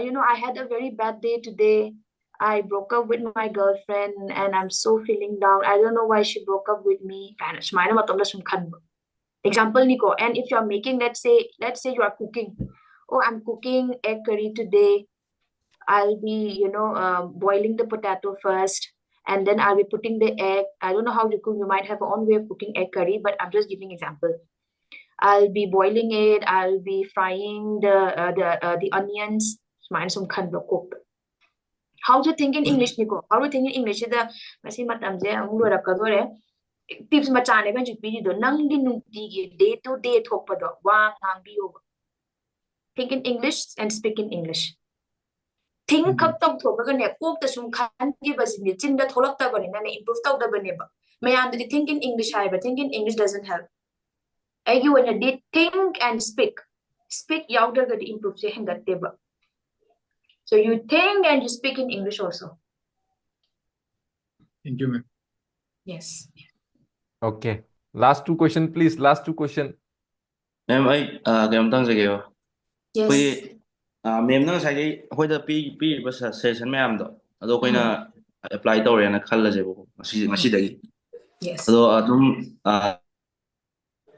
you know, I had a very bad day today. I broke up with my girlfriend and I'm so feeling down. I don't know why she broke up with me. Example, Nico. And if you're making, let's say you are cooking. Oh, I'm cooking egg curry today. I'll be, you know, boiling the potato first. And then I'll be putting the egg. I don't know how you cook. You might have your own way of cooking egg curry, but I'm just giving example. I'll be boiling it. I'll be frying the onions. How to think in English, Nico? How to think in English? The masi matam je ang lura kadore tips machane kan jupi do nang di nunti day to day thokpa do wang ang biyo. Think in English and speak in English. Think kap tok thokpa ne kok ta sum khan ki basini chin da tholak ta bani na improve ta da bani ba. Mayam di think in English hai but think in English doesn't help. You when you did think and speak yauda ga improve je hengat ba. So you think and you speak in English also. Thank you, ma'am. Yes. Okay. Last 2 questions, please. Last 2 questions. Ma'am, I yes. Ma'am, na say hoy the P session ma'am do. Ado ko na apply to re na khalla je bo. Masi dagi. Yes. Ado adum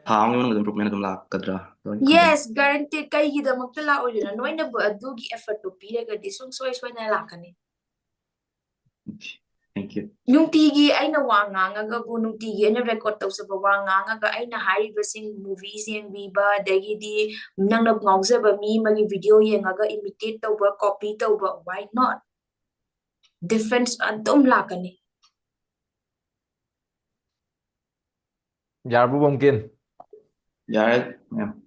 how yung improvement dum la kadra. Yes, guaranteed kay gida magtala o yun. Noy na ba adugi effort to pila ka di sung soy na lakani. Thank you. Nung tigi ay nawanga nga bu nung tigi ay na record taw sa bawanga nga ay na high grossing movies yung biba dagi di nang nagngawsa ba mi magi video yung nga imitate taw ba copy taw ba why not? Difference adum lakani. Yarbu mungkin. Yare, ma'am.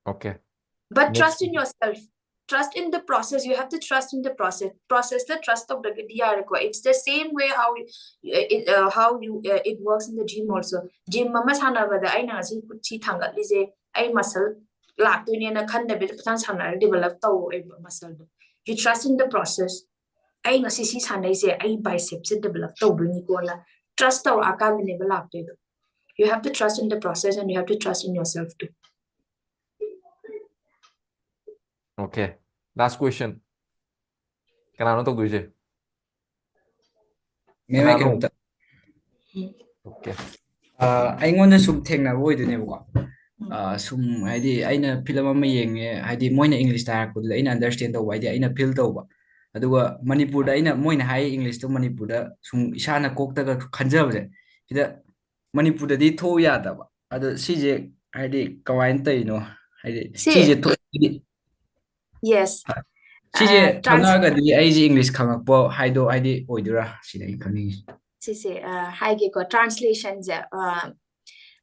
Okay. But Next. trust in yourself. Trust in the process. You have to trust in the process. Process the trust of the DRQ. It's the same way how it works in the gym also. Gym mama sana bada ay na si thangat lise ay muscle lak tu ni na khanda bit patan sana develop to muscle. You trust in the process. Ay na si sana ise ay biceps develop to ni ko na trust our akal ni lak tu. You have to trust in the process and you have to trust in yourself too. Okay. Last question. Kenapa untuk tujuh? Memang kita. Okay. Aingona sum thengna boidune ko. Sum haidi aina film ama yenge haidi moina English tarak pud aina understand to haidi aina feel to ba. Aduga Manipur da aina moina hai English to Manipur da sum isana kokta ga khanjabje. Sida Manipur da di tho ya da ba. Adu sije haidi kawain tai no haidi sije to Yes. Sije khangnaga di aiji English khangakpo haido haidi oidura sida khangni. Sise haige ko translation ja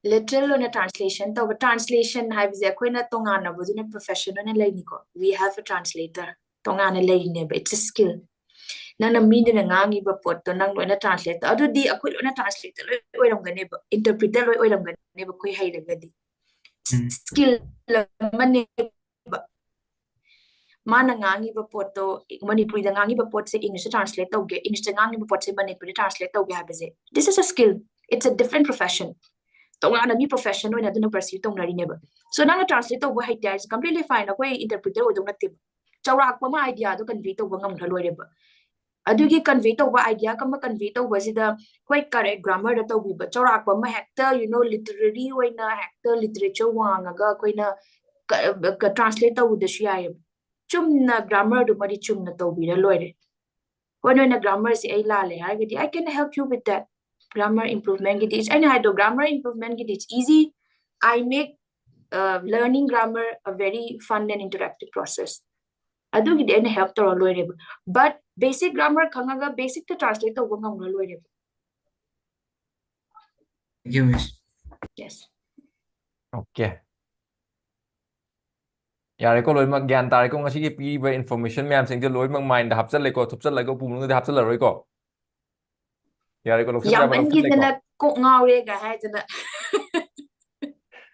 literal on a translation to translation hai bije koina tongana boduna professional na leini ko we have a translator tongana leini ba it's a skill nana mean na ngangi ba pot to nang loina translate adu di akoi loina translate oiram gane ba interpreter oiram gane ba koi hai daga di skill mane mana ngangi ba pot to Manipuri da ngangi ba pot se English translate to ge English ngangi ba pot se Manipuri translate to ge ha bije this is a skill it's a different profession tongana mi profession oina duna pursue tongnari neba so nanga translate to hai tia is completely fine akoi interpreter odong natte chawrak pa ma idea do convey to ngam thaloi reba adugi convey to ba idea kam convey to ba sida koi correct grammar da to bi ba chawrak pa ma hector you know literary oina hector literature wanga ga koina translate to the shia chumna grammar do mari chumna to bi la loire when na grammar si ai la le I can help you with that grammar improvement it is and I do grammar improvement it is easy I make learning grammar a very fun and interactive process adu gi den help to loire but basic grammar khangaga basic to translate to ngam loire yes Okay. Yare ko loi mak gyan tare ko ngasi ki pi ba information myam sing je loi mak mind da hapsal le ko thupsal le ko pum da hapsal roi ko. Yare ko loksal yam ba an loksal gi le ko. na ko ngaure ga ha jana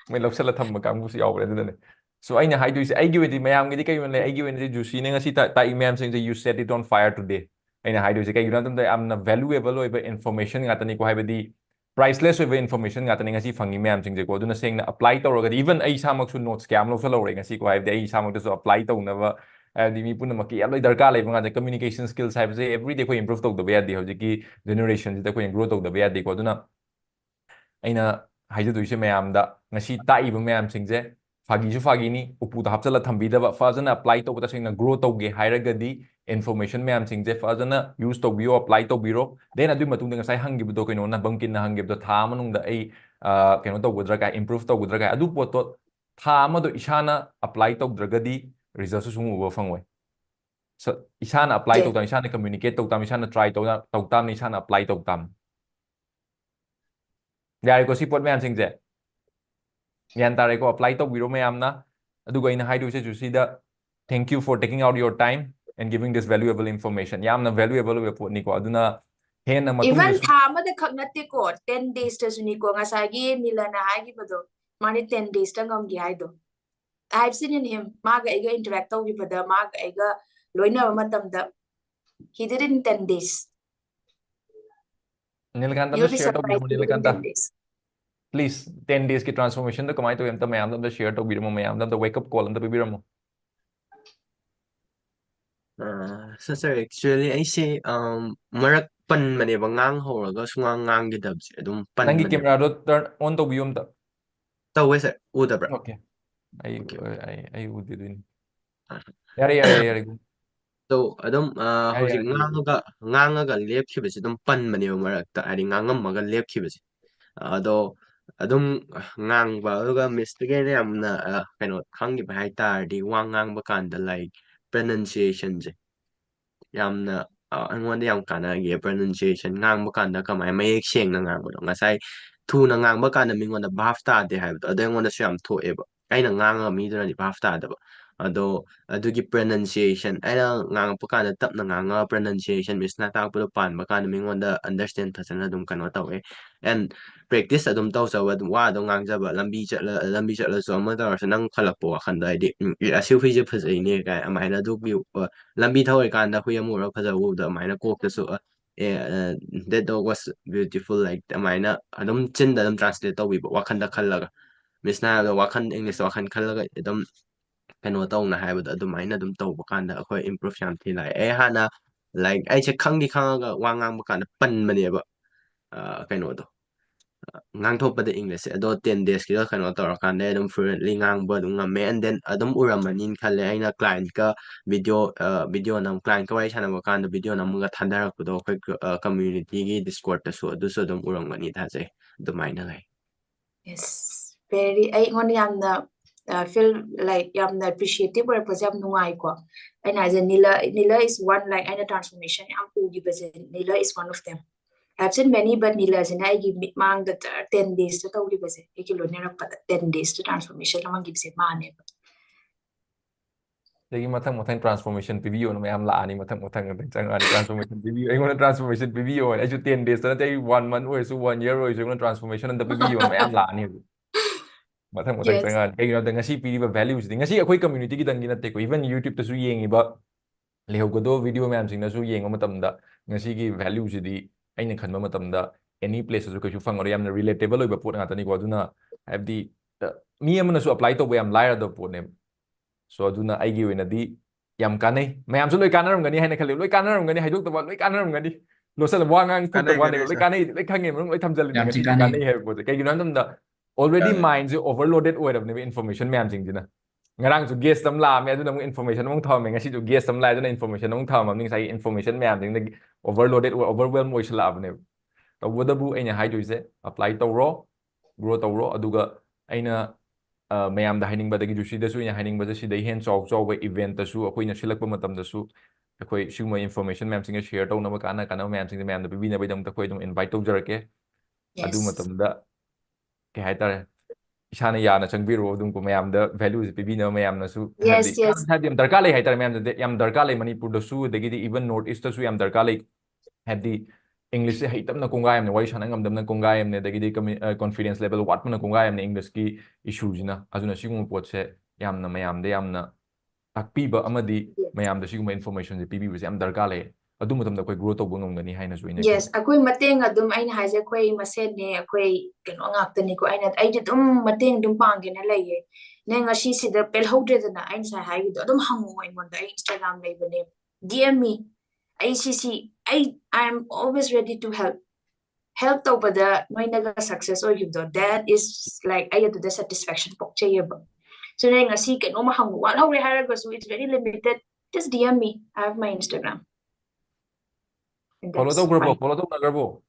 Mai loksal la tham ka mu si yaw re dane. So aina hai du is ai gi wedi mayam gi kai le ai gi wedi juicy ne ngasi ta imam sing je you set it on fire today. Aina hai du is kai gi nam am na valuable oi ba information nga tani ko hai badi priceless oi ba information nga tani ngasi fangi mayam sing je ko duna sing na apply to ro ga even ai samak su notes scam lo so lo re ngasi ko hai badi ai samak to apply to na ba di mi puna maki yam loi darka lai nga communication skills hai ba every day ko improve to the way di hoji ki generation da ko grow to the way di ko duna aina haiju duise mayam da ngasi ta iba mayam singje fagi ju fagi ni upu da hapsala thambi da fazana apply to ta singna grow to ge hairaga di information mayam singje fazana use to bio apply to biro then adu matung da ngasai hangi bu do kaino na bangkin na hangi bu tha manung da ai kaino to gudra ka improve to gudra ka adu poto tha ma do isana apply to dragadi result su sumu ba fangwai so isana apply to ta isana communicate to tam isana try to tam ni isana apply to tam yari ko si pot mayam singje yan tare ko apply to biro mayam na adu ina hai du se ju sida thank you for taking out your time and giving this valuable information yamna valuable we pot ni ko aduna hen na matung even thama da khak natte ko 10 days ta suni ko ngasa gi nilana ha gi bodo mani 10 days ta ngam gi hai do I've seen in him maga ega interact with the maga ega loina matam da he did it in 10 days Nilkanta you'll to be share to surprised he did it in 10 days please 10 days ki transformation to kamai to emta mayam da share to biramo mayam da wake up call da biramo So sir actually I say marak pan mane bangang horaga sungang ngang gidab se adum pan nangi mane camera do turn on to biyom ta tawe sir udabra okay I would do it yare so adum hojik ngangaga lepkhibase adum pan mane marakta ari ngangammaga lepkhibase ado adum ngangba aduga mistake ne amna kaino khangi ba hai tardi wang ngangba kanda like pronunciation je yamna angwanda yam kana ge pronunciation ngangba kanda kamai mayek seng na ngangba ngasai thuna ngang ba kana mingon da bahaf ta de hai ado ngon da syam tho eba aina ngang mi dra ni bahaf ta da ado adugi pronunciation aina ngang pa kana tap na ngang pronunciation misna ta pu pan ba kana mingon da understand thasana dum kano tawe and practice adum taw sa wa do ngang ja ba lambi chatla so ma da sa nang khalak po khan da di asu phi je phasai ne ka amaina du bi lambi thawai kan da hu yamu ra phaja wu da amaina kok ta so that dog was beautiful like amaina adum chin da adum translate taw bi wakhan da khallaga misna da wakhan english wakhan khallaga adum kano taw na hai ba adum aina adum taw ba kan da akhoi improve yam thi lai hana like ai che khang di khang ga wa ngang ba kan pan ma ne ba kano do ngang thop ba da english ado 10 days ki kano tor kan de adum fluently ngang ba dum ngam and then adum uram manin khale aina client ka video nam client ka wai chana ba kan video nam ga thandar ku do khoi community gi discord ta so adu so adum uram ngani tha je adum aina lai Yes, very. I only am the feel like I'm the appreciative or present nungai ko. And as a Nila is one like any transformation. I'm Nila is one of them. I've seen many, but Nila is I give me mang that 10 days to tell you was a kilo near 10 days to transformation. I'm gives it man. Lagi matang transformation PBO na may am laani matang transformation PBO ay ngona transformation PBO ay 10 days na tay 1 month or so 1 year or so ngona transformation na PBO na may am laani matang changan kay ngona ngasi PBO values di ngasi akoy community gidan ginate ko even YouTube ta su yengi ba leho ko do video mayam sing na su yengo matamda ngasi gi values di ay khanba matamda any place su ko su fangor yamna relatable oiba pot ngata ni ko aduna abdi mi amna su apply to ba yam laira do pot ne so aduna aigi wena di yam kanai mayam su loi kanaram gani haina khale loi kanaram gani haidok to loi kanaram gani lo sal wangang put to wane loi kanai loi khange loi thamjal ni ngasi kanai hai bo kai ginan dum da already minds overloaded with of information mayam jing dina ngarang su guest tam la me aduna information mong tham ngasi su guest tam la aduna information mong tham ning sai information mayam jing overloaded or overwhelmed oi sala abne to wodabu aina haidu se apply to ro grow to ro aduga aina mayam da hining badagi jusi da su ina hining bada si da hen chaw ba event da su akoi na silak ba matam da su akoi sugma information mayam singa share to na ba kana mayam singa mayam da bi na ba dam da koi dum invite to jarake adu matam da ke hai tare isana ya na changbiro dum ko mayam da values bi na mayam na su hadi yam darka lai hai tare mayam da yam darka lai manipur da su da gi even north east da su yam darka lai hadi English se haitam na kungai amne wai shana ngam dam na kungai amne dagi di confidence level wat na kungai amne English ki issue jina azuna sigum pot se yamna mayam de yamna takpi ba amadi mayam da sigum information je pb se am darka le adu matam da koi grow to bungam gani haina su ina Yes, akoi mateng adum aina haje koi masen ne akoi keno ngak tani ko aina ai dum mateng dum pang gena laye ne ngasi si da pel hode da aina sa hai adum hangu ai mon da Instagram lai bane DM me I'm always ready to help to but the noinaga success or you do that is like I do the satisfaction pok chayeba so then ngasi keno ma hangu wala we haraga so it's very limited just DM me. I have my Instagram. Follow to grabo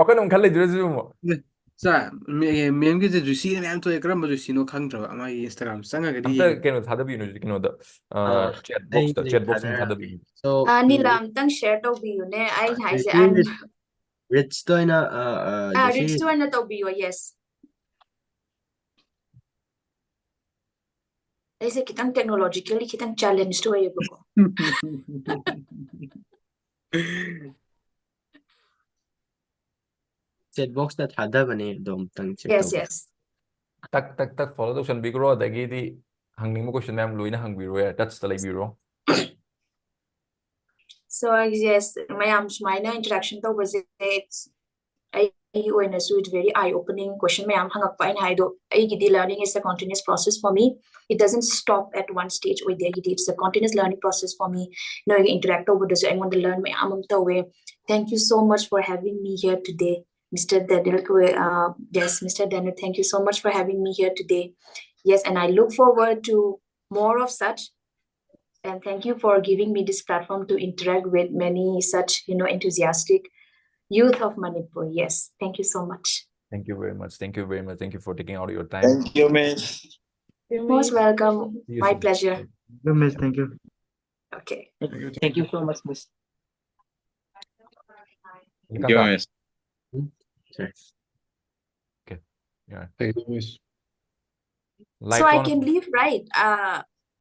wakana khalle jure mo sa mem ge juicy ne am to ekram juicy no khang tra ama Instagram sanga ga di keno thada bi no keno da chat box ni thada bi so nilam tang share to bi ne ai hai se an rich to ina rich to na to bi yes ai se kitang technologically kitang challenge to ay ko chat box ta thada bane dom tang check yes tak follow to san bigro dagi di hangning mo question ma'am loina hangbiro ya touch ta biro so yes mayam smina interaction to was it's I when so it's very eye opening question mayam hangak pa ina do ai gidi learning is a continuous process for me it doesn't stop at one stage or there it's a continuous learning process for me you know you interact over so I want to learn mayam to way thank you so much for having me here today Mr. Denil, yes, Mr. Denil, thank you so much for having me here today. Yes, and I look forward to more of such. And thank you for giving me this platform to interact with many such, enthusiastic youth of Manipur. Yes, thank you so much. Thank you very much. Thank you very much. Thank you for taking out your time. Thank you, Miss. You're most welcome. My pleasure. Miss, thank you. Okay. Thank you so much, Miss. Thank you, Miss. Okay. Yeah. Thank you, Miss. So I can leave, right?